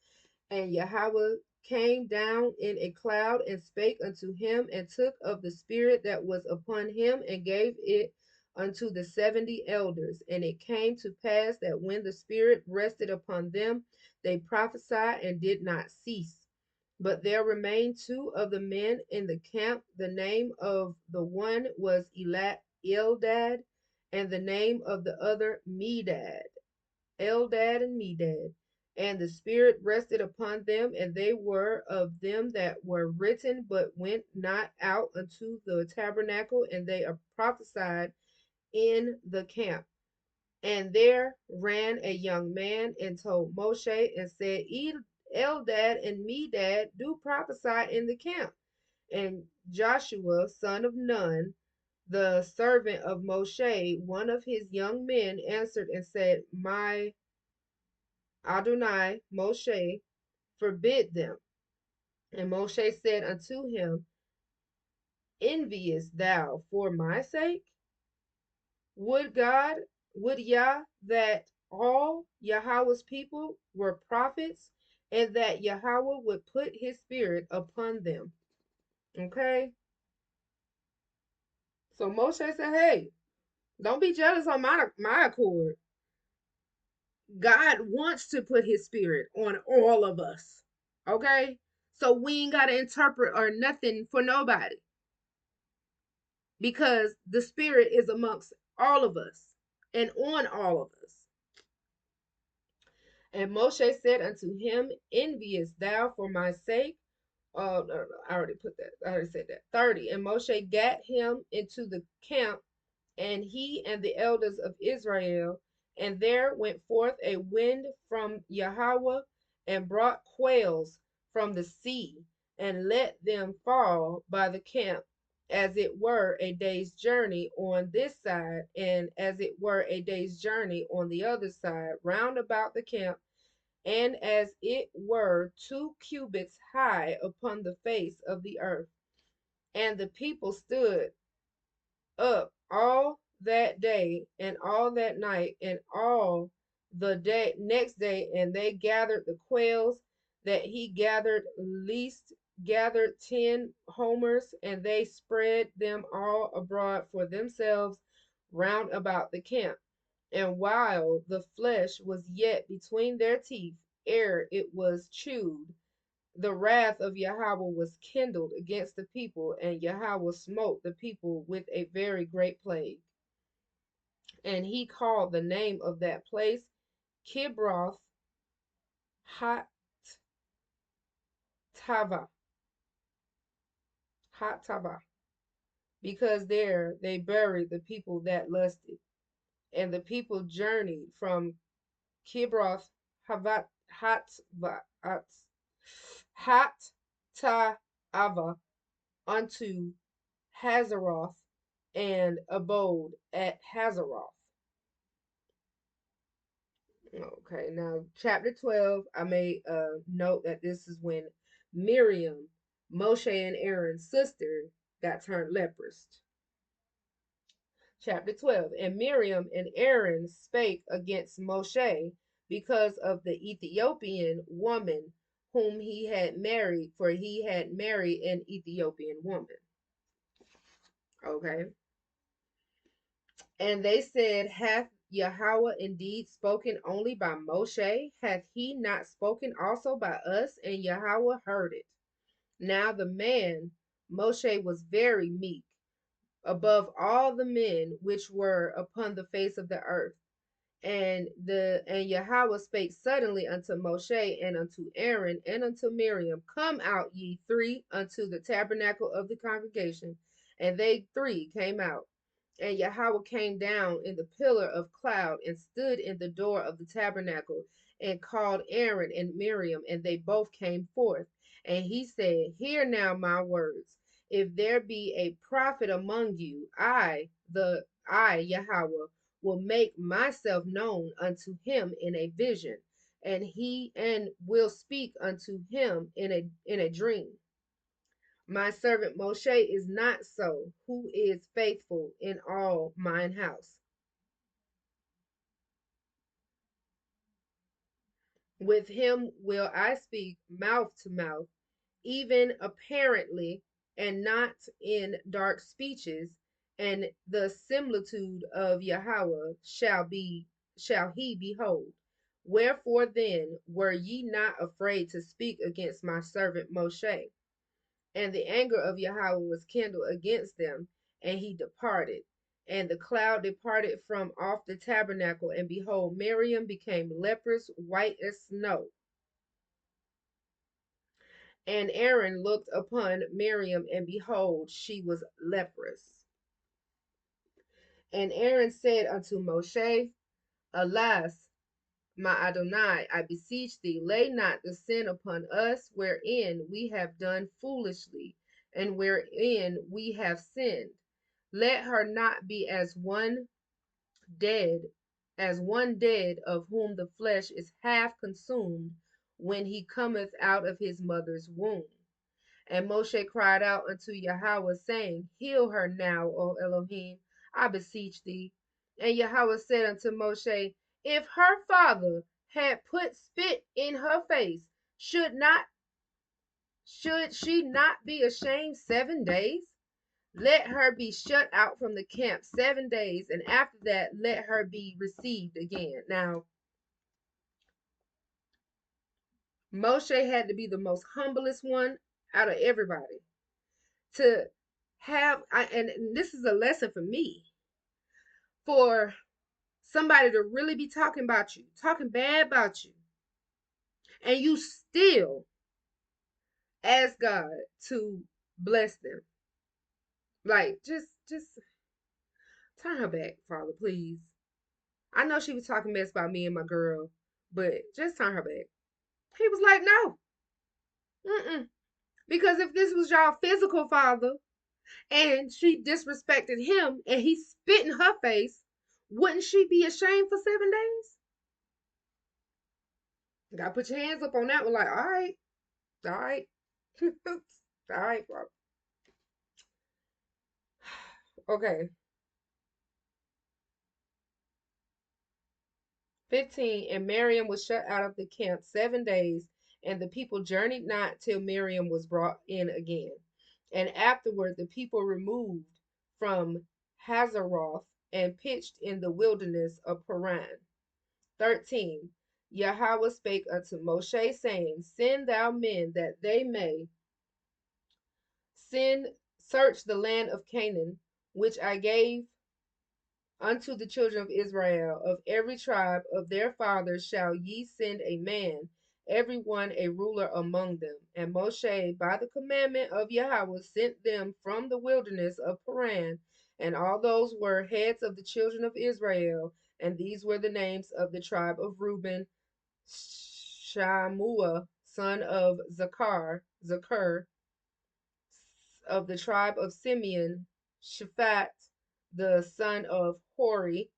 And Yahweh came down in a cloud and spake unto him, and took of the spirit that was upon him, and gave it unto the 70 elders. And it came to pass that when the spirit rested upon them, they prophesied and did not cease. But there remained two of the men in the camp. The name of the one was Eldad, and the name of the other Medad. Eldad and Medad. And the Spirit rested upon them, and they were of them that were written, but went not out unto the tabernacle, and they prophesied in the camp. And there ran a young man and told Moshe and said, Eldad and Medad do prophesy in the camp. And Joshua, son of Nun, the servant of Moshe, one of his young men, answered and said, My Adonai, Moshe, forbid them. And Moshe said unto him, enviest thou for my sake? Would God, would Yah that all Yahweh's people were prophets, and that Yahweh would put his spirit upon them. Okay? So Moshe said, hey, don't be jealous on my accord. God wants to put his spirit on all of us. Okay? So we ain't got to interpret or nothing for nobody, because the spirit is amongst all of us and on all of us. And Moshe said unto him, enviest thou for my sake? Oh, no, I already put that. I already said that. 30. And Moshe gat him into the camp, and he and the elders of Israel. And there went forth a wind from Yahweh, and brought quails from the sea, and let them fall by the camp, as it were a day's journey on this side, and as it were a day's journey on the other side, round about the camp, and as it were 2 cubits high upon the face of the earth. And the people stood up all that day and all that night and all the day next day, and they gathered the quails that he gathered, least gathered 10 homers, and they spread them all abroad for themselves round about the camp. And while the flesh was yet between their teeth, ere it was chewed, the wrath of Yahweh was kindled against the people, and Yahweh smote the people with a very great plague. And he called the name of that place Kibroth Hattava, Hattava, because there they buried the people that lusted. And the people journeyed from Kibroth Hattava, Hattava unto Hazeroth, and abode at Hazeroth. Okay, now chapter 12, I made a note that this is when Miriam, Moshe and Aaron's sister, got turned leprous. Chapter 12, and Miriam and Aaron spake against Moshe because of the Ethiopian woman whom he had married, for he had married an Ethiopian woman. Okay. And they said, hath Yahweh indeed spoken only by Moshe? Hath he not spoken also by us? And Yahweh heard it. Now the man Moshe was very meek, above all the men which were upon the face of the earth. And Yahweh spake suddenly unto Moshe and unto Aaron and unto Miriam, Come out ye three unto the tabernacle of the congregation. And they three came out. And Yahweh came down in the pillar of cloud and stood in the door of the tabernacle and called Aaron and Miriam, and they both came forth. And he said, Hear now my words. If there be a prophet among you, I Yahweh will make myself known unto him in a vision, and will speak unto him in a dream. My servant Moshe is not so, who is faithful in all mine house. With him will I speak mouth to mouth, even apparently, and not in dark speeches, and the similitude of Yahweh shall he behold. Wherefore then were ye not afraid to speak against my servant Moshe? And the anger of Yahweh was kindled against them, and he departed. And the cloud departed from off the tabernacle, and behold, Miriam became leprous, white as snow. And Aaron looked upon Miriam, and behold, she was leprous. And Aaron said unto Moshe, Alas, my Adonai, I beseech thee, lay not the sin upon us wherein we have done foolishly, and wherein we have sinned. Let her not be dead, as one dead of whom the flesh is half consumed when he cometh out of his mother's womb. And Moshe cried out unto Yahweh, saying, Heal her now, O Elohim, I beseech thee. And Yahweh said unto Moshe, If her father had put spit in her face, should she not be ashamed 7 days? Let her be shut out from the camp 7 days, and after that let her be received again. Now, Moshe had to be the most humblest one out of everybody to and this is a lesson for me, for somebody to really be talking about you, talking bad about you, and you still ask God to bless them. Like, just turn her back, Father, please. I know she was talking mess about me and my girl, but just turn her back. He was like, no, mm-mm. Because if this was y'all physical father and she disrespected him and he spit in her face, wouldn't she be ashamed for 7 days? You gotta put your hands up on that one, like, all right, all right, bro. Okay. 15. And Miriam was shut out of the camp 7 days, and the people journeyed not till Miriam was brought in again. And afterward the people removed from Hazeroth and pitched in the wilderness of Paran. 13. Yahweh spake unto Moshe, saying, Send thou men that they may search the land of Canaan, which I gave unto the children of Israel. Of every tribe of their fathers shall ye send a man, every one a ruler among them. And Moshe, by the commandment of Yahweh, sent them from the wilderness of Paran, and all those were heads of the children of Israel. And these were the names of the tribe of Reuben: Shammua, son of Zakur; of the tribe of Simeon, Shaphat, the son of Hori;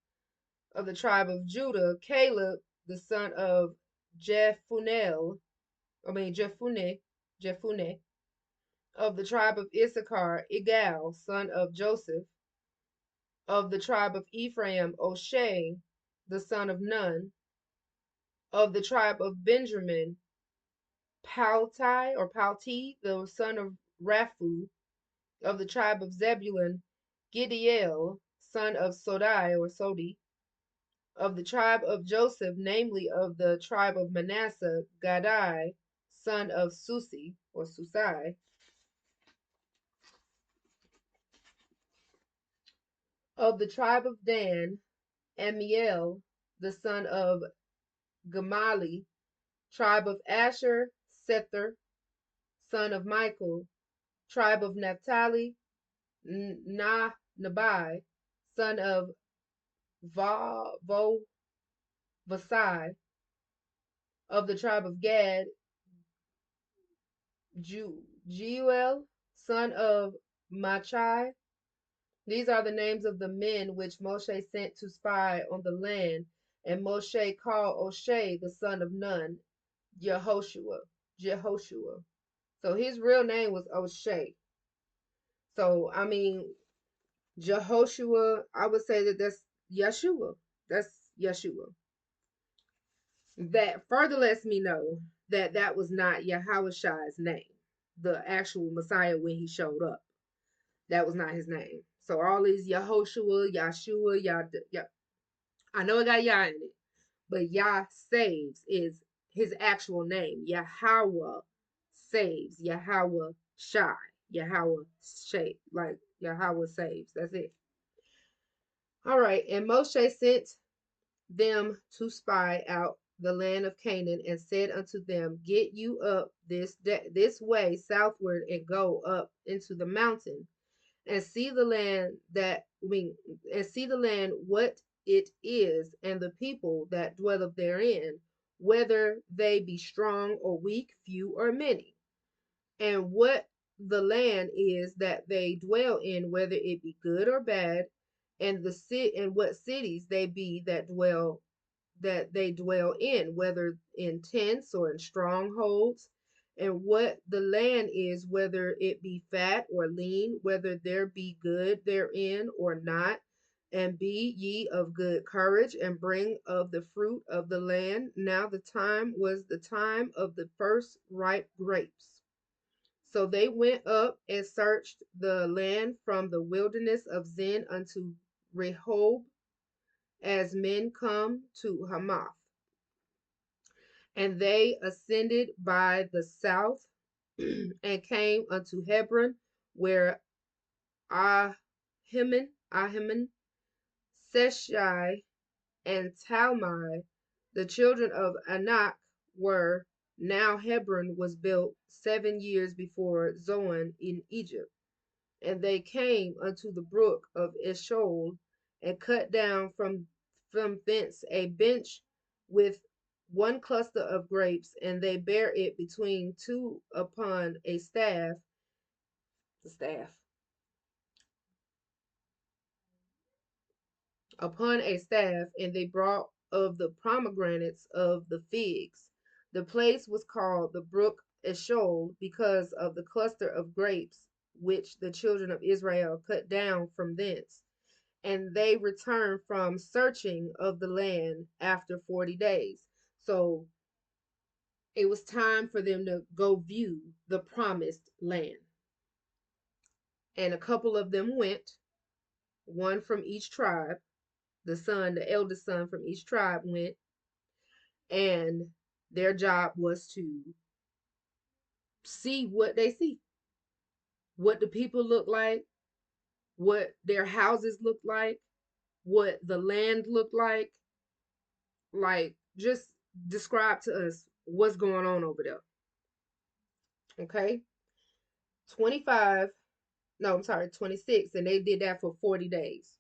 of the tribe of Judah, Caleb, the son of Jephunneh; Jephunneh; of the tribe of Issachar, Igal, son of Joseph; of the tribe of Ephraim, Oshea, the son of Nun; of the tribe of Benjamin, Palti, the son of Raphu; of the tribe of Zebulun, Gidiel, son of Sodi; of the tribe of Joseph, namely of the tribe of Manasseh, Gadai, son of Susai; of the tribe of Dan, Amiel, the son of Gamali, tribe of Asher, Sether, son of Michael, tribe of Naphtali, Nabai, son of Vasai, of the tribe of Gad, Jeuel, son of Machai. These are the names of the men which Moshe sent to spy on the land. And Moshe called Oshay, the son of Nun, Jehoshua. Jehoshua. So his real name was Oshay. So, I mean, Jehoshua, I would say that that's Yeshua. That's Yeshua. That further lets me know that that was not Yahweh's name, the actual Messiah when he showed up. That was not his name. So all these Yehoshua, Yahshua, Yah, I know it got Yah in it, but Yah saves is his actual name. Yahweh saves. Yahweh Shai. Yahweh Shai. Like Yahweh saves. That's it. All right. And Moshe sent them to spy out the land of Canaan and said unto them, Get you up this way southward and go up into the mountain and see the land and see the land what it is, and the people that dwelleth therein, whether they be strong or weak, few or many, and what the land is that they dwell in, whether it be good or bad, and and what cities they be that they dwell in, whether in tents or in strongholds, and what the land is, whether it be fat or lean, whether there be good therein or not. And be ye of good courage, and bring of the fruit of the land. Now the time was the time of the first ripe grapes. So they went up and searched the land from the wilderness of Zin unto Rehob, as men come to Hamath. And they ascended by the south and came unto Hebron, where Ahiman, Seshai, and Talmai, the children of Anak, were. Now Hebron was built 7 years before Zoan in Egypt. And they came unto the brook of Eshol, and cut down from thence a bench with one cluster of grapes, and they bare it between two upon a staff, the staff, upon a staff, and they brought of the pomegranates of the figs. The place was called the brook Eshol, because of the cluster of grapes which the children of Israel cut down from thence. And they returned from searching of the land after 40 days. So it was time for them to go view the promised land. And a couple of them went, one from each tribe. The eldest son from each tribe went, and their job was to see what they see, what the people look like, what their houses look like, what the land looked like just describe to us what's going on over there. Okay. 25, no, I'm sorry, 26, and they did that for 40 days.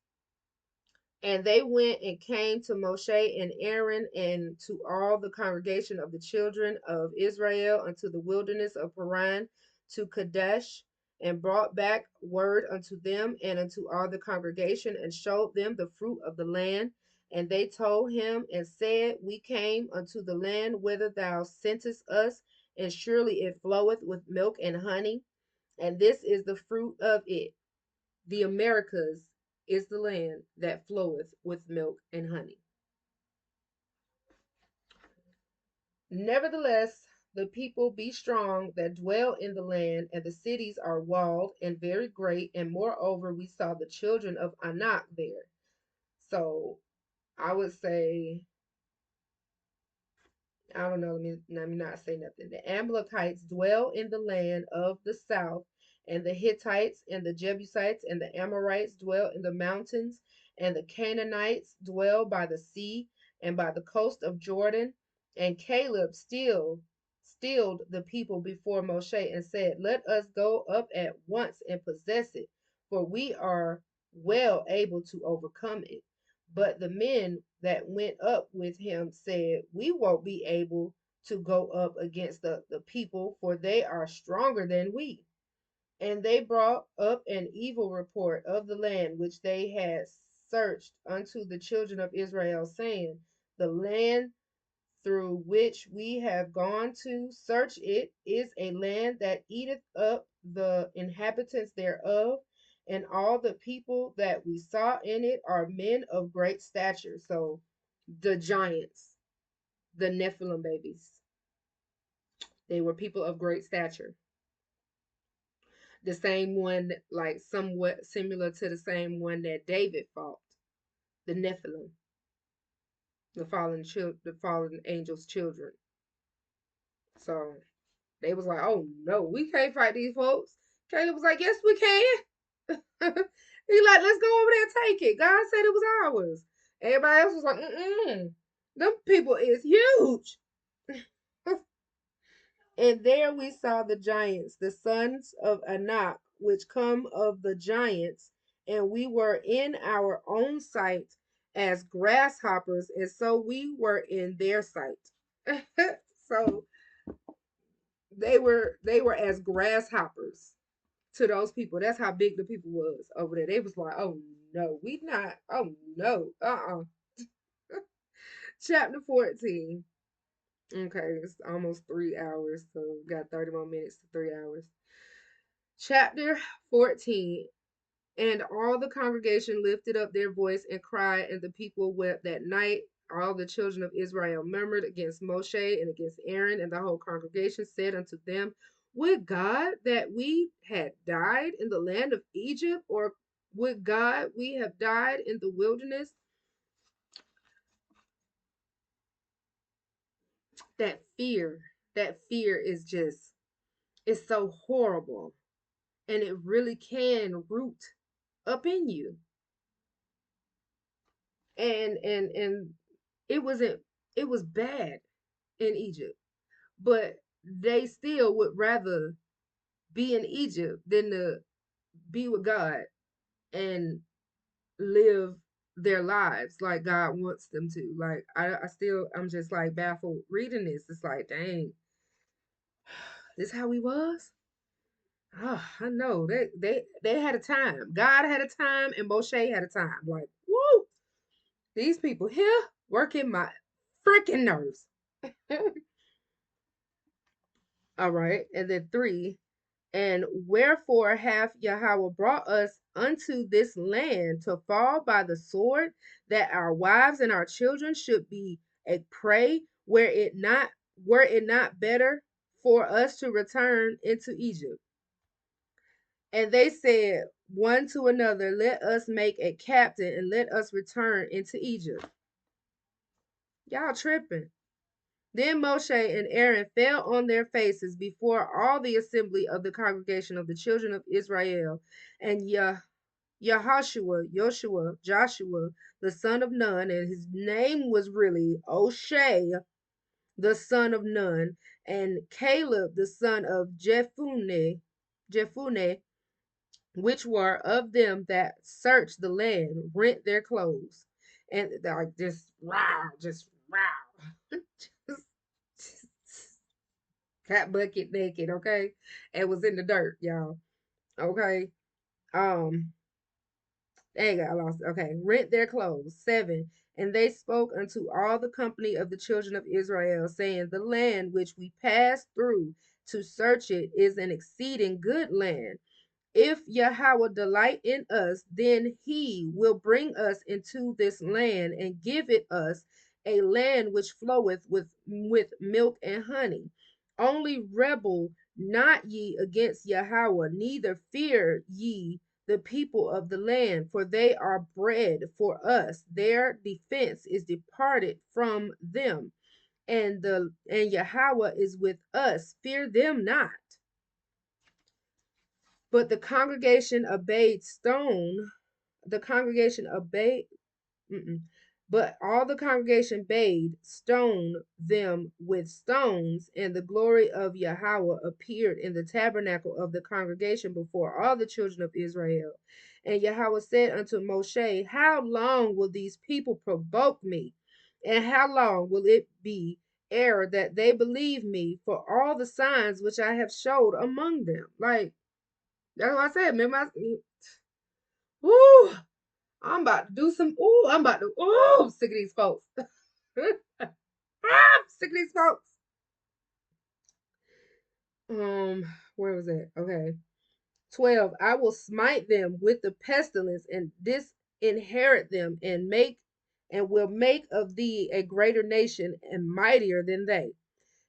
And they went and came to Moshe and Aaron and to all the congregation of the children of Israel unto the wilderness of Paran to Kadesh, and brought back word unto them and unto all the congregation, and showed them the fruit of the land. And they told him and said, We came unto the land whither thou sentest us, and surely it floweth with milk and honey, and this is the fruit of it. The Americas is the land that floweth with milk and honey. Nevertheless, the people be strong that dwell in the land, and the cities are walled and very great. And moreover, we saw the children of Anak there. So I would say, I don't know, let me not say nothing. The Amalekites dwell in the land of the south, and the Hittites and the Jebusites and the Amorites dwell in the mountains, and the Canaanites dwell by the sea, and by the coast of Jordan. And Caleb stilled the people before Moshe and said, "Let us go up at once and possess it, for we are well able to overcome it." But the men that went up with him said, "We won't be able to go up against the people, for they are stronger than we." And they brought up an evil report of the land which they had searched unto the children of Israel, saying, "The land through which we have gone to search it is a land that eateth up the inhabitants thereof, and all the people that we saw in it are men of great stature." So the giants, the Nephilim babies, they were people of great stature. The same one, like somewhat similar to the same one that David fought, the Nephilim, the fallen angels' children. So they was like, "Oh no, we can't fight these folks." Caleb was like, "Yes, we can." He like, "Let's go over there and take it. God said it was ours." Everybody else was like, "Mm-mm. Them people is huge." And there we saw the giants, the sons of Anak, which come of the giants, and we were in our own sight as grasshoppers, and so we were in their sight. So they were as grasshoppers to those people. That's how big the people was over there. They was like, "Oh no, we not. Oh no, Chapter 14. Okay, it's almost 3 hours, so we got 30 more minutes to 3 hours. Chapter 14. And all the congregation lifted up their voice and cried, and the people wept that night. All the children of Israel murmured against Moshe and against Aaron, and the whole congregation said unto them, "Would God that we had died in the land of Egypt, or would God we have died in the wilderness?" That fear is just, it's so horrible, and it really can root up in you. And it was bad in Egypt, but they still would rather be in Egypt than to be with God and live their lives like God wants them to. Like I'm just like baffled reading this. It's like, dang, this how we was. Oh, I know they had a time. God had a time, and Moshe had a time. Like, woo, these people here working my freaking nerves. All right, and then 3. And wherefore hath Yahweh brought us unto this land to fall by the sword, that our wives and our children should be a prey? Were it not better for us to return into Egypt? And they said one to another, "Let us make a captain, and let us return into Egypt." Y'all tripping. Then Moshe and Aaron fell on their faces before all the assembly of the congregation of the children of Israel. And Joshua, the son of Nun, and his name was really O'Shea, the son of Nun, and Caleb, the son of Jephunneh, which were of them that searched the land, rent their clothes. And like just wow. Cat bucket naked, okay? And was in the dirt, y'all. Okay. Um, dang, I lost it. Okay. Rent their clothes. 7. And they spoke unto all the company of the children of Israel, saying, "The land which we passed through to search it is an exceeding good land. If Yahweh delight in us, then he will bring us into this land and give it us, a land which floweth with milk and honey. Only rebel not ye against Yahweh, neither fear ye the people of the land, for they are bread for us. Their defense is departed from them, and Yahweh is with us. Fear them not." But the congregation obeyed stone. The congregation obeyed. Mm-mm. But all the congregation bade stone them with stones, and the glory of Yahweh appeared in the tabernacle of the congregation before all the children of Israel. And Yahweh said unto Moshe, how long will these people provoke me? And how long will it be ere that they believe me for all the signs which I have showed among them? Like, that's what I said. Remember, woo, I'm about to do some, sick of these folks. Sick of these folks. Where was that? Okay. 12. I will smite them with the pestilence and disinherit them and will make of thee a greater nation and mightier than they.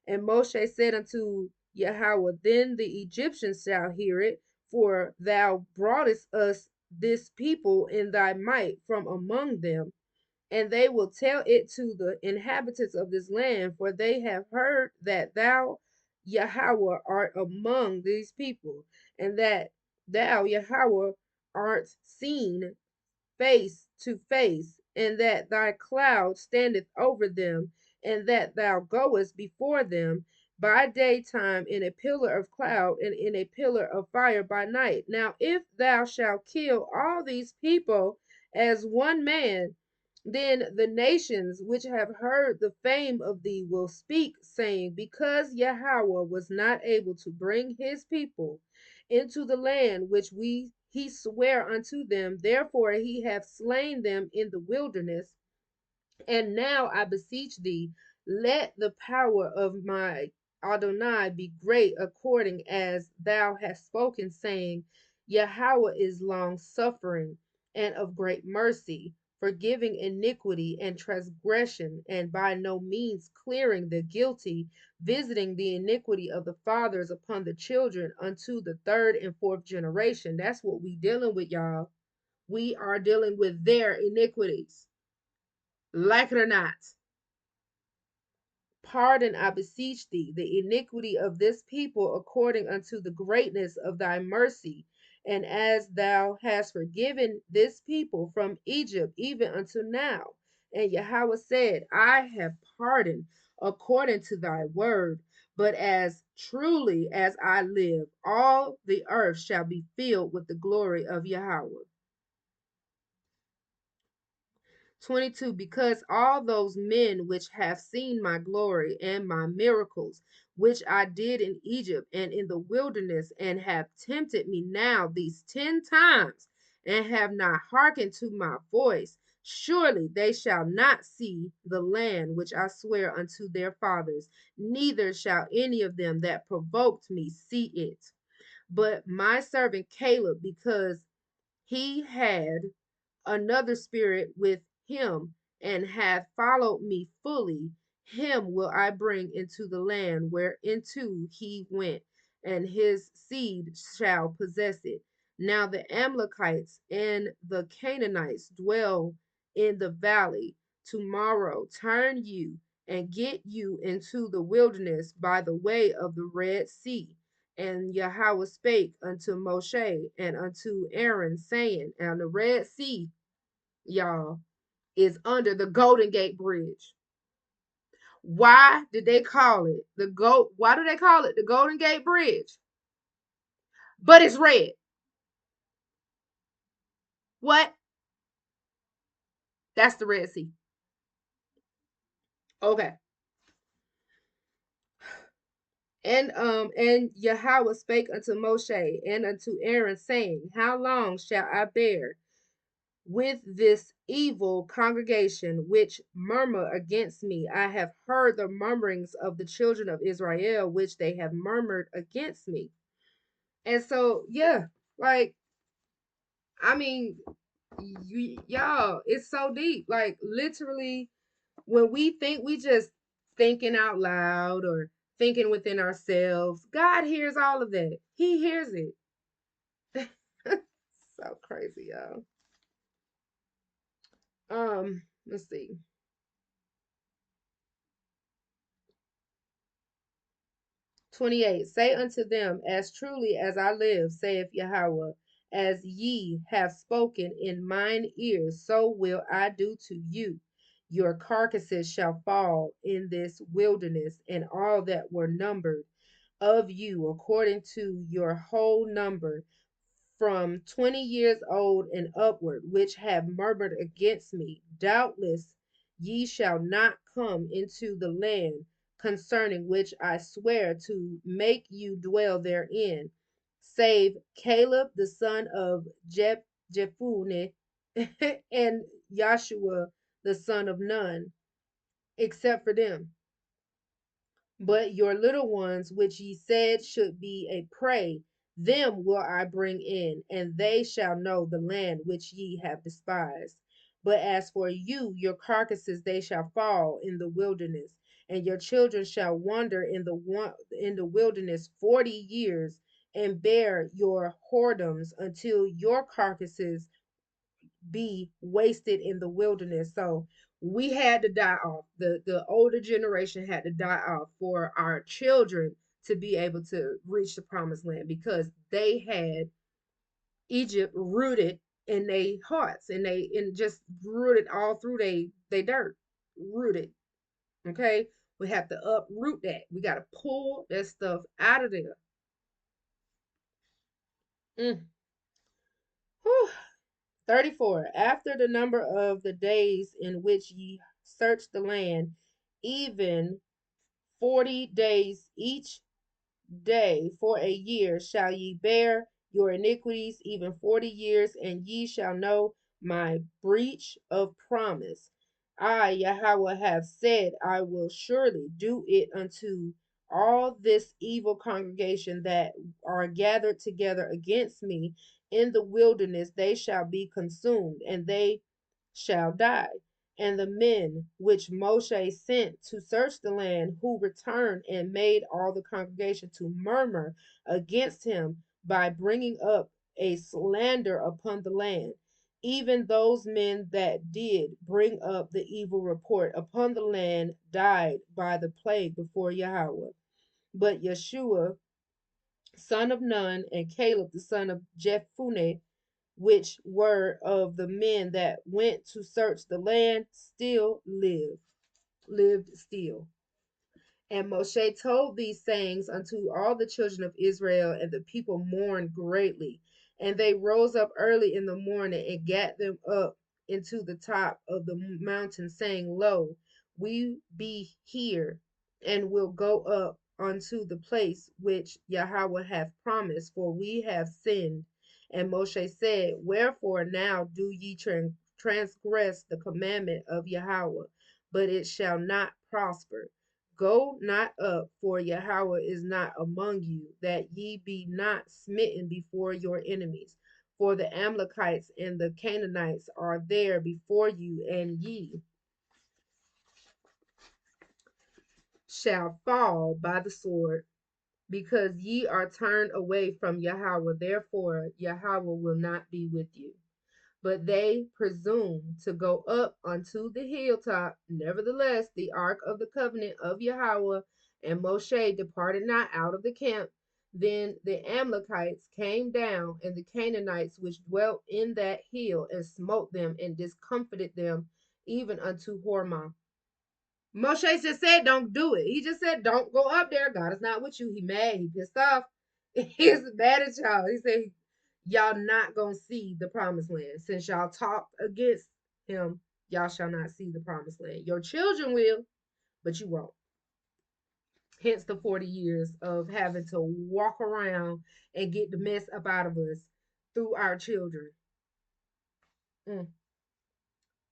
And Moshe said unto Yahweh, then the Egyptians shall hear it, for thou broughtest us this people in thy might from among them, and they will tell it to the inhabitants of this land, for they have heard that thou, Yahweh, art among these people, and that thou, Yahweh, art seen face to face, and that thy cloud standeth over them, and that thou goest before them by daytime in a pillar of cloud and in a pillar of fire by night. Now, if thou shalt kill all these people as one man, then the nations which have heard the fame of thee will speak, saying, because Yahweh was not able to bring his people into the land which he sware unto them, therefore he hath slain them in the wilderness. And now I beseech thee, let the power of my Adonai be great, according as thou hast spoken, saying, Yahweh is long suffering and of great mercy, forgiving iniquity and transgression, and by no means clearing the guilty, visiting the iniquity of the fathers upon the children unto the third and fourth generation. That's what we dealing with, y'all. We are dealing with their iniquities. Like it or not. Pardon, I beseech thee, the iniquity of this people according unto the greatness of thy mercy, and as thou hast forgiven this people from Egypt even unto now. And Yahweh said, I have pardoned according to thy word, but as truly as I live, all the earth shall be filled with the glory of Yahweh. 22. Because all those men which have seen my glory and my miracles, which I did in Egypt and in the wilderness, and have tempted me now these 10 times, and have not hearkened to my voice, surely they shall not see the land which I swear unto their fathers, neither shall any of them that provoked me see it. But my servant Caleb, because he had another spirit with him, and hath followed me fully, him will I bring into the land whereinto he went, and his seed shall possess it. Now the Amalekites and the Canaanites dwell in the valley. Tomorrow turn you and get you into the wilderness by the way of the Red Sea. And Yahweh spake unto Moshe and unto Aaron, saying, and the Red Sea, y'all, is under the Golden Gate Bridge. Why did they call it why do they call it the Golden Gate Bridge? But it's red. What? That's the Red Sea. Okay. And Yahweh spake unto Moshe and unto Aaron, saying, how long shall I bear with this evil congregation which murmur against me? I have heard the murmurings of the children of Israel, which they have murmured against me. And so, yeah, like, I mean, y'all, it's so deep. Like, literally, when we think we just thinking out loud or thinking within ourselves, God hears all of that. He hears it. So crazy, y'all. Let's see. 28. Say unto them, as truly as I live, saith Yahweh, as ye have spoken in mine ears, so will I do to you. your carcasses shall fall in this wilderness, and all that were numbered of you according to your whole number, from 20 years old and upward, which have murmured against me. Doubtless ye shall not come into the land concerning which I swear to make you dwell therein, save Caleb the son of Jephunneh and Joshua the son of Nun, except for them. But your little ones, which ye said should be a prey, them will I bring in, and they shall know the land which ye have despised. But as for you, your carcasses they shall fall in the wilderness, and your children shall wander in the wilderness 40 years, and bear your whoredoms until your carcasses be wasted in the wilderness. So we had to die off. The older generation had to die off for our children to be able to reach the promised land, because they had Egypt rooted in their hearts, and they and just rooted all through they dirt. Rooted. Okay? We have to uproot that. We gotta pull that stuff out of there. Mm. Whew. 34. After the number of the days in which ye search the land, even 40 days each day for a year shall ye bear your iniquities, even 40 years, and ye shall know my breach of promise. I, Yahweh, have said, I will surely do it unto all this evil congregation that are gathered together against me in the wilderness. They shall be consumed, and they shall die. And the men which Moshe sent to search the land, who returned and made all the congregation to murmur against him by bringing up a slander upon the land, even those men that did bring up the evil report upon the land died by the plague before Yahweh. But Yeshua, son of Nun, and Caleb, the son of Jephunneh, which were of the men that went to search the land, still lived still. And Moshe told these sayings unto all the children of Israel, and the people mourned greatly. And they rose up early in the morning and gat them up into the top of the mountain, saying, Lo, we be here, and will go up unto the place which Yahweh hath promised, for we have sinned. And Moshe said, Wherefore now do ye transgress the commandment of Yahweh? But it shall not prosper. Go not up, for Yahweh is not among you, that ye be not smitten before your enemies. For the Amalekites and the Canaanites are there before you, and ye shall fall by the sword, because ye are turned away from Yahweh. Therefore Yahweh will not be with you. But they presumed to go up unto the hilltop. Nevertheless, the ark of the covenant of Yahweh and Moshe departed not out of the camp. Then the Amalekites came down, and the Canaanites which dwelt in that hill, and smote them and discomfited them, even unto Hormah. Moshe just said, don't do it. He just said, don't go up there. God is not with you. He mad. He pissed off. He's mad at y'all. He said, y'all not going to see the promised land. Since y'all talked against him, y'all shall not see the promised land. Your children will, but you won't. Hence the 40 years of having to walk around and get the mess up out of us through our children. Mm.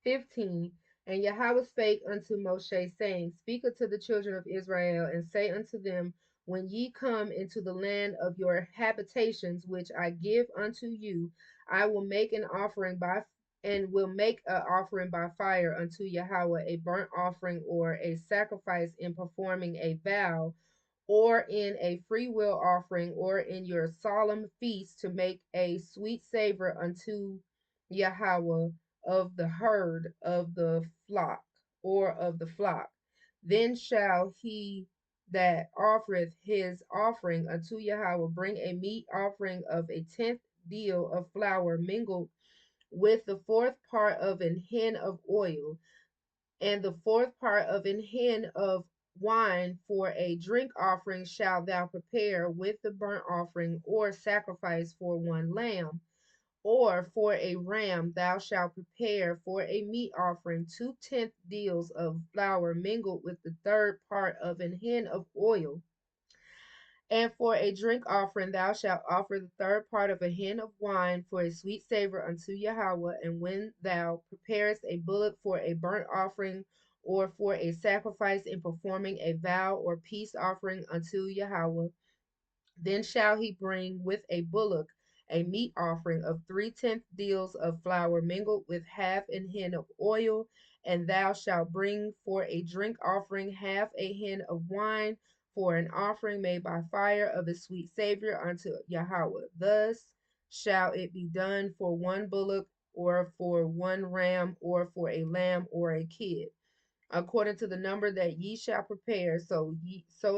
15. And Yahweh spake unto Moshe, saying, Speak unto the children of Israel, and say unto them, When ye come into the land of your habitations, which I give unto you, I will make an offering by and will make an offering by fire unto Yahweh, a burnt offering or a sacrifice in performing a vow, or in a freewill offering, or in your solemn feast, to make a sweet savor unto Yahweh of the herd of the flock, or of the flock. Then shall he that offereth his offering unto Yahweh bring a meat offering of a tenth deal of flour mingled with the fourth part of an hin of oil, And the fourth part of an hin of wine for a drink offering shalt thou prepare with the burnt offering or sacrifice for one lamb. Or for a ram thou shalt prepare for a meat offering 2/10 deals of flour mingled with the third part of an hin of oil. And for a drink offering thou shalt offer the third part of a hin of wine for a sweet savor unto Yahweh. And when thou preparest a bullock for a burnt offering or for a sacrifice in performing a vow or peace offering unto Yahweh, then shall he bring with a bullock a meat offering of 3/10 deals of flour mingled with half an hin of oil, and thou shalt bring for a drink offering half a hin of wine for an offering made by fire of a sweet savor unto Yahweh. Thus shall it be done for one bullock, or for one ram, or for a lamb or a kid according to the number that ye shall prepare, so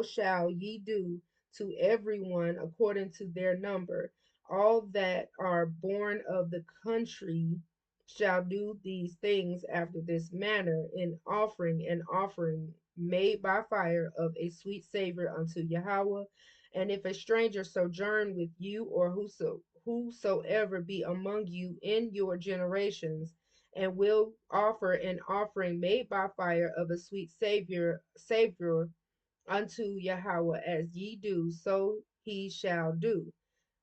shall ye do to everyone according to their number. All that are born of the country shall do these things after this manner, in offering an offering made by fire of a sweet savor unto Yahweh. And if a stranger sojourn with you, or whosoever be among you in your generations, and will offer an offering made by fire of a sweet savor unto Yahweh, as ye do, so he shall do.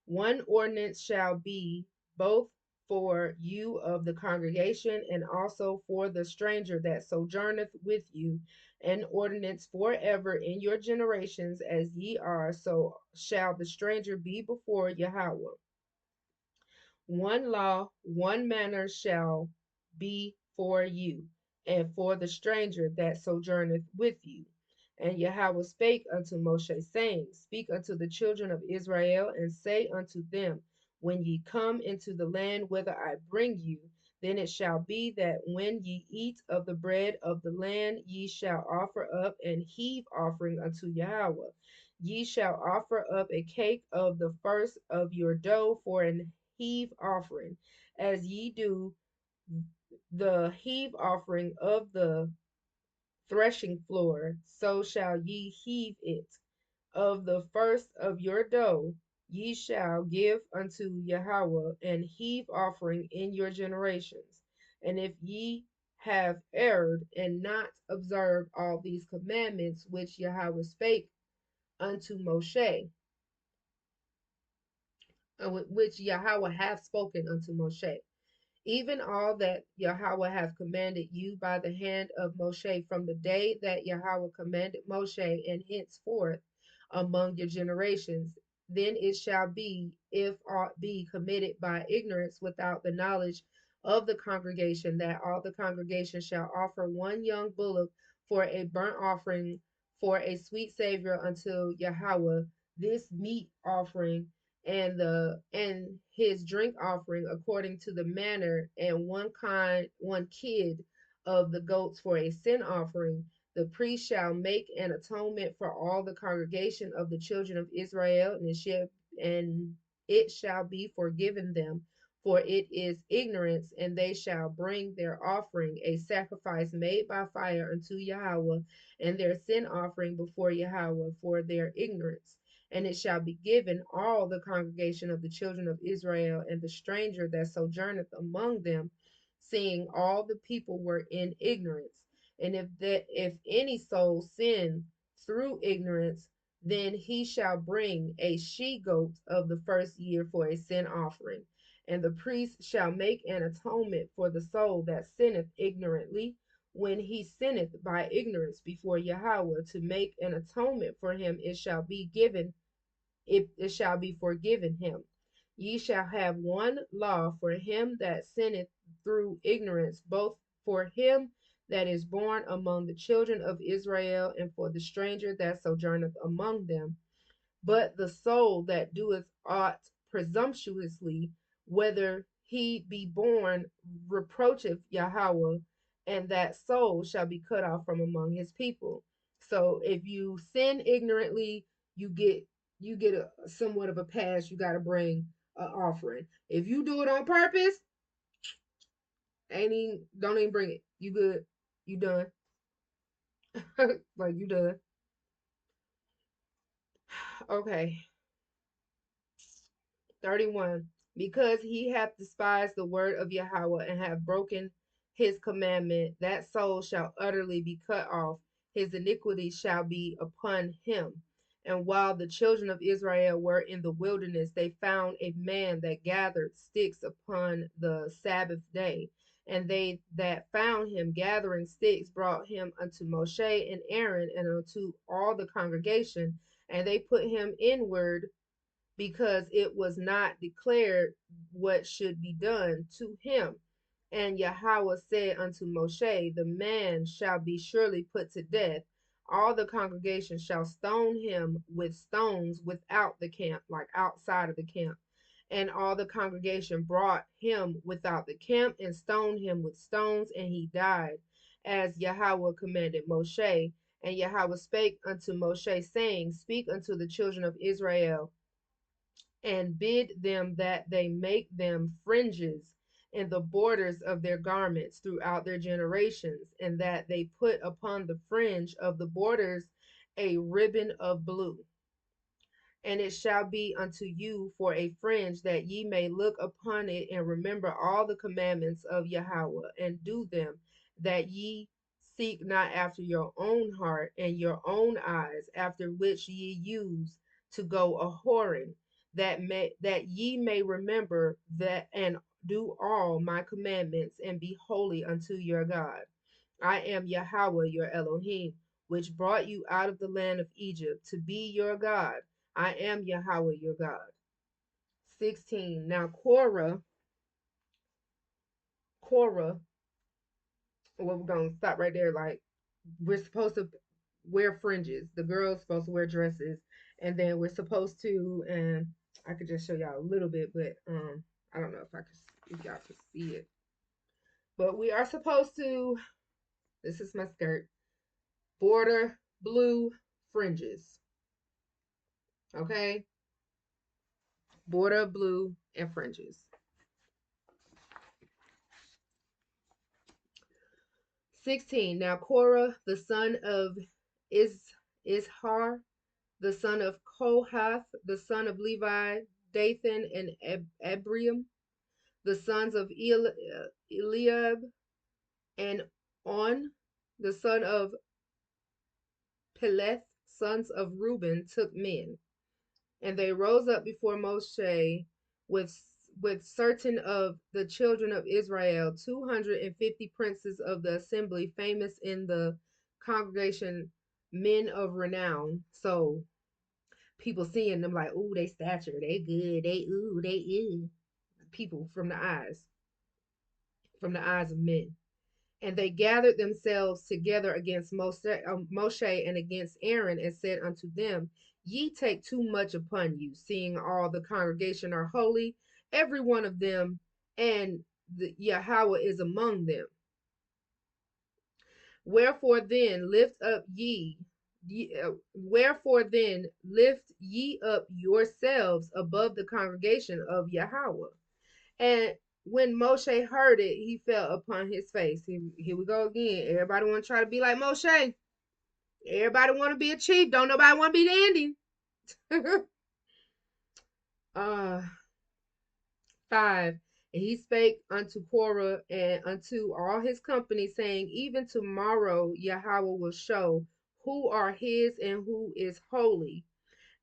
One ordinance shall be both for you of the congregation, and also for the stranger that sojourneth with you, an ordinance forever in your generations, as ye are, so shall the stranger be before Yahweh. One law, one manner shall be for you, and for the stranger that sojourneth with you. And Yahweh spake unto Moshe, saying, Speak unto the children of Israel, and say unto them, When ye come into the land whither I bring you, then it shall be that when ye eat of the bread of the land, ye shall offer up an heave offering unto Yahweh. Ye shall offer up a cake of the first of your dough for an heave offering, as ye do the heave offering of the threshing floor, so shall ye heave it. Of the first of your dough ye shall give unto Yahweh an heave offering in your generations. And if ye have erred and not observed all these commandments which Yahweh spake unto Moshe, which Yahweh hath spoken unto Moshe, even all that Yahweh hath commanded you by the hand of Moshe from the day that Yahweh commanded Moshe and henceforth among your generations. Then it shall be, if aught be committed by ignorance without the knowledge of the congregation, that all the congregation shall offer one young bullock for a burnt offering for a sweet savor unto Yahweh, this meat offering and his drink offering according to the manner, and one kid of the goats for a sin offering. The priest shall make an atonement for all the congregation of the children of Israel, and it shall be forgiven them, for it is ignorance. And they shall bring their offering, a sacrifice made by fire unto Yahweh, and their sin offering before Yahweh for their ignorance. And it shall be given all the congregation of the children of Israel, and the stranger that sojourneth among them, seeing all the people were in ignorance. And if any soul sin through ignorance, then he shall bring a she goat of the first year for a sin offering. And the priest shall make an atonement for the soul that sinneth ignorantly, when he sinneth by ignorance before Yahweh, to make an atonement for him. It shall be forgiven him. Ye shall have one law for him that sinneth through ignorance, both for him that is born among the children of Israel, and for the stranger that sojourneth among them. But the soul that doeth aught presumptuously, whether he be born, reproacheth Yahweh, and that soul shall be cut off from among his people. So if you sin ignorantly, you get a somewhat of a pass. You got to bring an offering. If you do it on purpose, ain't even don't even bring it. You good. You done? Like you done? Okay. 31. Because he hath despised the word of Yahweh and hath broken his commandment, that soul shall utterly be cut off. His iniquity shall be upon him. And while the children of Israel were in the wilderness, they found a man that gathered sticks upon the Sabbath day. And they that found him gathering sticks brought him unto Moshe and Aaron and unto all the congregation, and they put him inward because it was not declared what should be done to him. And Yahweh said unto Moshe, the man shall be surely put to death. All the congregation shall stone him with stones without the camp, like outside of the camp. And all the congregation brought him without the camp and stoned him with stones, and he died, as Yahweh commanded Moshe. And Yahweh spake unto Moshe, saying, Speak unto the children of Israel, and bid them that they make them fringes in the borders of their garments throughout their generations, and that they put upon the fringe of the borders a ribbon of blue. And it shall be unto you for a fringe, that ye may look upon it and remember all the commandments of Yahweh, and do them, that ye seek not after your own heart and your own eyes, after which ye use to go a whoring, that ye may remember that and do all my commandments, and be holy unto your God. I am Yahweh your Elohim, which brought you out of the land of Egypt, to be your God. I am Yahweh your God. 16. Now Korah, well, we're going to stop right there. Like, we're supposed to wear fringes. The girl's supposed to wear dresses. And then we're supposed to, and I could just show y'all a little bit, but I don't know if y'all can see it. But we are supposed to, this is my skirt, border blue fringes. Okay? Border blue and fringes. 16. Now Korah, the son of Ishar, the son of Kohath, the son of Levi, Dathan, and Abiram, the sons of Eliab, and On, the son of Peleth, sons of Reuben, took men. And they rose up before Moshe with certain of the children of Israel, 250 princes of the assembly, famous in the congregation, men of renown. So people seeing them like, ooh, they stature, they good, they ooh. People from the eyes of men. And they gathered themselves together against Moshe and against Aaron, and said unto them, Ye take too much upon you, seeing all the congregation are holy, every one of them, and Yahweh is among them. Wherefore then lift ye up yourselves above the congregation of Yahweh. And when Moshe heard it, he fell upon his face. Here we go again. Everybody want to try to be like Moshe. Everybody want to be a chief. Don't nobody want to be Dandy. 5. And he spake unto Korah and unto all his company, saying, Even tomorrow Yahweh will show who are his and who is holy,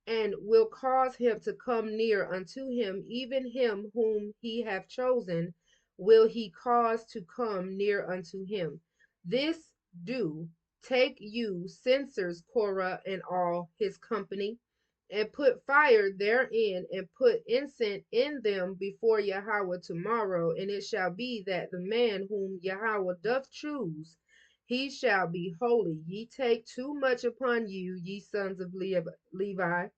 and will cause him to come near unto him, even him whom he hath chosen, will he cause to come near unto him. This do, take you censers, Korah and all his company, and put fire therein, and put incense in them before Yahweh tomorrow. And it shall be that the man whom Yahweh doth choose, he shall be holy. Ye take too much upon you, ye sons of Levi.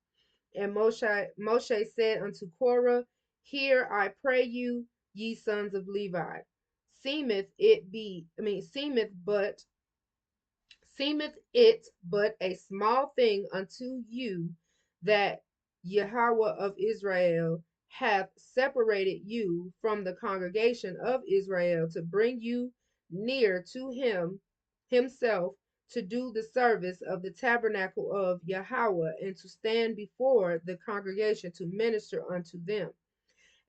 And Moshe said unto Korah, Hear, I pray you, ye sons of Levi. Seemeth it but a small thing unto you, that Yahweh of Israel hath separated you from the congregation of Israel, to bring you near to him himself to do the service of the tabernacle of Yahweh, and to stand before the congregation to minister unto them.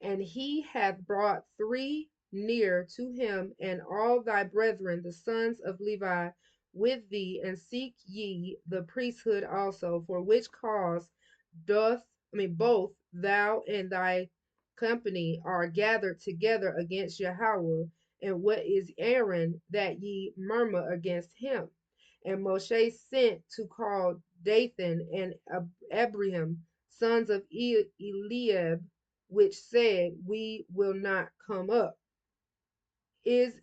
And he hath brought three near to him, and all thy brethren, the sons of Levi, with thee, and seek ye the priesthood also, for which cause both thou and thy company are gathered together against Yahweh. And what is Aaron that ye murmur against him? And Moshe sent to call Dathan and Abiram, sons of Eliab, which said, We will not come up. Is